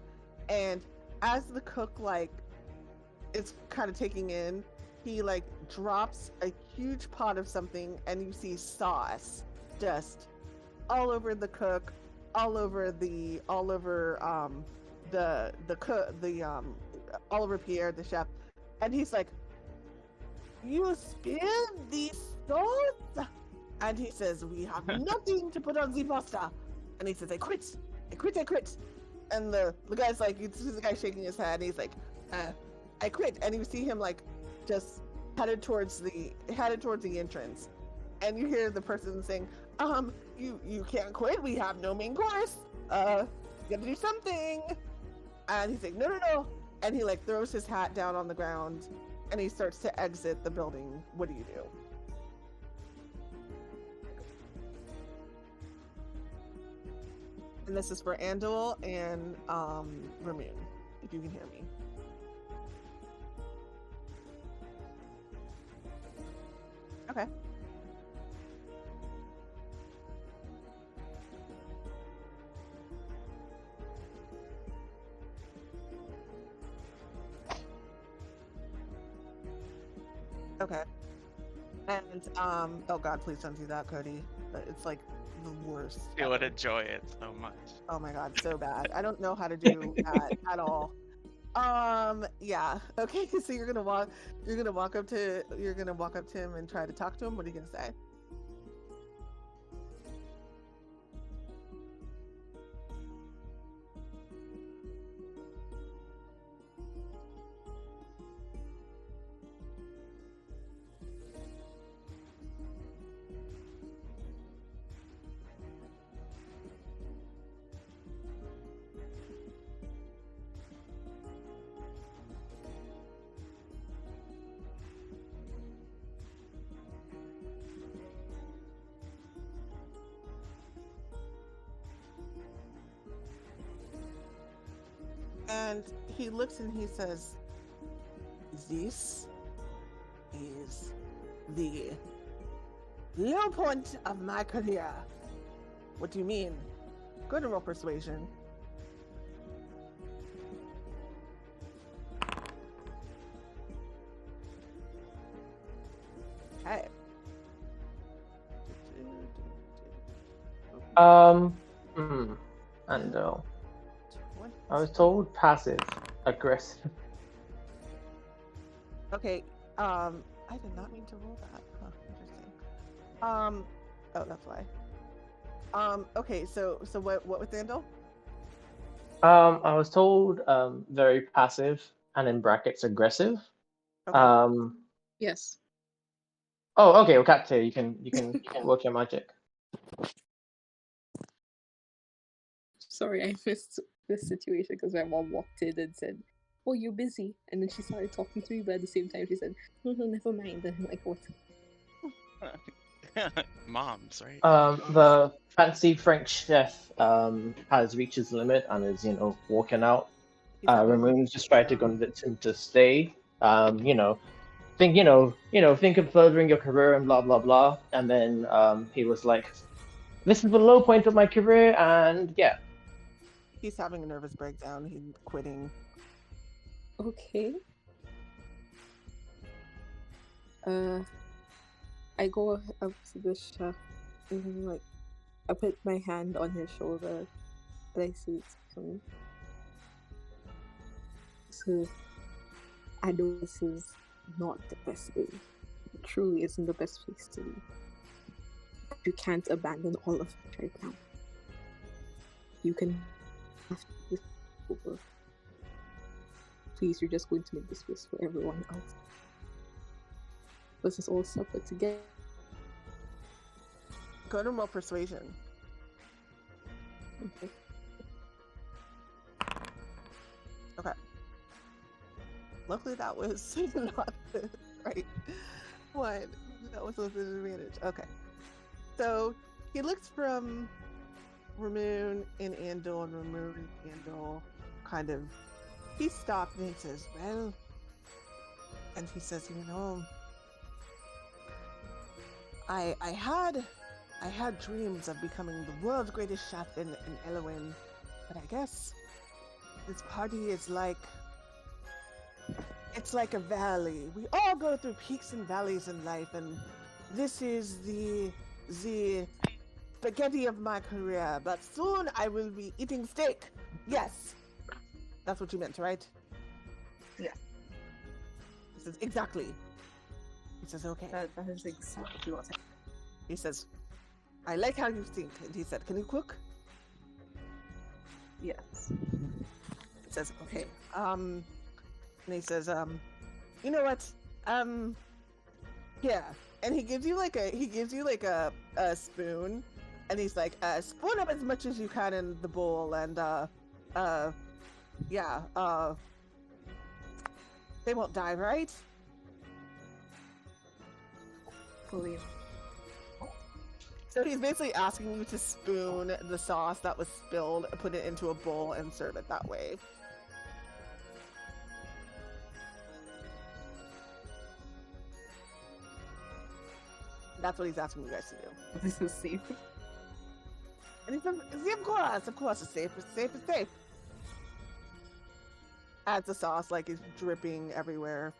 and as the cook like is kind of taking in, he like drops a huge pot of something, and you see sauce just all over the cook, the cook, all over Pierre the chef, and he's like, "You spilled the sauce," and he says, "We have nothing to put on the pasta," and he says, "I quit, I quit, I quit," and the guy's like, you see the guy shaking his head, and he's like, "I quit," and you see him like just headed towards the entrance, and you hear the person saying, you can't quit. We have no main course. You gotta do something." And he's like, "No, no, no," and he like throws his hat down on the ground, and he starts to exit the building. What do you do? And this is for Andil and Ramune, if you can hear me. Okay. Okay. And oh god, please don't do that, Cody. It's like the worst. You would ever. enjoy it so much. Oh my god, so bad. I don't know how to do that at all. Yeah. Okay, so you're gonna walk up to him and try to talk to him. What are you gonna say? And he looks and he says, "This is the low point of my career." What do you mean? Go to roll persuasion. Okay. And I was told passive aggressive. Okay. I did not mean to roll that. Huh, interesting. Oh, that's why. Okay. So what with Andil? I was told very passive and in brackets aggressive. Okay. Yes. Oh, okay. Well, Katya, you can work your magic. Sorry, I missed this situation because my mom walked in and said, "Oh, you're busy," and then she started talking to me, but at the same time she said, "No, no, never mind." And I'm like, "What?" Moms, right? The fancy French chef has reached his limit and is walking out. He's having a Ramoon's just tried to convince him to stay. Think of furthering your career and blah blah blah. And then he was like, "This is the low point of my career," and yeah. He's having a nervous breakdown. He's quitting. Okay. I go up to the chef and I'm like, I put my hand on his shoulder and I say to him, "So, I know this is not the best way. It truly isn't the best place to be. You can't abandon all of it right now. You can have this over. Please, you're just going to make this worse for everyone else. Let's just all suffer together." Go to roll persuasion. Okay. Okay. Luckily, that was not the right one. That was with an advantage. Okay. So he looks from Ramune and Andil, and Ramune and Andil kind of. He stopped and he says, "Well," and he says, I had dreams of becoming the world's greatest chef in Elwyn, but I guess this party is like, it's like a valley. We all go through peaks and valleys in life, and this is the spaghetti of my career, but soon I will be eating steak. Yes. That's what you meant, right? Yeah. He says, exactly. He says, okay. That is exactly what He says, I like how you think. And he said, can you cook? Yes. He says, okay. And he says, you know what? Yeah. And he gives you like a spoon, and he's like, spoon up as much as you can in the bowl, and yeah, they won't die, right? Believe. So he's basically asking you to spoon the sauce that was spilled, put it into a bowl, and serve it that way. That's what he's asking you guys to do. This is safe. And he says, yeah, of course, it's safe. It's safe, it's safe. Adds the sauce, like, it's dripping everywhere.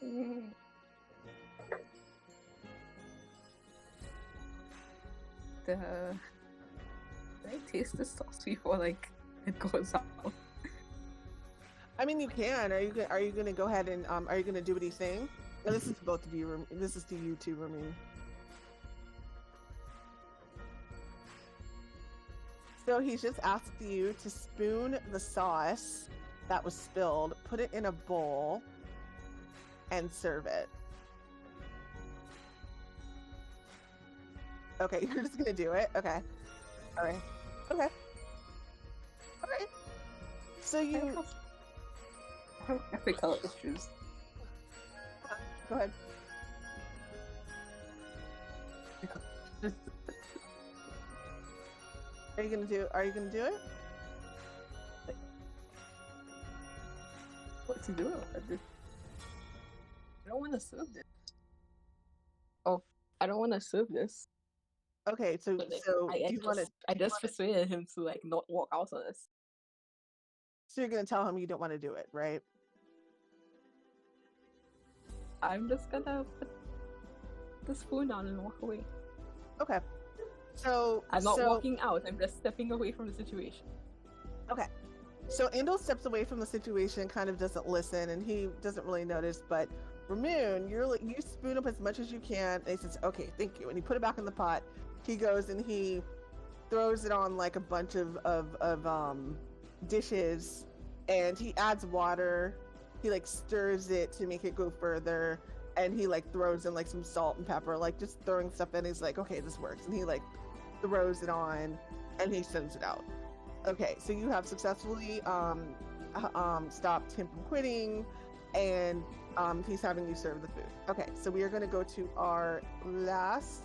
Can I taste the sauce before, like, it goes out? I mean, you can. Are you gonna go ahead and are you gonna do what he's saying? No, this is to both of you. This is to you too, Ramune. So he's just asked you to spoon the sauce that was spilled, put it in a bowl, and serve it. Okay, you're just gonna do it? Okay. Alright. Okay. Alright. So you... I have ethical issues. Go ahead. Are you gonna do it? What to do about this? I don't want to serve this. Oh, I don't want to serve this. Okay, so But, like, do you want to? I just persuaded him to like not walk out on us. So you're gonna tell him you don't want to do it, right? I'm just gonna put the spoon down and walk away. Okay. So I'm not walking out. I'm just stepping away from the situation. Okay. So Andil steps away from the situation, kind of doesn't listen, and he doesn't really notice. But Ramune, you spoon up as much as you can, and he says, "Okay, thank you." And he put it back in the pot. He goes and he throws it on like a bunch of dishes, and he adds water. He like stirs it to make it go further, and he like throws in like some salt and pepper, like just throwing stuff in. He's like, "Okay, this works," and he like throws it on, and he sends it out. Okay, so you have successfully stopped him from quitting, and he's having you serve the food. Okay, so we are going to go to our last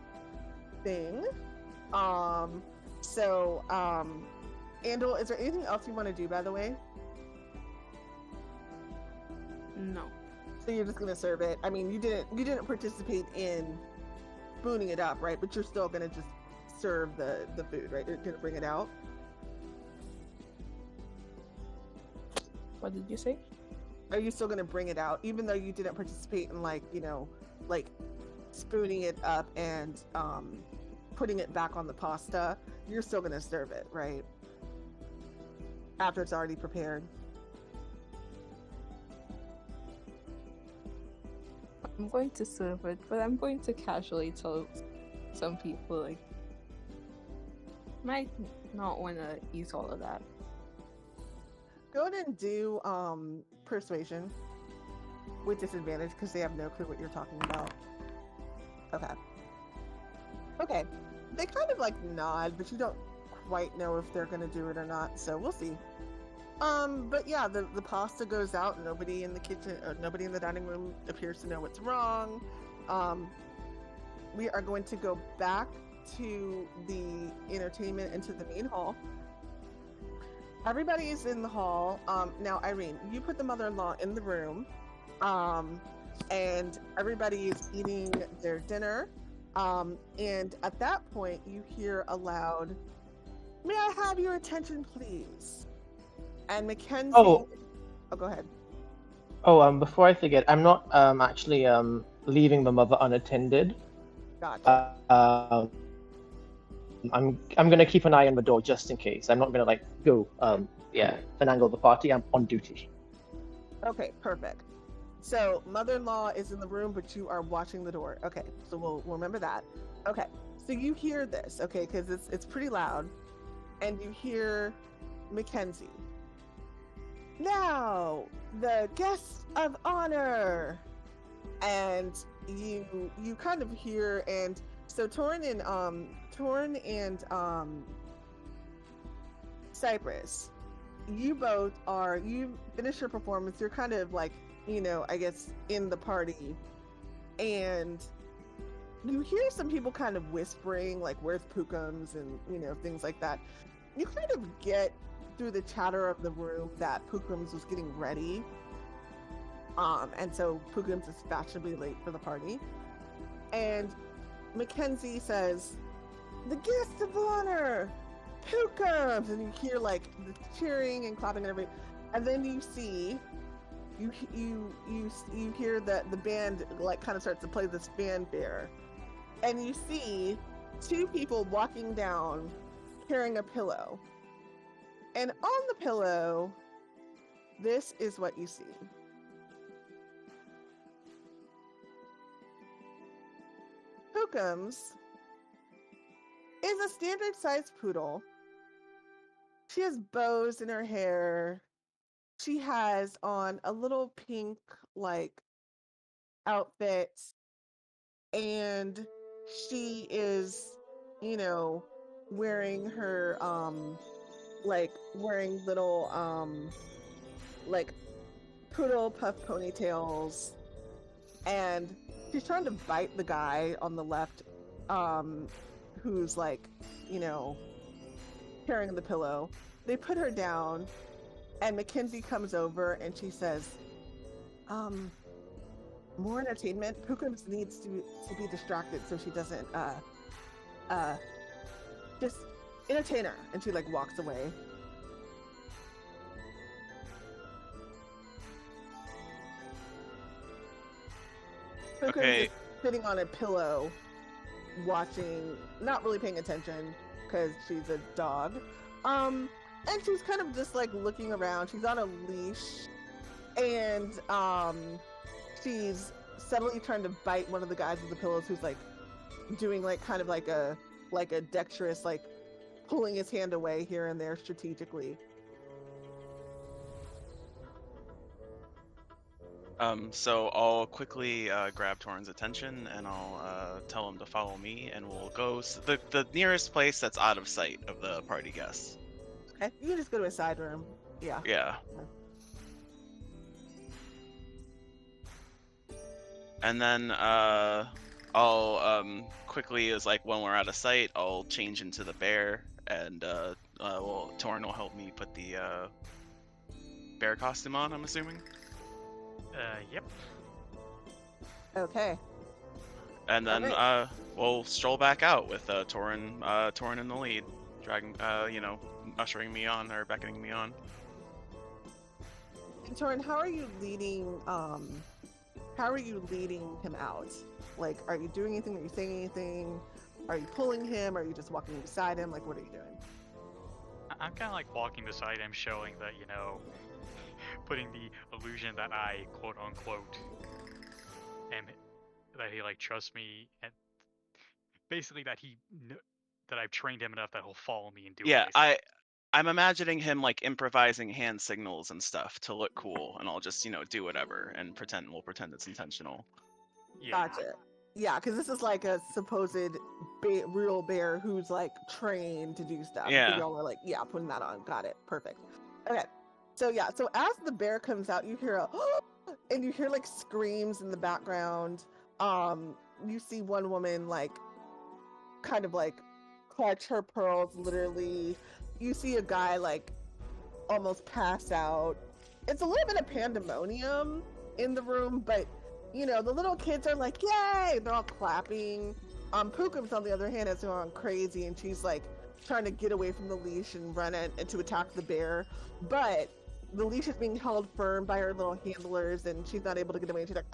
thing. Andil, is there anything else you want to do, by the way? No. So you're just going to serve it. I mean, you didn't participate in spooning it up, right? But you're still going to just serve the food, right? You're going to bring it out. What did you say? Are you still going to bring it out, even though you didn't participate in like spooning it up and putting it back on the pasta? You're still going to serve it, right? After it's already prepared. I'm going to serve it, but I'm going to casually tell some people like might not want to eat all of that. Go ahead and do persuasion with disadvantage because they have no clue what you're talking about. Okay. They kind of like nod, but you don't quite know if they're gonna do it or not, so we'll see. But yeah, the pasta goes out. Nobody in the kitchen, nobody in the dining room appears to know what's wrong. We are going to go back to the entertainment and to the main hall. Everybody is in the hall. Now, Irene, you put the mother-in-law in the room, and everybody is eating their dinner. And at that point, you hear a loud, "May I have your attention, please?" And Mackenzie. Oh, Go ahead. Before I forget, I'm not actually leaving the mother unattended. Gotcha. I'm gonna keep an eye on the door just in case. I'm not gonna like go finagle the party. I'm on duty. Okay, perfect. So mother-in-law is in the room, but you are watching the door. Okay, so we'll remember that. Okay, so you hear this, okay, because it's pretty loud, and you hear Mackenzie. Now, the guests of honor, and you kind of hear, and so Toren and Cypress, you both are, you finish your performance, you're kind of like, I guess in the party, and you hear some people kind of whispering like, "Where's Pookums?" and things like that. You kind of get through the chatter of the room that Pookums was getting ready, and so Pookums is fashionably late for the party, and Mackenzie says, "The guest of honor, Pookums," and you hear like the cheering and clapping and everything, and then you see, you hear that the band like kind of starts to play this fanfare, and you see two people walking down carrying a pillow, and on the pillow, this is what you see. Pookums is a standard sized poodle. She has bows in her hair. She has on a little pink like outfit, and she is, wearing her wearing little like poodle puff ponytails, and she's trying to bite the guy on the left, who's like, carrying the pillow. They put her down, and Mackenzie comes over and she says, "More entertainment. Pookums needs to be distracted so she doesn't just entertain her," and she like walks away. Pookums is sitting on a pillow, watching, not really paying attention because she's a dog. And she's kind of just like looking around. She's on a leash, and she's subtly trying to bite one of the guys with the pillows, who's like doing like kind of like a dexterous, like pulling his hand away here and there strategically. So I'll quickly grab Toren's attention, and I'll tell him to follow me, and we'll go the nearest place that's out of sight of the party guests. Okay, you can just go to a side room. Yeah. Yeah. And then I'll quickly, as like when we're out of sight, I'll change into the bear, and Toren will help me put the bear costume on, I'm assuming. Yep. Okay. And then we'll stroll back out with Toren in the lead, dragging, ushering me on, or beckoning me on. And Toren, how are you leading him out? Like, are you doing anything? Are you saying anything? Are you pulling him? Are you just walking beside him? Like, what are you doing? I'm kind of like walking beside him, showing that, putting the illusion that I quote unquote am, that he like trusts me, and basically that that I've trained him enough that he'll follow me and do. Yeah, I'm imagining him like improvising hand signals and stuff to look cool, and I'll just do whatever and we'll pretend it's intentional. Yeah. Gotcha. Yeah, because this is like a supposed real bear who's like trained to do stuff. Yeah. So y'all were like, yeah, putting that on. Got it. Perfect. Okay. So yeah, so as the bear comes out, you hear a and you hear like screams in the background. You see one woman like kind of like clutch her pearls literally. You see a guy like almost pass out. It's a little bit of pandemonium in the room, but you know, the little kids are like, yay! They're all clapping. Pukum's on the other hand has gone crazy and she's like trying to get away from the leash and run in and to attack the bear. But the leash is being held firm by her little handlers and she's not able to get away and she's like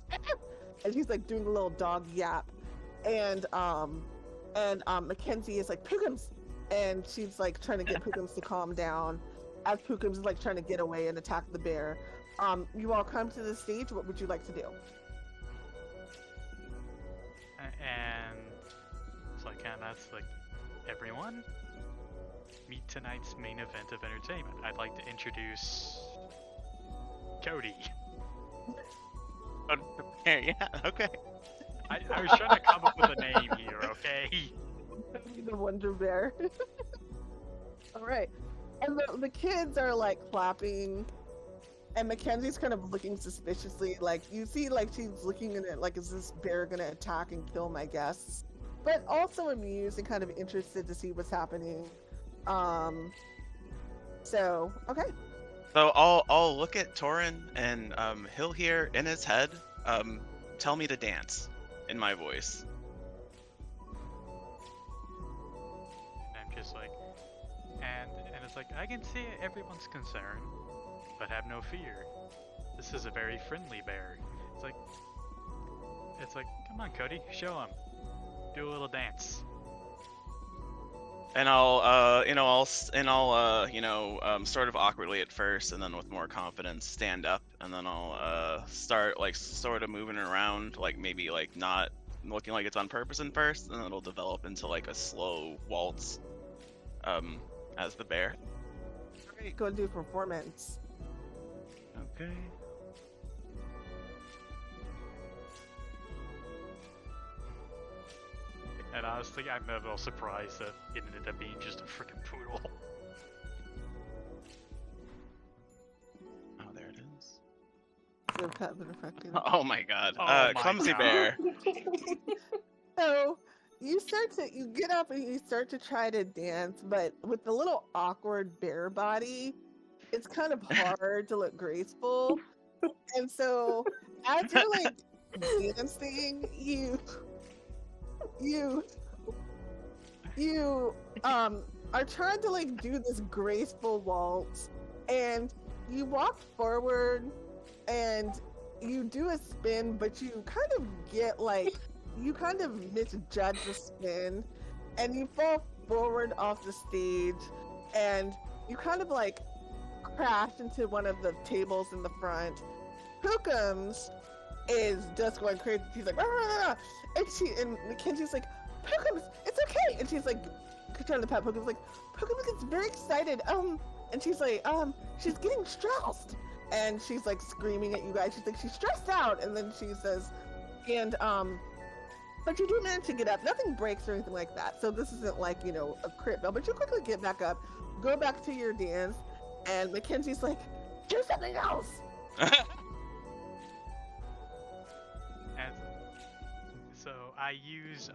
and she's like doing a little dog yap. And Mackenzie is like, Pukums! And she's like trying to get Pukums to calm down as Pukums is like trying to get away and attack the bear. You all come to the stage. What would you like to do? And so I can ask, like, everyone, meet tonight's main event of entertainment. I'd like to introduce Cody. Yeah, okay. I was trying to come up with a name here, okay? The Wonder Bear. All right. And the kids are like clapping, and Mackenzie's kind of looking suspiciously. Like you see, like she's looking at it, like, is this bear gonna attack and kill my guests? But also amused and kind of interested to see what's happening. So okay. So I'll look at Toren and he'll hear in his head, tell me to dance in my voice. And I'm just like, and it's like, I can see everyone's concern, but have no fear. This is a very friendly bear. It's like, come on, Cody, show him. Do a little dance. And I'll sort of awkwardly at first, and then with more confidence, stand up, and then I'll start like sort of moving around, like maybe like not looking like it's on purpose in first, and then it'll develop into like a slow waltz, as the bear. All right, go do performance. Okay. And honestly, I'm a little surprised that it ended up being just a freaking poodle. Oh, there it is. So cut been affecting. Oh my god. Oh my Clumsy God. bear. So you get up and you start to try to dance, but with the little awkward bear body, it's kind of hard to look graceful. And so as you're like dancing, you are trying to like do this graceful waltz, and you walk forward and you do a spin, but you kind of get like you kind of misjudge the spin and you fall forward off the stage and you kind of like crash into one of the tables in the front. Hookums is just going crazy. She's like, "Rah!" And Mackenzie's like, Hookums, it's okay. And she's like trying to pat Hookums, like, Hookums gets very excited. And she's like, she's getting stressed. And she's like screaming at you guys. She's like, she's stressed out. And then she says, but you do manage to get up. Nothing breaks or anything like that. So this isn't like, a crit bell, but you quickly get back up, go back to your dance. And Mackenzie's like, do something else. And so I use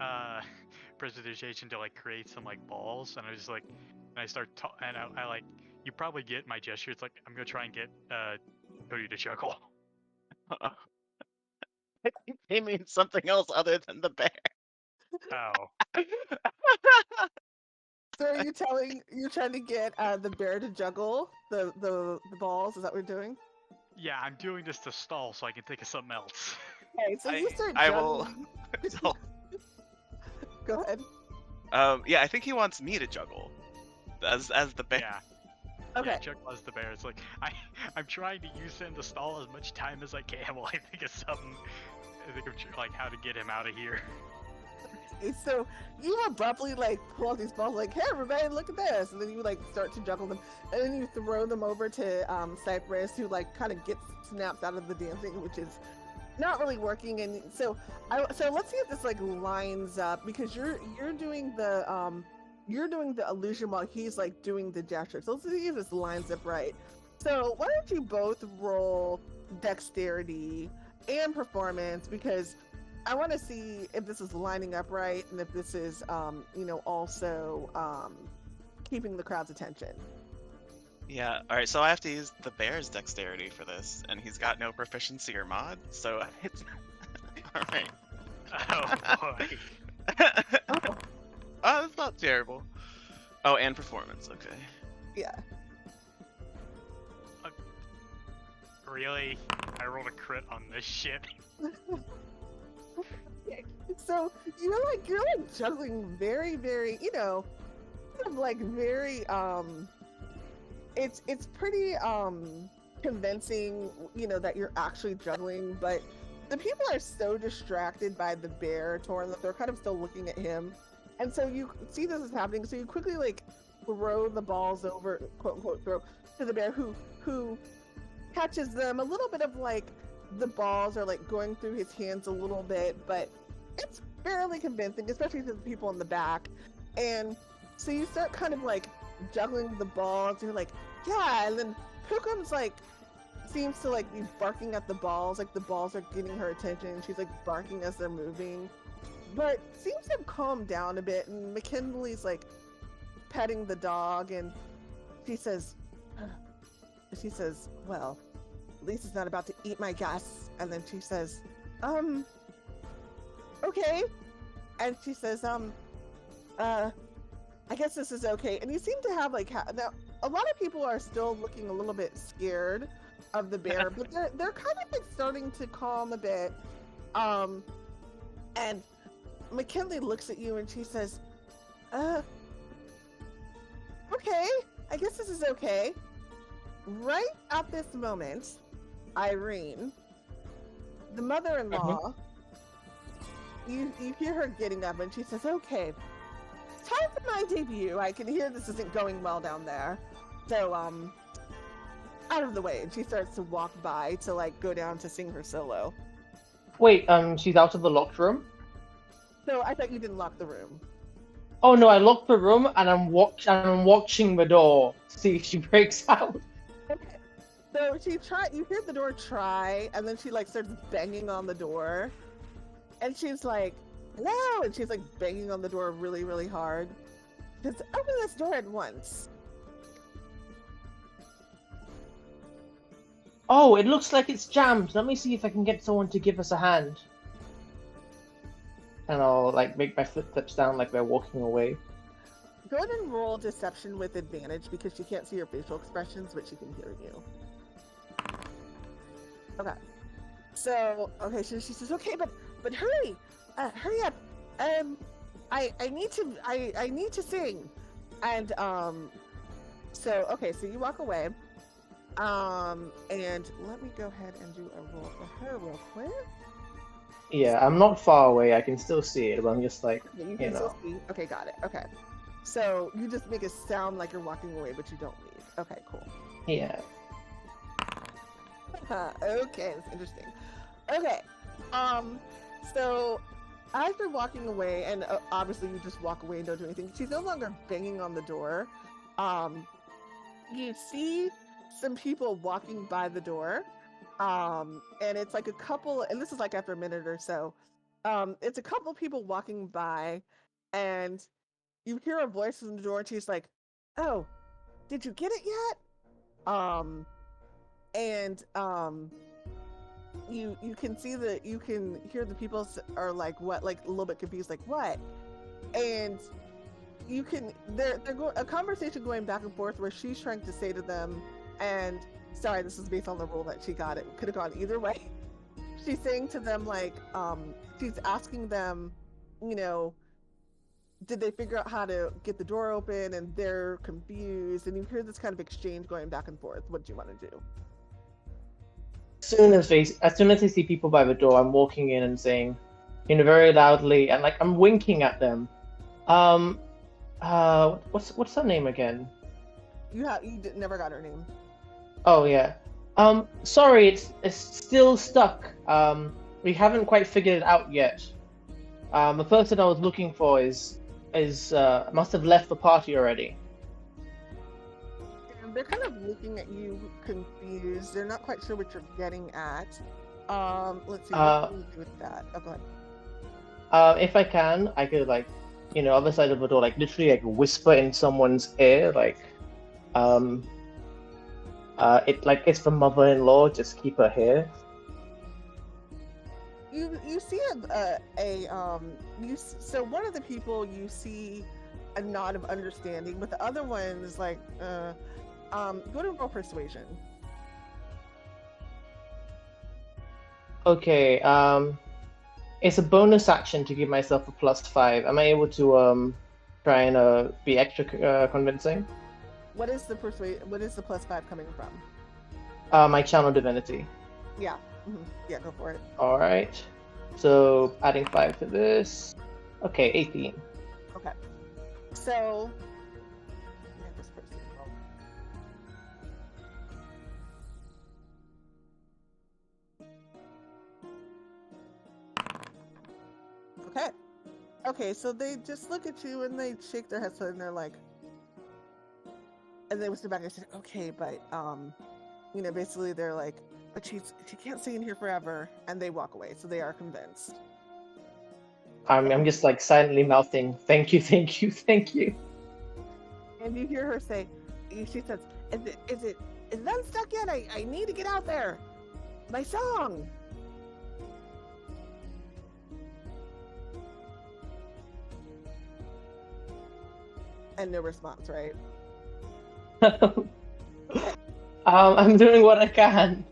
prestidigitation to like create some like balls, and I was like, and I start and I like, you probably get my gesture. It's like I'm gonna try and get Cody to chuckle. I think they mean something else other than the bear. Oh. So are you're trying to get the bear to juggle the balls? Is that what you're doing? Yeah, I'm doing this to stall so I can think of something else. Okay, so you start I will. juggling. Go ahead. Yeah, I think he wants me to juggle as the bear. Yeah. Okay. Yeah, chuckle as the bear. It's like I'm trying to use him to stall as much time as I can while I think of something. I think of like how to get him out of here. Okay, so you abruptly like pull out these balls, like, hey everybody, look at this, and then you like start to juggle them, and then you throw them over to Cypress, who like kind of gets snapped out of the dancing, which is not really working. And so let's see if this like lines up, because you're doing the illusion while he's like doing the gesture. So let's see if this lines up right. So why don't you both roll dexterity and performance, because I want to see if this is lining up right and if this is, also keeping the crowd's attention. Yeah, alright, so I have to use the bear's dexterity for this, and he's got no proficiency or mod, so it's... Alright. Oh boy. Oh, Oh, that's not terrible. Oh, and performance, okay. yeah. Really? I rolled a crit on this shit. So you're like juggling very, very, kind of like very it's pretty convincing, that you're actually juggling, but the people are so distracted by the bear, Toren, that they're kind of still looking at him. And so you see this is happening, so you quickly like throw the balls over, quote unquote, throw to the bear who catches them. A little bit of like the balls are like going through his hands a little bit, but it's fairly convincing, especially to the people in the back. And so you start kind of like juggling the balls. You're like, yeah, and then Pilgrim's like seems to like be barking at the balls, like the balls are getting her attention. She's like barking as they're moving, but seems to have calmed down a bit. And McKinley's like petting the dog, and she says, well, at least it's not about to eat my guts. And then she says, okay. And she says, I guess this is okay. And you seem to have like, now a lot of people are still looking a little bit scared of the bear, but they're kind of like starting to calm a bit. And McKinley looks at you and she says, okay, I guess this is okay. Right at this moment, Irene, the mother-in-law, you hear her getting up and she says, okay, time for my debut. I can hear this isn't going well down there. So, out of the way. And she starts to walk by to like go down to sing her solo. Wait, she's out of the locked room? So I thought you didn't lock the room. Oh no, I locked the room and I'm watching the door to see if she breaks out. Okay. So you hear the door try, and then she like starts banging on the door. And she's like, hello! And she's like banging on the door really, really hard. She says, open this door at once. Oh, it looks like it's jammed. Let me see if I can get someone to give us a hand. And I'll like make my footsteps sound like they're walking away. Go ahead and roll deception with advantage, because she can't see your facial expressions, but she can hear you. Okay. So, okay, so she says, okay, but hurry! Hurry up! I need to sing. And, so, okay, so you walk away. And let me go ahead and do a roll for her real quick. Yeah, I'm not far away. I can still see it, but I'm just like, You can still see. Okay, got it. Okay. So you just make it sound like you're walking away, but you don't leave. Okay, cool. Yeah. Okay, that's interesting. Okay. So as you're walking away, and obviously you just walk away and don't do anything, she's no longer banging on the door. You see some people walking by the door. And it's like a couple, and this is like after a minute or so. It's a couple people walking by, and you hear a voice in the door, and she's like, "Oh, did you get it yet?" You can see you can hear the people are like, "What?" Like a little bit confused, like, "What?" And you can a conversation going back and forth where she's trying to say to them, and sorry, this is based on the rule that she got. It could have gone either way. She's saying to them, like, she's asking them, did they figure out how to get the door open? And they're confused. And you hear this kind of exchange going back and forth. What do you want to do? As soon as I see people by the door, I'm walking in and saying, very loudly, and like I'm winking at them. What's her name again? You never got her name. Oh yeah. Sorry, it's still stuck. We haven't quite figured it out yet. The person I was looking for is must have left the party already. They're kind of looking at you confused. They're not quite sure what you're getting at. Let's see, what can we do with that? Oh, go ahead. If I can, I could like, other side of the door, like literally like whisper in someone's ear, like, it's the mother-in-law. Just keep her here. You see so one of the people you see a nod of understanding, but the other one is like, go to roll persuasion. Okay. It's a bonus action to give myself a +5. Am I able to try and be extra convincing? What is the +5 coming from? My channel divinity. Yeah. Yeah, go for it. All right. So adding 5 to this. Okay, 18. Okay. So yeah, this person roll. Okay. Okay, so they just look at you and they shake their heads and they're like, and they whisper back and say, okay, but basically they're like, but she can't stay in here forever, and they walk away. So they are convinced. I'm just like silently mouthing, thank you, thank you, thank you. And you hear her say, she says, is it unstuck yet? I need to get out there. My song. And no response, right? I'm doing what I can.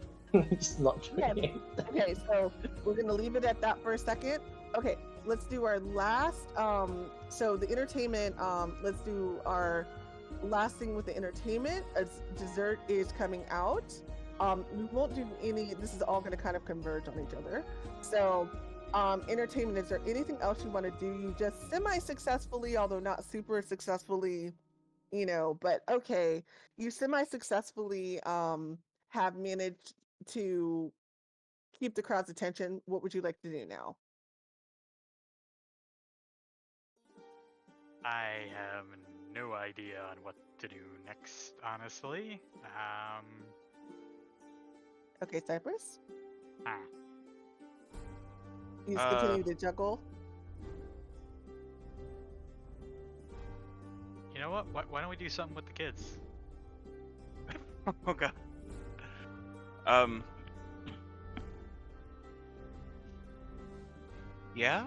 Just not doing it. Okay, so we're gonna leave it at that for a second. Okay, let's do our last. So the entertainment. Let's do our last thing with the entertainment. As dessert is coming out. We won't do any. This is all gonna kind of converge on each other. So, entertainment. Is there anything else you want to do? You just semi-successfully, although not super successfully. But okay, you semi-successfully have managed to keep the crowd's attention. What would you like to do now? I have no idea on what to do next, honestly. Okay, Cypress. Ah. You just continue to juggle. You know what? Why don't we do something with the kids? Oh god. Yeah?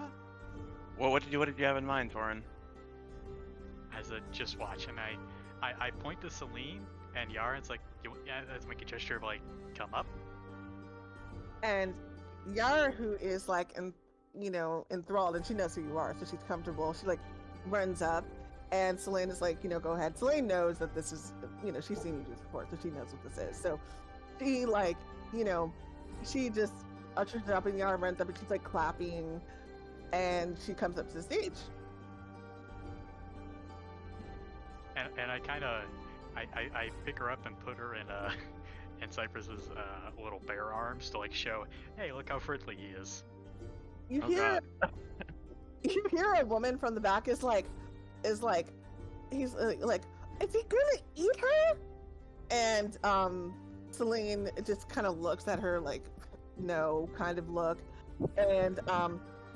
Well, what did you have in mind, Toren? As a just watch, and I point to Celine and Yaren's like, let's make a gesture of like, come up. And Yara, who is like, enthralled, and she knows who you are, so she's comfortable. She like runs up, and Selene is like, go ahead. Selene knows that this is, she's seen you do this before, so she knows what this is. So she like, she just ushers it up, and Yara runs up, and she's like clapping, and she comes up to the stage. And I kind of, I pick her up and put her in Cypress's little bear arms to like show, hey, look how friendly he is. You hear a woman from the back is like, he's like, is he gonna eat her? And Celine just kind of looks at her like, no, kind of look. And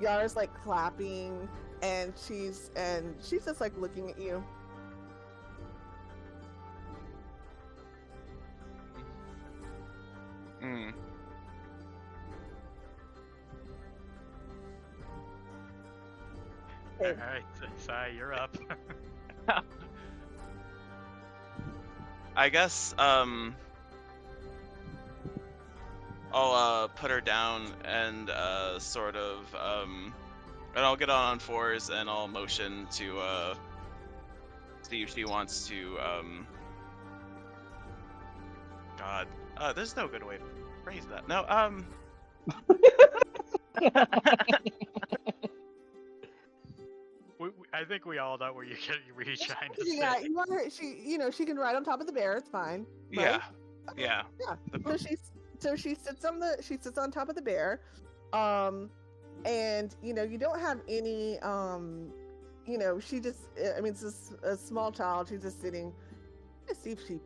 Yara's like clapping, and she's just like looking at you. All right, Sai, you're up. I guess I'll put her down and sort of and I'll get on 4s and I'll motion to see if she wants to God, there's no good way to phrase that. No, I think we all know where you're trying to say. Yeah, you want her. She can ride on top of the bear. It's fine. Right? Yeah. So she sits on top of the bear, and you don't have any she just. I mean, it's a small child. She's just sitting. Let's see if she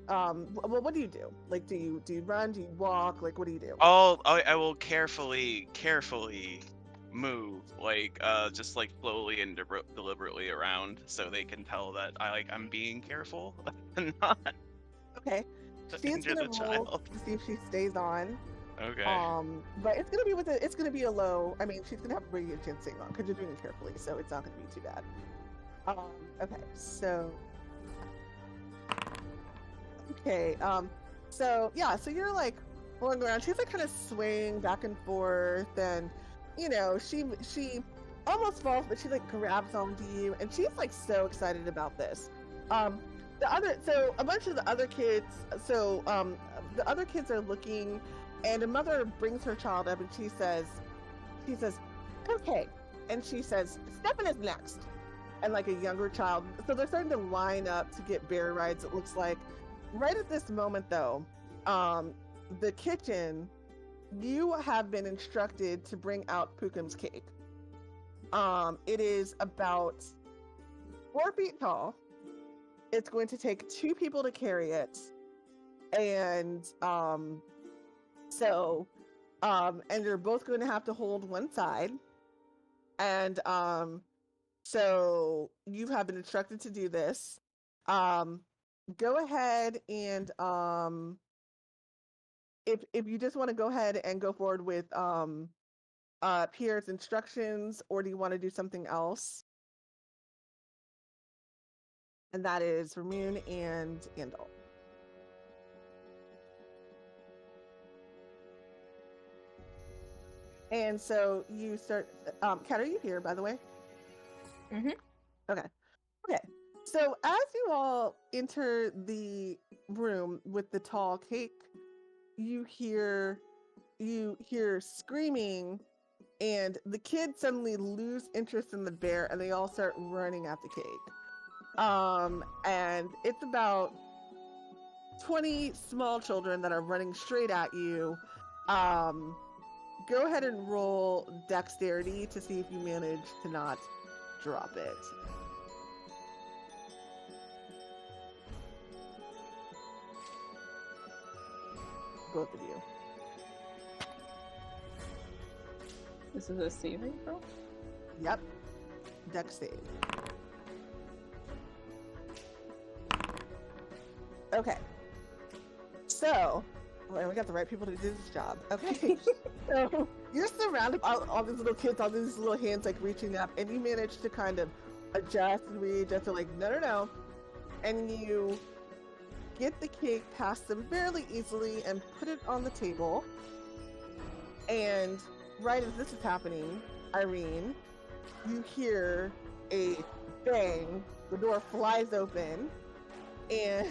well, what do you do? Like, do you run? Do you walk? Like, what do you do? I will carefully move, like just like slowly and deliberately around, so they can tell that I'm being careful and not Okay. She's injure gonna the roll child. to see if she stays on. Okay. But it's gonna be it's gonna be a low. I mean, she's gonna have a pretty good chance staying on because you're doing it carefully, so it's not gonna be too bad. Okay, so okay, so yeah, so you're like rolling around. She's like kind of swaying back and forth, and you know, she almost falls, but she like grabs onto you, and she's like so excited about this. So a bunch of the other kids, the other kids are looking, and a mother brings her child up, and she says, okay, and she says, Stefan is next, and like a younger child. So they're starting to line up to get bear rides. It looks like. Right at this moment, though, the kitchen, you have been instructed to bring out Pukum's cake. It is about 4 feet tall. It's going to take 2 people to carry it, and and you're both going to have to hold one side, and so you have been instructed to do this. Go ahead and if you just want to go ahead and go forward with Pierre's instructions, or do you want to do something else? And that is Ramune and Andil. And so you start. Kat, are you here, by the way? Mm-hmm. Okay. So as you all enter the room with the tall cake, you hear screaming, and the kids suddenly lose interest in the bear, and they all start running at the cake. And it's about 20 small children that are running straight at you. Go ahead and roll dexterity to see if you manage to not drop it. Both of you. This is a saving throw? Yep. Dex save. Okay. So, well, we got the right people to do this job. Okay. So you're surrounded by all these little kids, all these little hands like reaching up, and you manage to kind of adjust and readjust. They're like, no. And you get the cake past them fairly easily and put it on the table. And right as this is happening, Irene, you hear a bang. The door flies open, and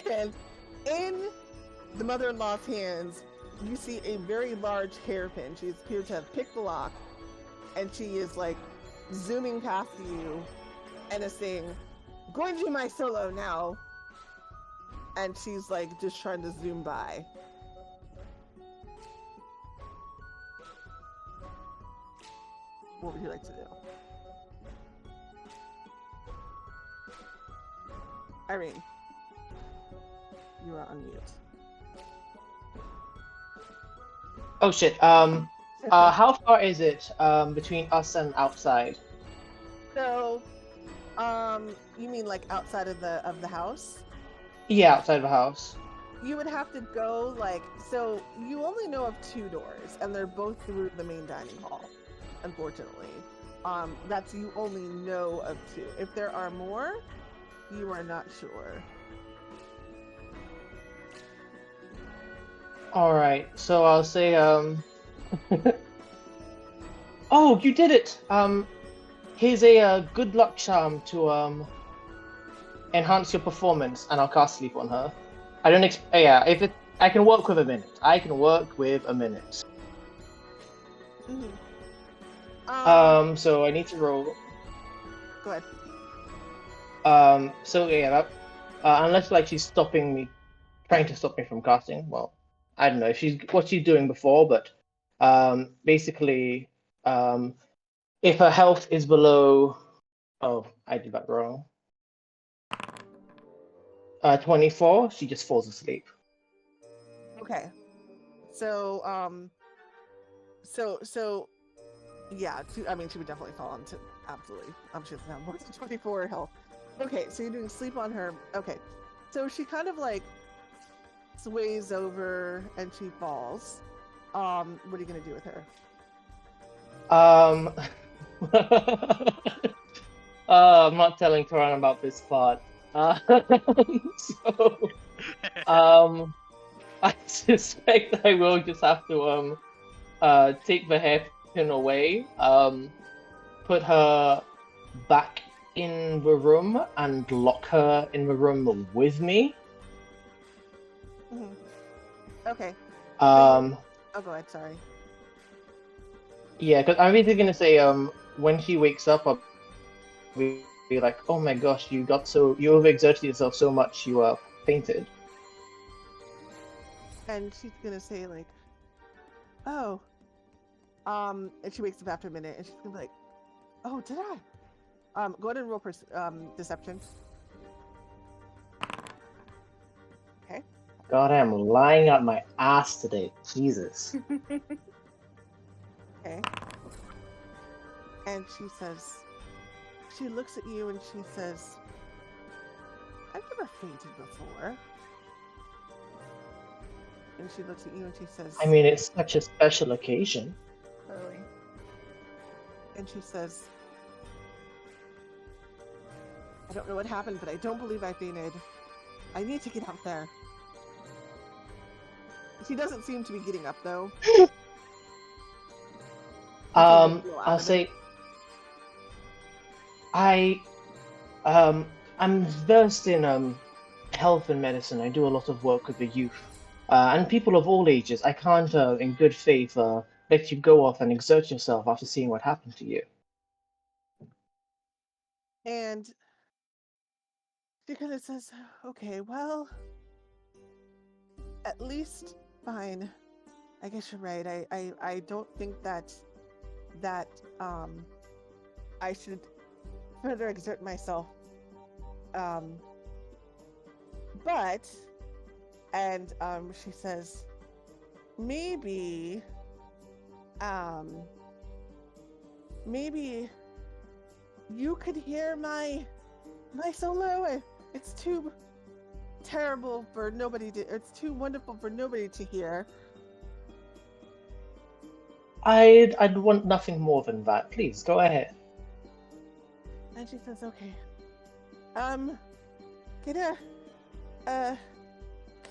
and in the mother-in-law's hands, you see a very large hairpin. She appears to have picked the lock, and she is like zooming past you and is saying, "Going to do my solo now." And she's like just trying to zoom by. What would you like to do? Irene, you are on mute. Oh shit. How far is it between us and outside? So, you mean like outside of the house? Yeah, outside of the house. You would have to go like, so you only know of 2 doors, and they're both through the main dining hall, unfortunately. That's you only know of 2. If there are more, you are not sure. Alright, so I'll say, Oh, you did it! Here's a good luck charm to, enhance your performance, and I'll cast sleep on her. I don't yeah, I can work with a minute. Mm-hmm. So I need to roll. Go ahead. So yeah, that, unless like she's trying to stop me from casting. Well, I don't know what she's doing before, but basically, if her health is below, oh, I did that wrong. 24. She just falls asleep. Okay. So, so yeah, I mean, she would definitely fall into absolutely. She doesn't have more than 24 health. Okay, so you're doing sleep on her. Okay, so she kind of like sways over and she falls. What are you gonna do with her? I'm not telling Toren about this part. So, I suspect I will just have to take the hairpin away, put her back in the room and lock her in the room with me. Mm-hmm. Okay. Oh, go ahead. Sorry. Yeah, because I'm basically gonna say, when she wakes up, I'll be like, oh my gosh, you overexerted yourself so much, you fainted. And she's gonna say like, oh, and she wakes up after a minute and she's gonna be like, oh, did I? Go ahead and roll deception. Okay. God, I am lying out my ass today. Jesus. Okay. And she looks at you and she says, I've never fainted before. And she looks at you and she says, I mean, it's such a special occasion. Totally. And she says, I don't know what happened, but I don't believe I fainted. I need to get up there. She doesn't seem to be getting up though. I'll say I'm versed in health and medicine. I do a lot of work with the youth and people of all ages. I can't, in good faith, let you go off and exert yourself after seeing what happened to you. And she kind of says, okay, well, at least fine. I guess you're right. I don't think that I should further exert myself. But she says, maybe you could hear my solo. It's too terrible for nobody to. It's too wonderful for nobody to hear. I'd want nothing more than that. Please go ahead. And she says, "Okay. Can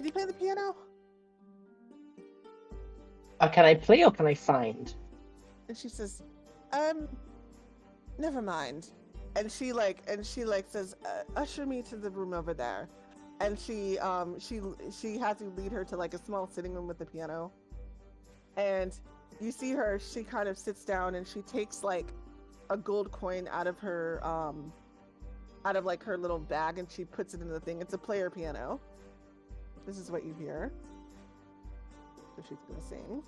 you play the piano?" Can I play or can I find? And she says, never mind. And she says, usher me to the room over there. And she has you lead her to like a small sitting room with the piano. And you see her, she kind of sits down and she takes like a gold coin out of her like her little bag and she puts it in the thing. It's a player piano. This is what you hear. So she's gonna sing.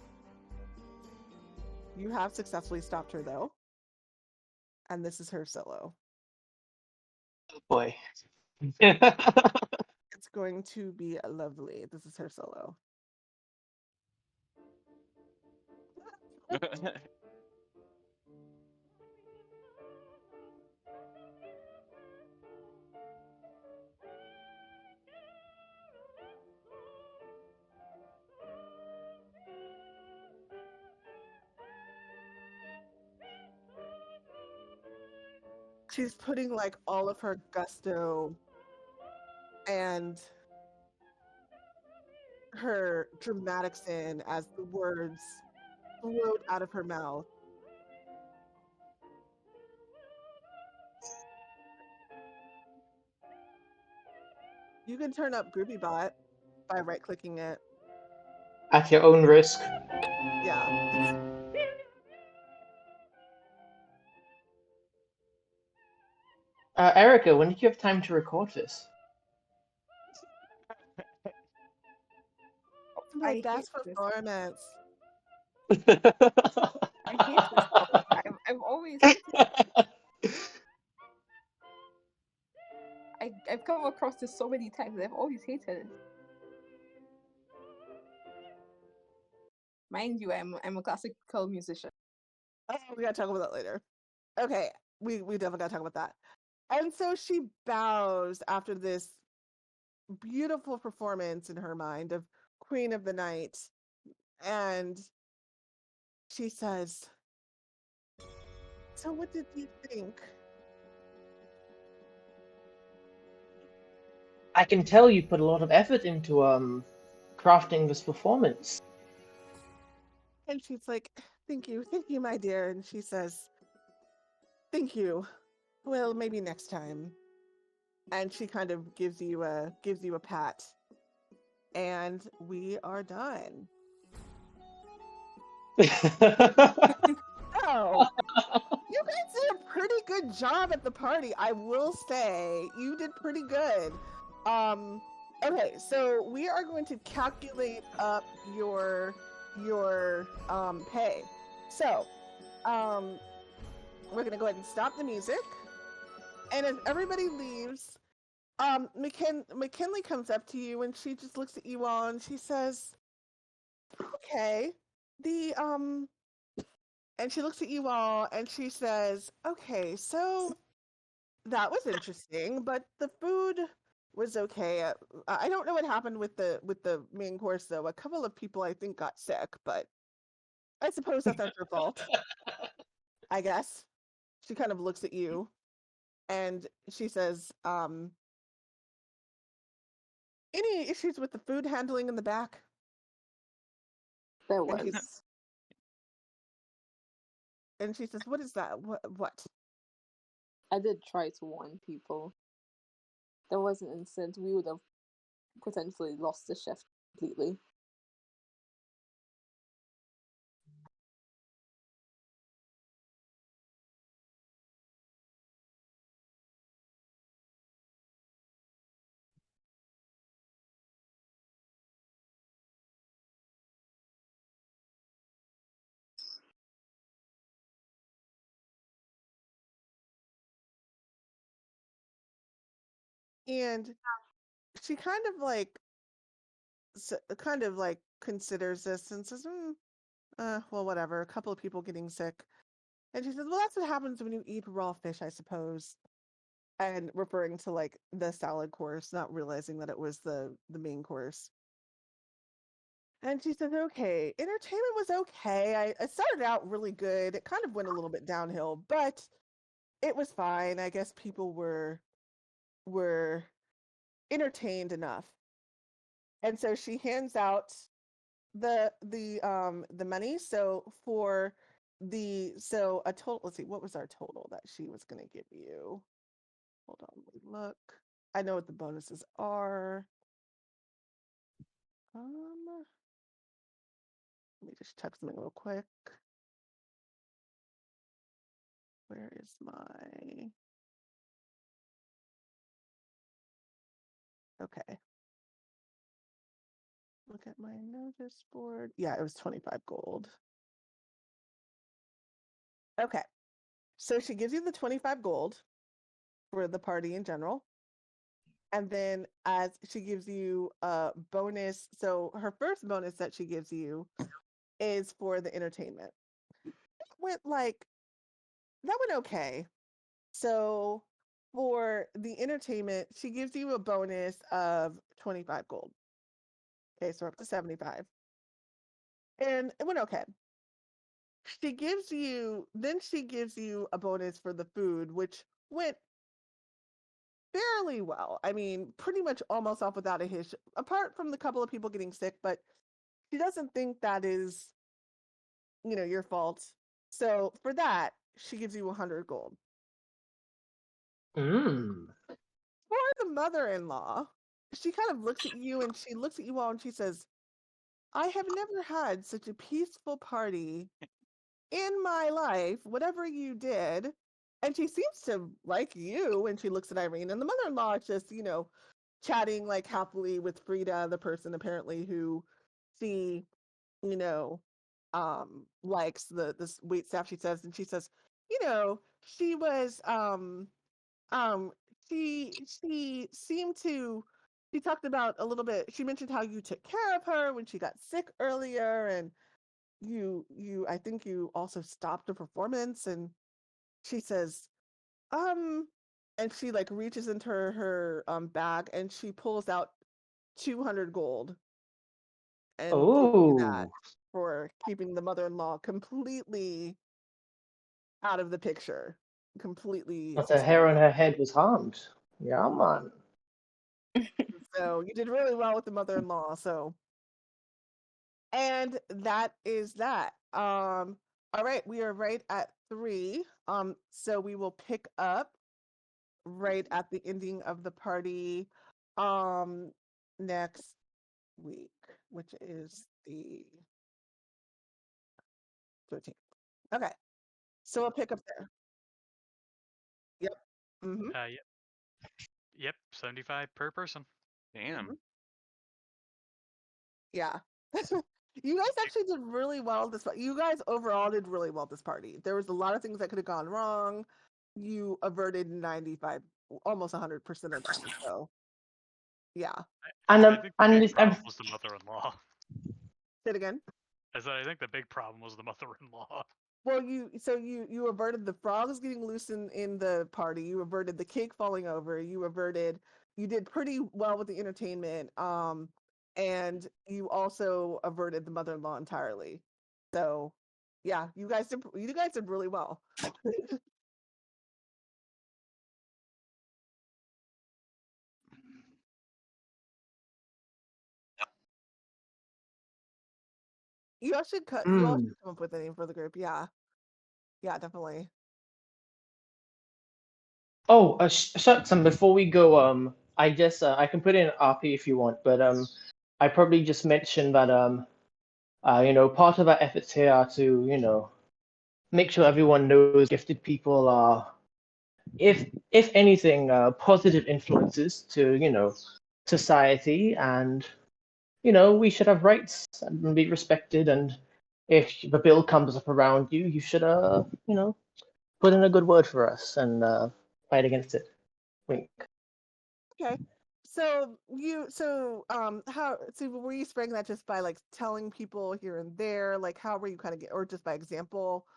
You have successfully stopped her though. And this is her solo. Oh boy. It's going to be lovely. This is her solo. She's putting like all of her gusto and her dramatics in as the words float out of her mouth. You can turn up GroupieBot by right-clicking it. At your own risk. Yeah. Erica, when did you have time to record this? My hate best this. performance. I hate this song. I've always hated it. I've come across this so many times. I've always hated it. Mind you, I'm a classical musician. Oh, we gotta talk about that later. Okay, we definitely gotta talk about that. And so she bows after this beautiful performance in her mind of Queen of the Night, and she says, "So what did you think?" I can tell you put a lot of effort into crafting this performance. And she's like, thank you, my dear. And she says, thank you. Well, maybe next time. And she kind of gives you a pat. And we are done. Oh, you guys did a pretty good job at the party. I will say you did pretty good. Okay, so we are going to calculate up your pay. So, we're gonna go ahead and stop the music. And as everybody leaves, McKinley comes up to you and she just looks at you all and she says, okay, and she looks at you all and she says, okay, so that was interesting, but the food was okay. I don't know what happened with the main course though. A couple of people I think got sick, but I suppose that's not your fault. I guess. She kind of looks at you and she says, any issues with the food handling in the back? There And she's was. and she says, what is that? What? I did try to warn people. There was an incident we would have potentially lost the chef completely. And she kind of like considers this and says, well, whatever. A couple of people getting sick. And she says, well, that's what happens when you eat raw fish, I suppose. And referring to like the salad course, not realizing that it was the main course. And she says, okay, entertainment was okay. I started out really good. It kind of went a little bit downhill, but it was fine. I guess people were entertained enough. And so she hands out the money. So for a total, let's see, what was our total that she was gonna give you? Hold on, let me look. I know what the bonuses are. Let me just check something real quick. Where is my okay. Look at my notice board. Yeah, it was 25 gold. Okay. So she gives you the 25 gold for the party in general. And then as she gives you a bonus, so her first bonus that she gives you is for the entertainment. That went okay. So for the entertainment, she gives you a bonus of 25 gold. Okay, so we're up to 75. And it went okay. She gives you a bonus for the food, which went fairly well. I mean, pretty much almost off without a hitch, apart from the couple of people getting sick, but she doesn't think that is, your fault. So for that, she gives you 100 gold. Mm. For the mother-in-law, she kind of looks at you and she looks at you all and she says, I have never had such a peaceful party in my life, whatever you did. And she seems to like you. And she looks at Irene, and the mother-in-law is just, chatting like happily with Frida, the person apparently who she, likes the wait staff. She says, and she says, she was she seemed to she talked about a little bit. She mentioned how you took care of her when she got sick earlier, and you I think you also stopped a performance. And she says, um, and she like reaches into her bag and she pulls out 200 gold and gives you that Oh, for keeping the mother-in-law completely out of the picture, completely but her hair on suspended. her head was harmed. Yeah, man. So you did really well with the mother-in-law. So, and that is that. All right, we are right at 3. So we will pick up right at the ending of the party um next week, which is the 13th. Okay. So we'll pick up there. Yep. Mm-hmm. Yep. Yep. 75 per person. Damn. Mm-hmm. Yeah. You guys actually did really well this you guys overall did really well this party. There was a lot of things that could have gone wrong. You averted 95, almost 100% of them. So, yeah. And I think the big problem was the mother-in-law. Say it again. I said I think the big problem was the mother-in-law. Well, you averted the frogs getting loose in the party. You averted the cake falling over. You did pretty well with the entertainment. And you also averted the mother-in-law entirely. So, yeah, you guys did really well. You all should come up with a name for the group. Yeah. Yeah, definitely. Oh, shucks, and before we go, I guess I can put in an RP if you want, but I probably just mentioned that part of our efforts here are to, make sure everyone knows gifted people are, if anything, positive influences to, society, and we should have rights and be respected, and if the bill comes up around you, you should, put in a good word for us and fight against it. Wink. Okay. So were you spreading that just by like telling people here and there? Like how were you kind of or just by example?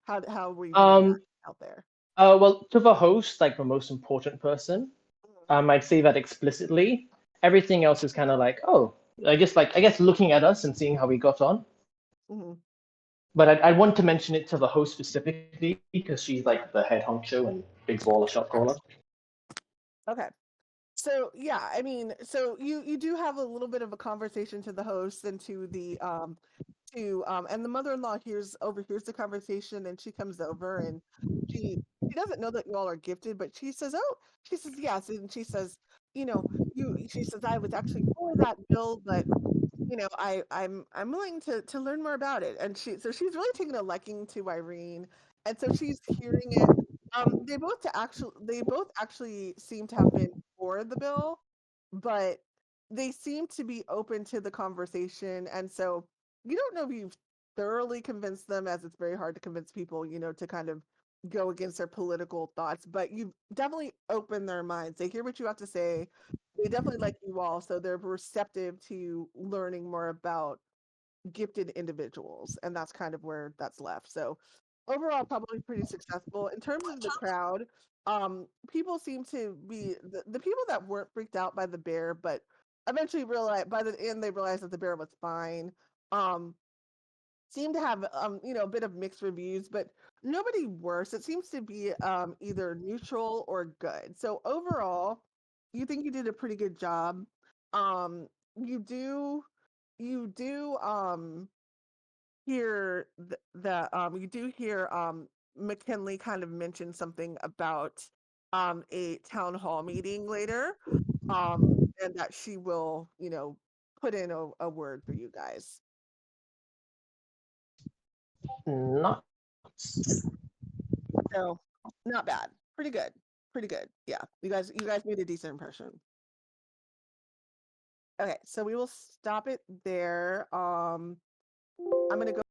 How were you doing that out there? Well, to the host, like the most important person, I'd say that explicitly. Everything else is kind of like, oh, I guess looking at us and seeing how we got on. Mm-hmm. But I want to mention it to the host specifically because she's like the head honcho and big baller shot caller. Okay. So yeah, I mean, so you do have a little bit of a conversation to the host and to the and the mother-in-law overhears the conversation, and she comes over, and she doesn't know that you all are gifted, but she says yes, and she says, she says I was actually for that bill, but I'm willing to learn more about it. And she's really taking a liking to Irene, and so she's hearing it. They both actually seem to have been for the bill, but they seem to be open to the conversation. And so you don't know if you've thoroughly convinced them, as it's very hard to convince people, to kind of go against their political thoughts, but you've definitely opened their minds. They hear what you have to say. They definitely like you all, so they're receptive to learning more about gifted individuals, and that's kind of where that's left. So overall, probably pretty successful in terms of the crowd. People seem to be the people that weren't freaked out by the bear, but eventually realized by the end they realized that the bear was fine. Um, seem to have a bit of mixed reviews, but nobody worse. It seems to be either neutral or good. So overall, you think you did a pretty good job. Um, you do you do hear you do hear McKinley kind of mention something about a town hall meeting later, and that she will put in a word for you guys. Not. So not bad. Pretty good. Pretty good. Yeah. You guys made a decent impression. Okay, so we will stop it there. I'm gonna go